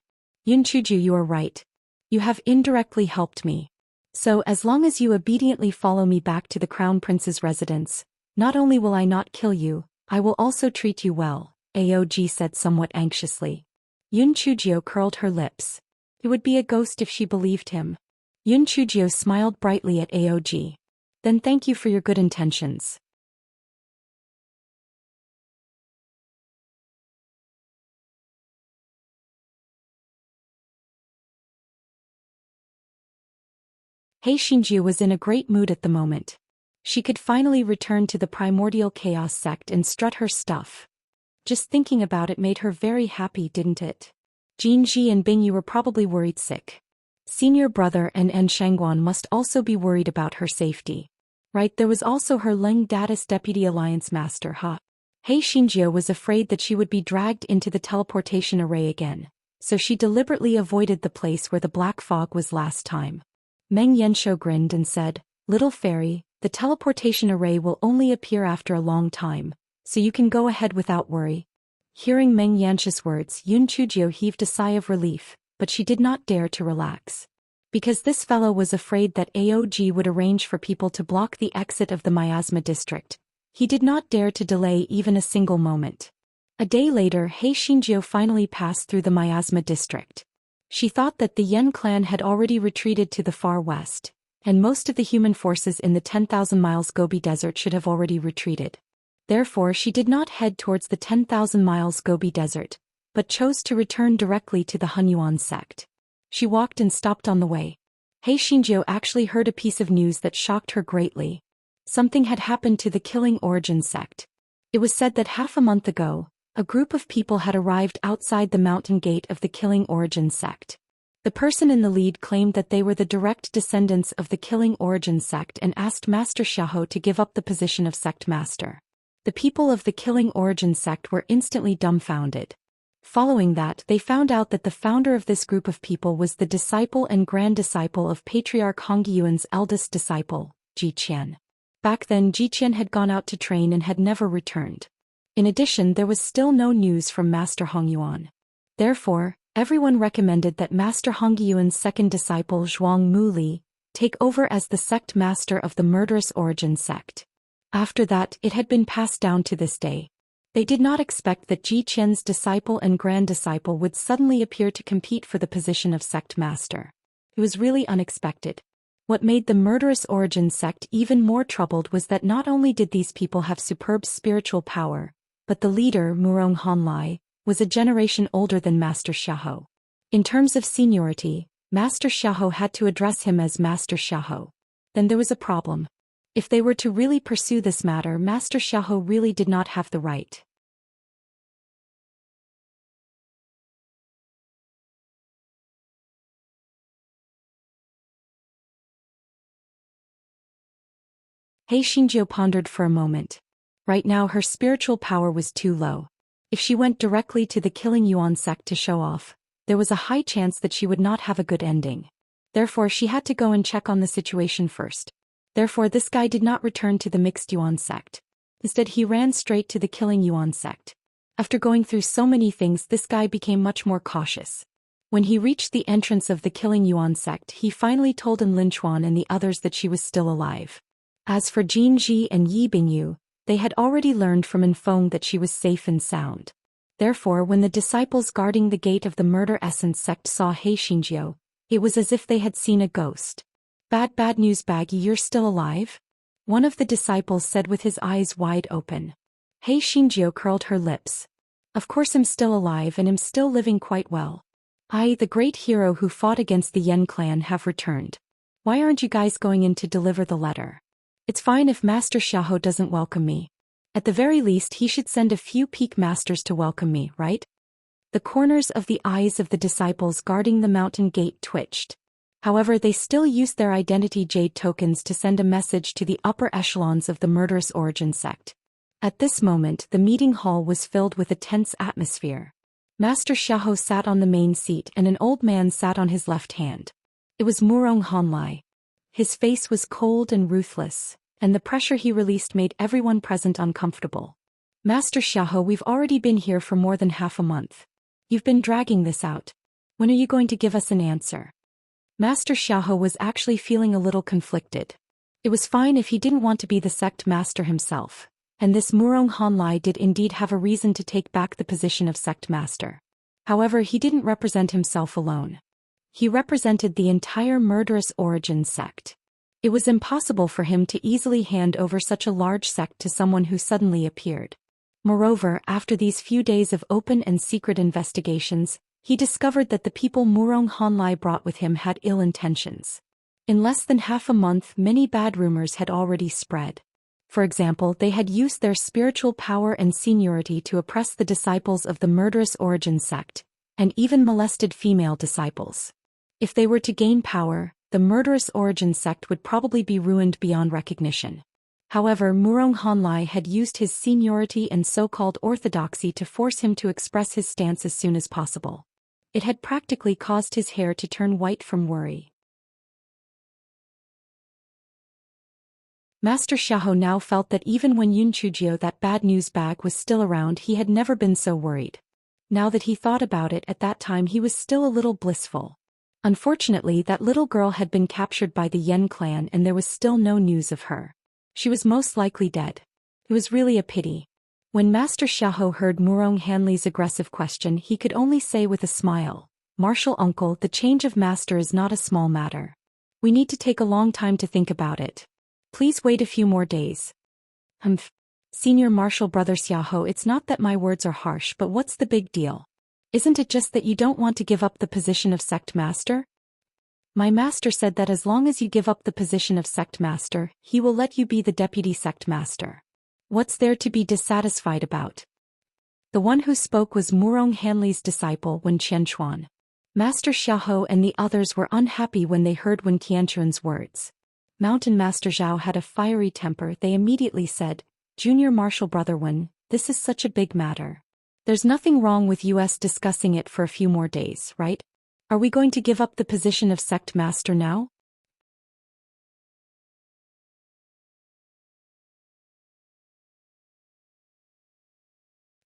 Yun Chujio, you are right. You have indirectly helped me. So as long as you obediently follow me back to the crown prince's residence, not only will I not kill you, I will also treat you well, Aog said somewhat anxiously. Yun Chujio curled her lips. It would be a ghost if she believed him. Yun Chujio smiled brightly at Aog. Then thank you for your good intentions. He Xinjiu was in a great mood at the moment. She could finally return to the primordial chaos sect and strut her stuff. Just thinking about it made her very happy, didn't it? Jin Ji and Bing Yu were probably worried sick. Senior brother and En Shangguan must also be worried about her safety. Right, there was also her Leng Datus Deputy Alliance Master He Xinjiu was afraid that she would be dragged into the teleportation array again, so she deliberately avoided the place where the black fog was last time. Meng Yanshou grinned and said, Little fairy, the teleportation array will only appear after a long time, so you can go ahead without worry. Hearing Meng Yanshou's words, Yun Chujio heaved a sigh of relief, but she did not dare to relax. Because this fellow was afraid that Aog would arrange for people to block the exit of the miasma district, he did not dare to delay even a single moment. A day later, He Xinjiu finally passed through the miasma district. She thought that the Yen clan had already retreated to the far west, and most of the human forces in the 10,000 miles Gobi Desert should have already retreated. Therefore, she did not head towards the 10,000 miles Gobi Desert, but chose to return directly to the Hunyuan sect. She walked and stopped on the way. He Xinjiu actually heard a piece of news that shocked her greatly. Something had happened to the Killing Origin sect. It was said that half a month ago, a group of people had arrived outside the mountain gate of the Killing Origin sect. The person in the lead claimed that they were the direct descendants of the Killing Origin sect and asked Master Xiahou to give up the position of sect master. The people of the Killing Origin sect were instantly dumbfounded. Following that, they found out that the founder of this group of people was the disciple and grand disciple of Patriarch Hongyuan's eldest disciple, Ji Qian. Back then, Ji Qian had gone out to train and had never returned. In addition, there was still no news from Master Hongyuan. Therefore, everyone recommended that Master Hongyuan's second disciple Zhuang Muli take over as the sect master of the murderous origin sect. After that, it had been passed down to this day. They did not expect that Ji Qian's disciple and grand disciple would suddenly appear to compete for the position of sect master. It was really unexpected. What made the murderous origin sect even more troubled was that not only did these people have superb spiritual power, but the leader, Murong Honlai, was a generation older than Master Xiahou. In terms of seniority, Master Xiahou had to address him as Master Xiahou. Then there was a problem. If they were to really pursue this matter, Master Xiahou really did not have the right. He Xinjiu pondered for a moment. Right now her spiritual power was too low. If she went directly to the Killing Yuan sect to show off, there was a high chance that she would not have a good ending. Therefore she had to go and check on the situation first. Therefore this guy did not return to the Mixed Yuan sect. Instead he ran straight to the Killing Yuan sect. After going through so many things, this guy became much more cautious. When he reached the entrance of the Killing Yuan sect, he finally told Enlinchuan and the others that she was still alive. As for Jin Ji and Yi Bingyu, they had already learned from Enfeng that she was safe and sound. Therefore when the disciples guarding the gate of the Murder Essence sect saw He Xinjiu, it was as if they had seen a ghost. Bad news Baggy, you're still alive? One of the disciples said with his eyes wide open. He Xinjiu curled her lips. Of course I'm still alive and am still living quite well. I, the great hero who fought against the Yen clan, have returned. Why aren't you guys going in to deliver the letter? It's fine if Master Xiahou doesn't welcome me. At the very least he should send a few peak masters to welcome me, right? The corners of the eyes of the disciples guarding the mountain gate twitched. However, they still used their identity jade tokens to send a message to the upper echelons of the Murderous Origin sect. At this moment the meeting hall was filled with a tense atmosphere. Master Xiahou sat on the main seat and an old man sat on his left hand. It was Murong Hanlai. His face was cold and ruthless, and the pressure he released made everyone present uncomfortable. Master Xiahou, we've already been here for more than half a month. You've been dragging this out. When are you going to give us an answer? Master Xiahou was actually feeling a little conflicted. It was fine if he didn't want to be the sect master himself, and this Murong Hanlai did indeed have a reason to take back the position of sect master. However, he didn't represent himself alone. He represented the entire Murderous Origin sect. It was impossible for him to easily hand over such a large sect to someone who suddenly appeared. Moreover, after these few days of open and secret investigations, he discovered that the people Murong Hanlai brought with him had ill intentions. In less than half a month, many bad rumors had already spread. For example, they had used their spiritual power and seniority to oppress the disciples of the Murderous Origin sect, and even molested female disciples. If they were to gain power, the Murderous Origin sect would probably be ruined beyond recognition. However, Murong Hanlai had used his seniority and so-called orthodoxy to force him to express his stance as soon as possible. It had practically caused his hair to turn white from worry. Master Xiahou now felt that even when Yun Chujio, that bad news bag, was still around, he had never been so worried. Now that he thought about it, at that time he was still a little blissful. Unfortunately, that little girl had been captured by the Yen clan and there was still no news of her. She was most likely dead. It was really a pity. When Master Xiahou heard Murong Hanlai's aggressive question, he could only say with a smile, "Martial uncle, the change of master is not a small matter. We need to take a long time to think about it. Please wait a few more days." Senior martial brother Xiahou, it's not that my words are harsh, but what's the big deal? Isn't it just that you don't want to give up the position of sect master? My master said that as long as you give up the position of sect master, he will let you be the deputy sect master. What's there to be dissatisfied about? The one who spoke was Murong Hanlai's disciple Wen Qianchuan. Master Xiahou and the others were unhappy when they heard Wen Qianchuan's words. Mountain Master Zhao had a fiery temper. They immediately said, "Junior martial brother Wen, this is such a big matter. There's nothing wrong with us discussing it for a few more days, right? Are we going to give up the position of sect master now?"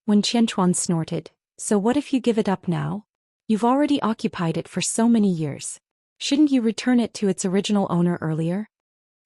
When Qianchuan snorted, "So what if you give it up now? You've already occupied it for so many years. Shouldn't you return it to its original owner earlier?"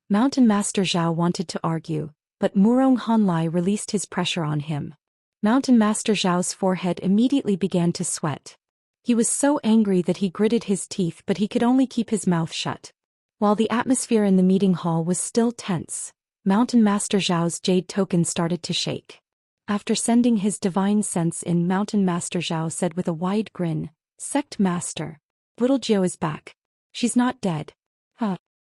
Mountain Master Zhao wanted to argue, but Murong Hanlai released his pressure on him. Mountain Master Zhao's forehead immediately began to sweat. He was so angry that he gritted his teeth, but he could only keep his mouth shut. While the atmosphere in the meeting hall was still tense, Mountain Master Zhao's jade token started to shake. After sending his divine sense in, Mountain Master Zhao said with a wide grin, "Sect Master, little Jiu is back. She's not dead."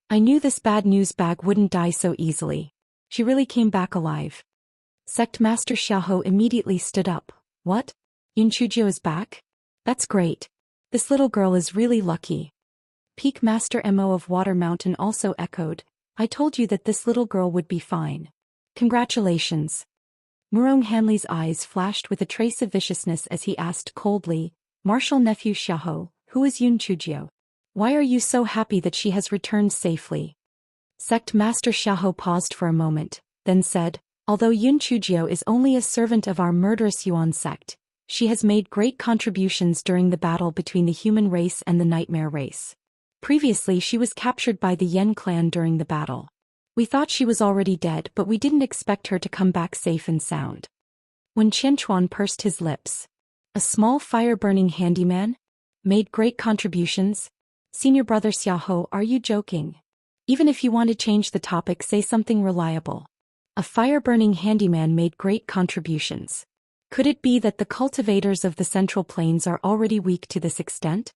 I knew this bad news bag wouldn't die so easily. She really came back alive. Sect Master Xiahou immediately stood up. "What? Yun Chujio is back? That's great. This little girl is really lucky." Peak Master Mo of Water Mountain also echoed, "I told you that this little girl would be fine. Congratulations. Murong Hanley's eyes flashed with a trace of viciousness as he asked coldly, Martial nephew Xiaoho, who is Yun Chujio? Why are you so happy that she has returned safely? Sect Master Xiaoho paused for a moment, then said, although Yun Chujio is only a servant of our murderous Yuan sect, she has made great contributions during the battle between the human race and the nightmare race. Previously she was captured by the Yen clan during the battle. We thought she was already dead, but we didn't expect her to come back safe and sound. When Qianchuan pursed his lips. A small fire-burning handyman? Made great contributions? Senior brother Xiaoho, are you joking? Even if you want to change the topic, say something reliable. A fire-burning handyman made great contributions. Could it be that the cultivators of the Central Plains are already weak to this extent?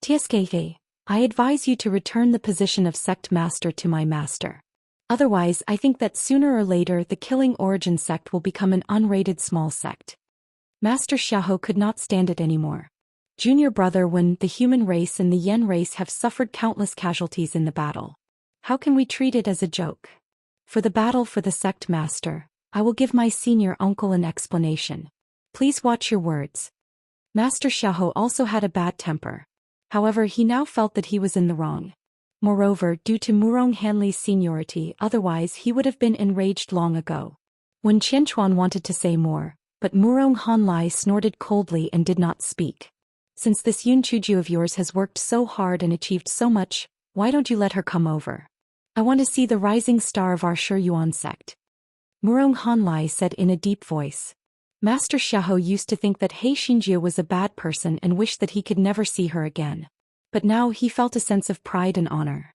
TSKK, I advise you to return the position of sect master to my master. Otherwise, I think that sooner or later the Killing Origin sect will become an unrated small sect. Master Xiaoho could not stand it anymore. Junior brother, when the human race and the Yen race have suffered countless casualties in the battle. How can we treat it as a joke? For the battle for the sect master, I will give my senior uncle an explanation. Please watch your words. Master Xiaoho also had a bad temper. However, he now felt that he was in the wrong. Moreover, due to Murong Hanley's seniority, otherwise he would have been enraged long ago. When Qianchuan wanted to say more, but Murong Hanlei snorted coldly and did not speak. Since this Yun Chujio of yours has worked so hard and achieved so much, why don't you let her come over? I want to see the rising star of our Shi Yuan sect. Murong Hanlei said in a deep voice. Master Xiaoho used to think that He Xinjie was a bad person and wished that he could never see her again. But now he felt a sense of pride and honor.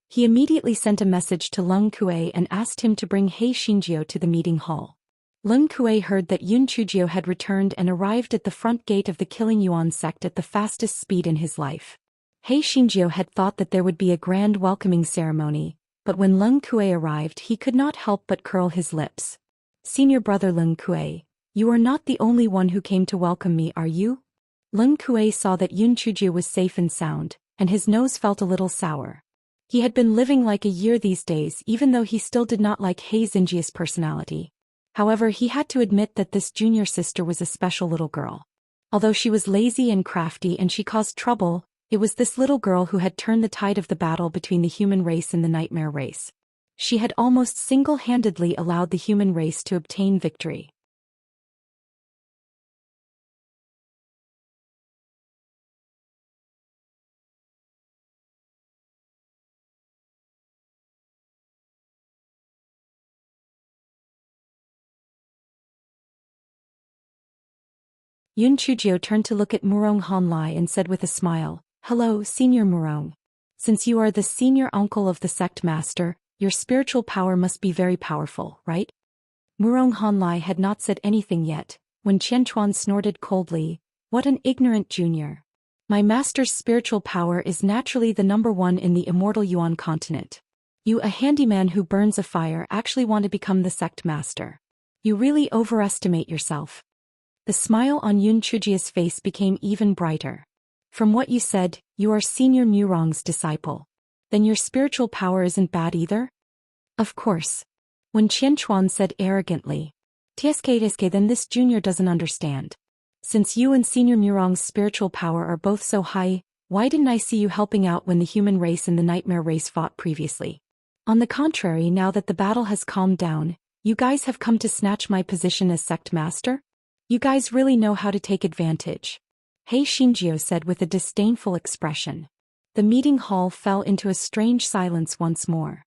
He immediately sent a message to Leng Kuei and asked him to bring He Xinjie to the meeting hall. Leng Kuei heard that Yun Chujio had returned and arrived at the front gate of the Killing Yuan sect at the fastest speed in his life. He Xinjie had thought that there would be a grand welcoming ceremony, but when Leng Kuei arrived he could not help but curl his lips. Senior brother Leng Kuei, you are not the only one who came to welcome me, are you? Leng Kuei saw that Yun Chujio was safe and sound, and his nose felt a little sour. He had been living like a year these days, even though he still did not like He Xinjie's personality. However, he had to admit that this junior sister was a special little girl. Although she was lazy and crafty and she caused trouble, it was this little girl who had turned the tide of the battle between the human race and the nightmare race. She had almost single-handedly allowed the human race to obtain victory. Yun Chujio turned to look at Murong Hanlei and said with a smile, Hello, Senior Murong. Since you are the senior uncle of the sect master, your spiritual power must be very powerful, right? Murong Hanlei had not said anything yet, when Qianchuan snorted coldly, What an ignorant junior. My master's spiritual power is naturally the #1 in the immortal Yuan continent. You, a handyman who burns a fire, actually want to become the sect master. You really overestimate yourself. The smile on Yun Chujio's face became even brighter. From what you said, you are Senior Murong's disciple. Then your spiritual power isn't bad either? Of course. When Qianchuan said arrogantly, TSK, then this junior doesn't understand. Since you and Senior Murong's spiritual power are both so high, why didn't I see you helping out when the human race and the nightmare race fought previously? On the contrary, now that the battle has calmed down, you guys have come to snatch my position as sect master? You guys really know how to take advantage. He Xinjie said with a disdainful expression. The meeting hall fell into a strange silence once more.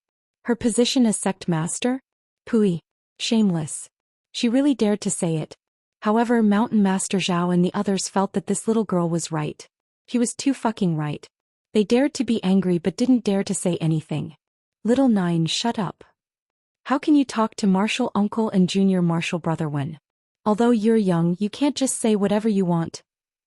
Her position as sect master? Pooey. Shameless. She really dared to say it. However, Mountain Master Zhao and the others felt that this little girl was right. She was too fucking right. They dared to be angry but didn't dare to say anything. Little Nine, shut up. How can you talk to Martial Uncle and Junior Martial Brother when? Although you're young, you can't just say whatever you want.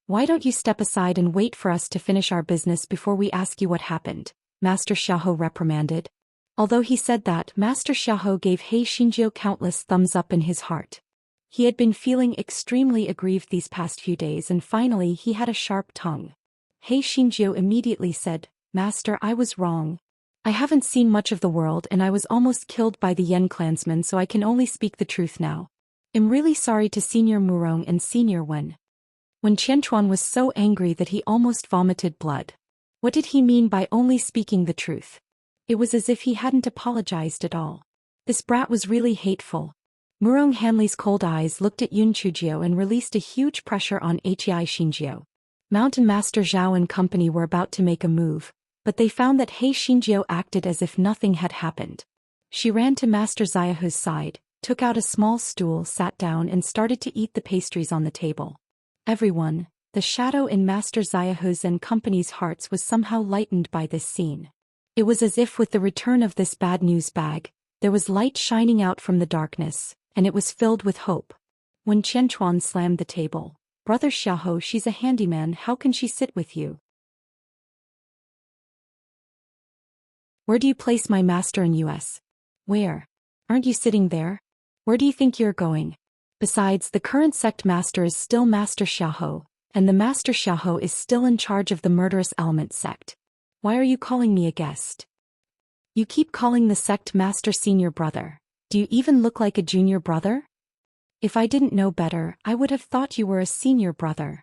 Why don't you step aside and wait for us to finish our business before we ask you what happened? Master Xiaoho reprimanded. Although he said that, Master Xiaoho gave He Xinjie countless thumbs up in his heart. He had been feeling extremely aggrieved these past few days and finally he had a sharp tongue. He Xinjie immediately said, Master, I was wrong. I haven't seen much of the world and I was almost killed by the Yen clansmen, so I can only speak the truth now. I'm really sorry to Senior Murong and Senior Wen. When Qianchuan was so angry that he almost vomited blood. What did he mean by only speaking the truth? It was as if he hadn't apologized at all. This brat was really hateful. Murong Hanley's cold eyes looked at Yun Chujio and released a huge pressure on Hei Xinjiao. Mountain Master Zhao and company were about to make a move, but they found that Hei Xinjiao acted as if nothing had happened. She ran to Master Xiaohu's side, took out a small stool, sat down and started to eat the pastries on the table. Everyone, the shadow in Master Xiaohu's and company's hearts was somehow lightened by this scene. It was as if with the return of this bad news bag, there was light shining out from the darkness, and it was filled with hope. When Qianchuan slammed the table, "Brother Xiaohu, she's a handyman, how can she sit with you? Where do you place my master in US? Where? Aren't you sitting there? Where do you think you're going? Besides, the current sect master is still Master Xiaohu, and the Master Xiaohu is still in charge of the murderous element sect. Why are you calling me a guest? You keep calling the sect master senior brother. Do you even look like a junior brother? If I didn't know better, I would have thought you were a senior brother.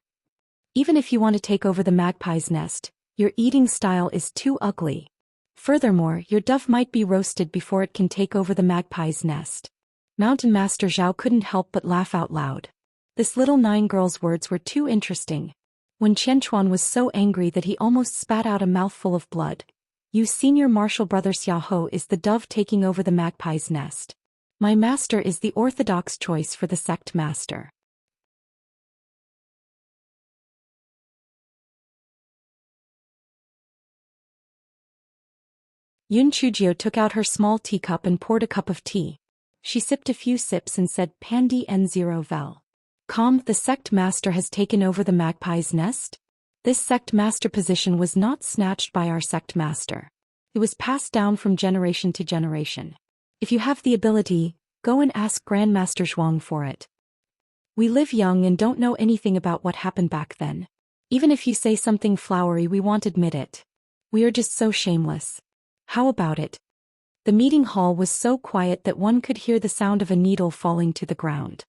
Even if you want to take over the magpie's nest, your eating style is too ugly. Furthermore, your dove might be roasted before it can take over the magpie's nest." Mountain Master Zhao couldn't help but laugh out loud. This little 9 girl's words were too interesting. When Qianchuan was so angry that he almost spat out a mouthful of blood. "You senior martial brother Xiaohu is the dove taking over the magpie's nest. My master is the orthodox choice for the sect master." Yun Chujio took out her small teacup and poured a cup of tea. She sipped a few sips and said, "Pandi N0 Vel. The sect master has taken over the magpie's nest? This sect master position was not snatched by our sect master. It was passed down from generation to generation. If you have the ability, go and ask Grandmaster Zhuang for it. We live young and don't know anything about what happened back then. Even if you say something flowery, we won't admit it. We are just so shameless. How about it?" The meeting hall was so quiet that one could hear the sound of a needle falling to the ground.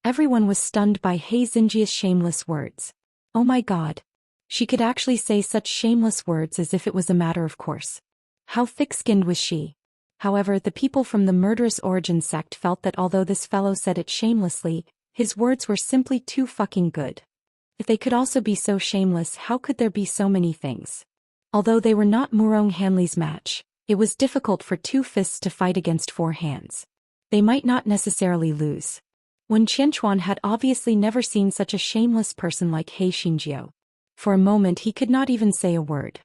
Everyone was stunned by Hei Xinjia's shameless words. Oh my god. She could actually say such shameless words as if it was a matter of course. How thick-skinned was she? However, the people from the murderous origin sect felt that although this fellow said it shamelessly, his words were simply too fucking good. If they could also be so shameless, how could there be so many things? Although they were not Murong Hanley's match, it was difficult for 2 fists to fight against 4 hands. They might not necessarily lose. When Qianchuan had obviously never seen such a shameless person like Hei Xinjiao. For a moment he could not even say a word.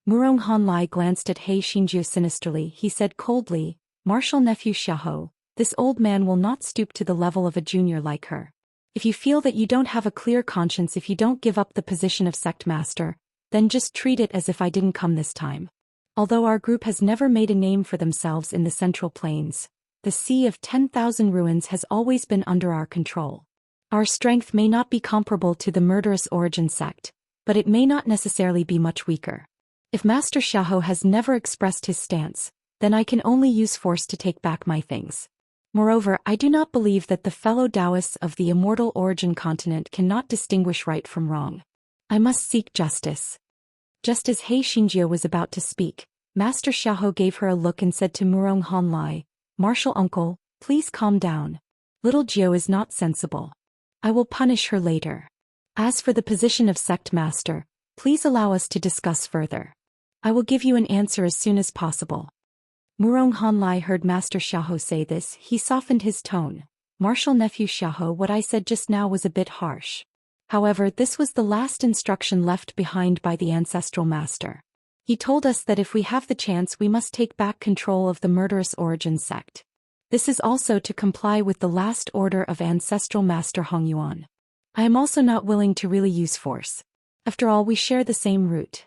Murong Hanlei glanced at Hei Xinjiao sinisterly. He said coldly, "Martial nephew Xiaohu, this old man will not stoop to the level of a junior like her. If you feel that you don't have a clear conscience if you don't give up the position of sect master, then just treat it as if I didn't come this time. Although our group has never made a name for themselves in the Central Plains, the Sea of 10,000 Ruins has always been under our control. Our strength may not be comparable to the murderous origin sect, but it may not necessarily be much weaker. If Master Xiaohu has never expressed his stance, then I can only use force to take back my things. Moreover, I do not believe that the fellow Taoists of the immortal origin continent cannot distinguish right from wrong. I must seek justice." Just as Hei Xinjiao was about to speak, Master Xiaohu gave her a look and said to Murong Hanlei, "Martial uncle, please calm down. Little Jiao is not sensible. I will punish her later. As for the position of sect master, please allow us to discuss further. I will give you an answer as soon as possible." Murong Hanlei heard Master Xiaohu say this. He softened his tone. "Martial nephew Xiaohu, what I said just now was a bit harsh. However, this was the last instruction left behind by the ancestral master. He told us that if we have the chance we must take back control of the murderous origin sect. This is also to comply with the last order of ancestral master Hong Yuan. I am also not willing to really use force. After all, we share the same root.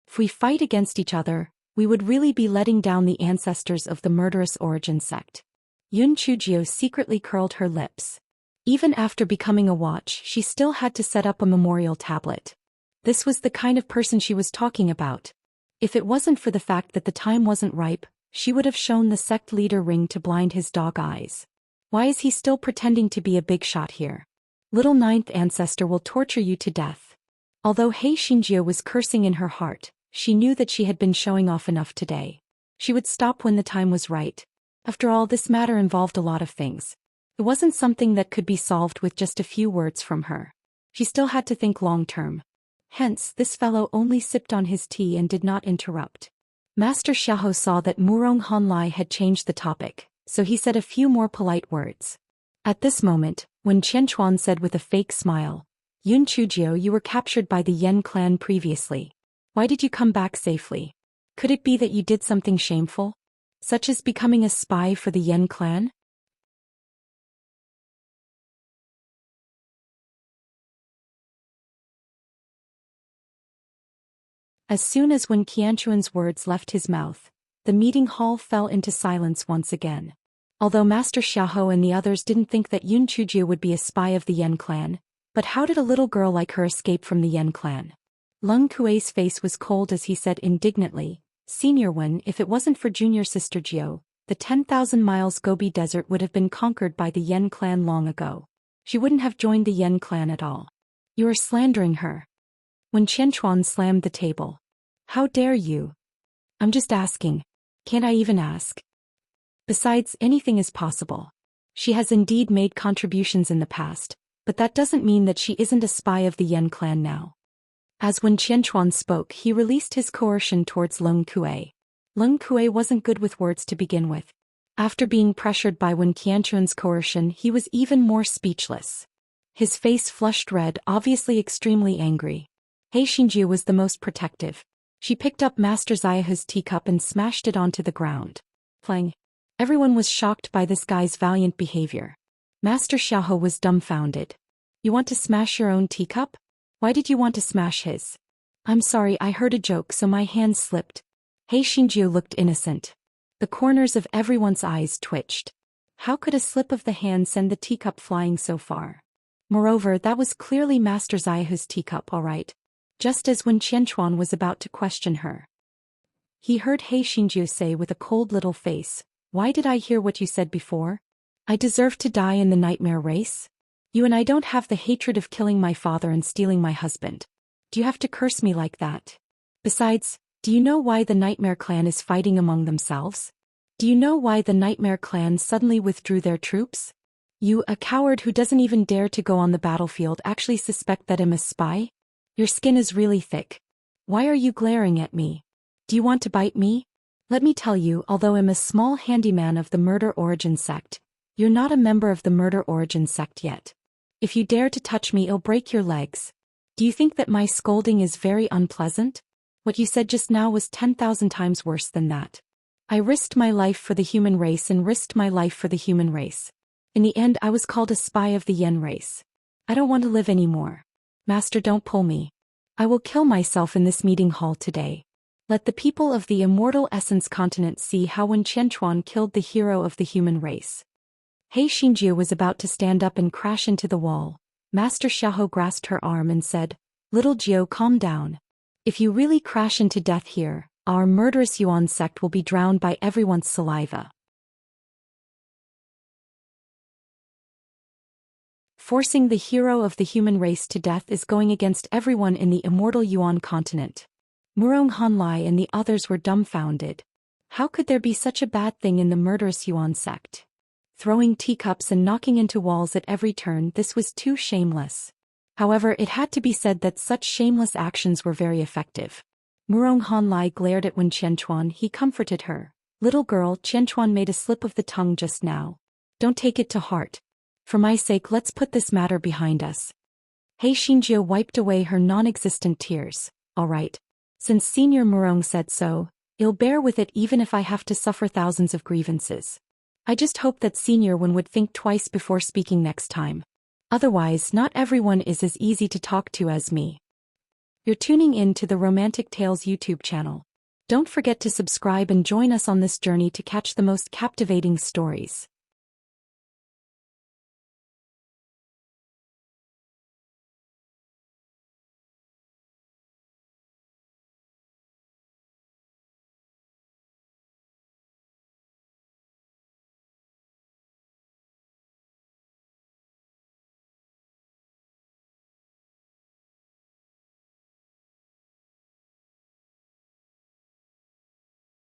If we fight against each other, we would really be letting down the ancestors of the murderous origin sect." Yun Chujio secretly curled her lips. Even after becoming a watch, she still had to set up a memorial tablet. This was the kind of person she was talking about. If it wasn't for the fact that the time wasn't ripe, she would have shown the sect leader ring to blind his dog eyes. Why is he still pretending to be a big shot here? Little ninth ancestor will torture you to death. Although He Xinjie was cursing in her heart, she knew that she had been showing off enough today. She would stop when the time was right. After all, this matter involved a lot of things. It wasn't something that could be solved with just a few words from her. She still had to think long-term. Hence, this fellow only sipped on his tea and did not interrupt. Master Xiahou saw that Murong Honlai had changed the topic, so he said a few more polite words. At this moment, when Qianchuan said with a fake smile, "Yun Chujiu, you were captured by the Yen clan previously. Why did you come back safely? Could it be that you did something shameful? Such as becoming a spy for the Yen clan?" As soon as when Qianchuan's words left his mouth, the meeting hall fell into silence once again. Although Master Xiahou and the others didn't think that Yun Chujiu would be a spy of the Yen clan, but how did a little girl like her escape from the Yen clan? Leng Kuei's face was cold as he said indignantly, "Senior Wen, if it wasn't for junior sister Jiu, the 10,000 miles Gobi Desert would have been conquered by the Yen clan long ago. She wouldn't have joined the Yen clan at all. You are slandering her." When Qianchuan slammed the table. "How dare you? I'm just asking. Can't I even ask? Besides, anything is possible. She has indeed made contributions in the past, but that doesn't mean that she isn't a spy of the Yen clan now." As when Qianchuan spoke, he released his coercion towards Leng Kuei. Leng Kuei wasn't good with words to begin with. After being pressured by Wen Qianchuan's coercion, he was even more speechless. His face flushed red, obviously extremely angry. He Xinjie was the most protective. She picked up Master Xiaohu's teacup and smashed it onto the ground. Plang. Everyone was shocked by this guy's valiant behavior. Master Xiahou was dumbfounded. "You want to smash your own teacup? Why did you want to smash his?" "I'm sorry, I heard a joke so my hand slipped." He Xinjie looked innocent. The corners of everyone's eyes twitched. How could a slip of the hand send the teacup flying so far? Moreover, that was clearly Master Xiaohu's teacup, all right. Just as when Qianchuan was about to question her. He heard He Xinjie say with a cold little face, "Why did I hear what you said before? I deserve to die in the nightmare race? You and I don't have the hatred of killing my father and stealing my husband. Do you have to curse me like that? Besides, do you know why the Nightmare Clan is fighting among themselves? Do you know why the Nightmare Clan suddenly withdrew their troops? You, a coward who doesn't even dare to go on the battlefield, actually suspect that I'm a spy? Your skin is really thick. Why are you glaring at me? Do you want to bite me? Let me tell you, although I'm a small handyman of the Murder Origin sect, you're not a member of the Murder Origin sect yet. If you dare to touch me, I'll break your legs. Do you think that my scolding is very unpleasant? What you said just now was 10,000 times worse than that. I risked my life for the human race and risked my life for the human race. In the end, I was called a spy of the Yen race. I don't want to live anymore. Master, don't pull me. I will kill myself in this meeting hall today. Let the people of the Immortal Essence continent see how Wen Qianchuan killed the hero of the human race. He Xinjie was about to stand up and crash into the wall. Master Xiahou grasped her arm and said, "Little Jiu, calm down. If you really crash into death here, our murderous Yuan sect will be drowned by everyone's saliva." Forcing the hero of the human race to death is going against everyone in the immortal Yuan continent. Murong Honlai and the others were dumbfounded. How could there be such a bad thing in the murderous Yuan sect? Throwing teacups and knocking into walls at every turn, this was too shameless. However, it had to be said that such shameless actions were very effective. Murong Honlai glared at Wen Qianchuan. He comforted her. "Little girl, Qianchuan made a slip of the tongue just now. Don't take it to heart. For my sake, let's put this matter behind us." He Xinjie wiped away her non-existent tears. "All right. Since Senior Murong said so, I'll bear with it even if I have to suffer thousands of grievances. I just hope that Senior Wen would think twice before speaking next time. Otherwise, not everyone is as easy to talk to as me." You're tuning in to the Romantic Tales YouTube channel. Don't forget to subscribe and join us on this journey to catch the most captivating stories.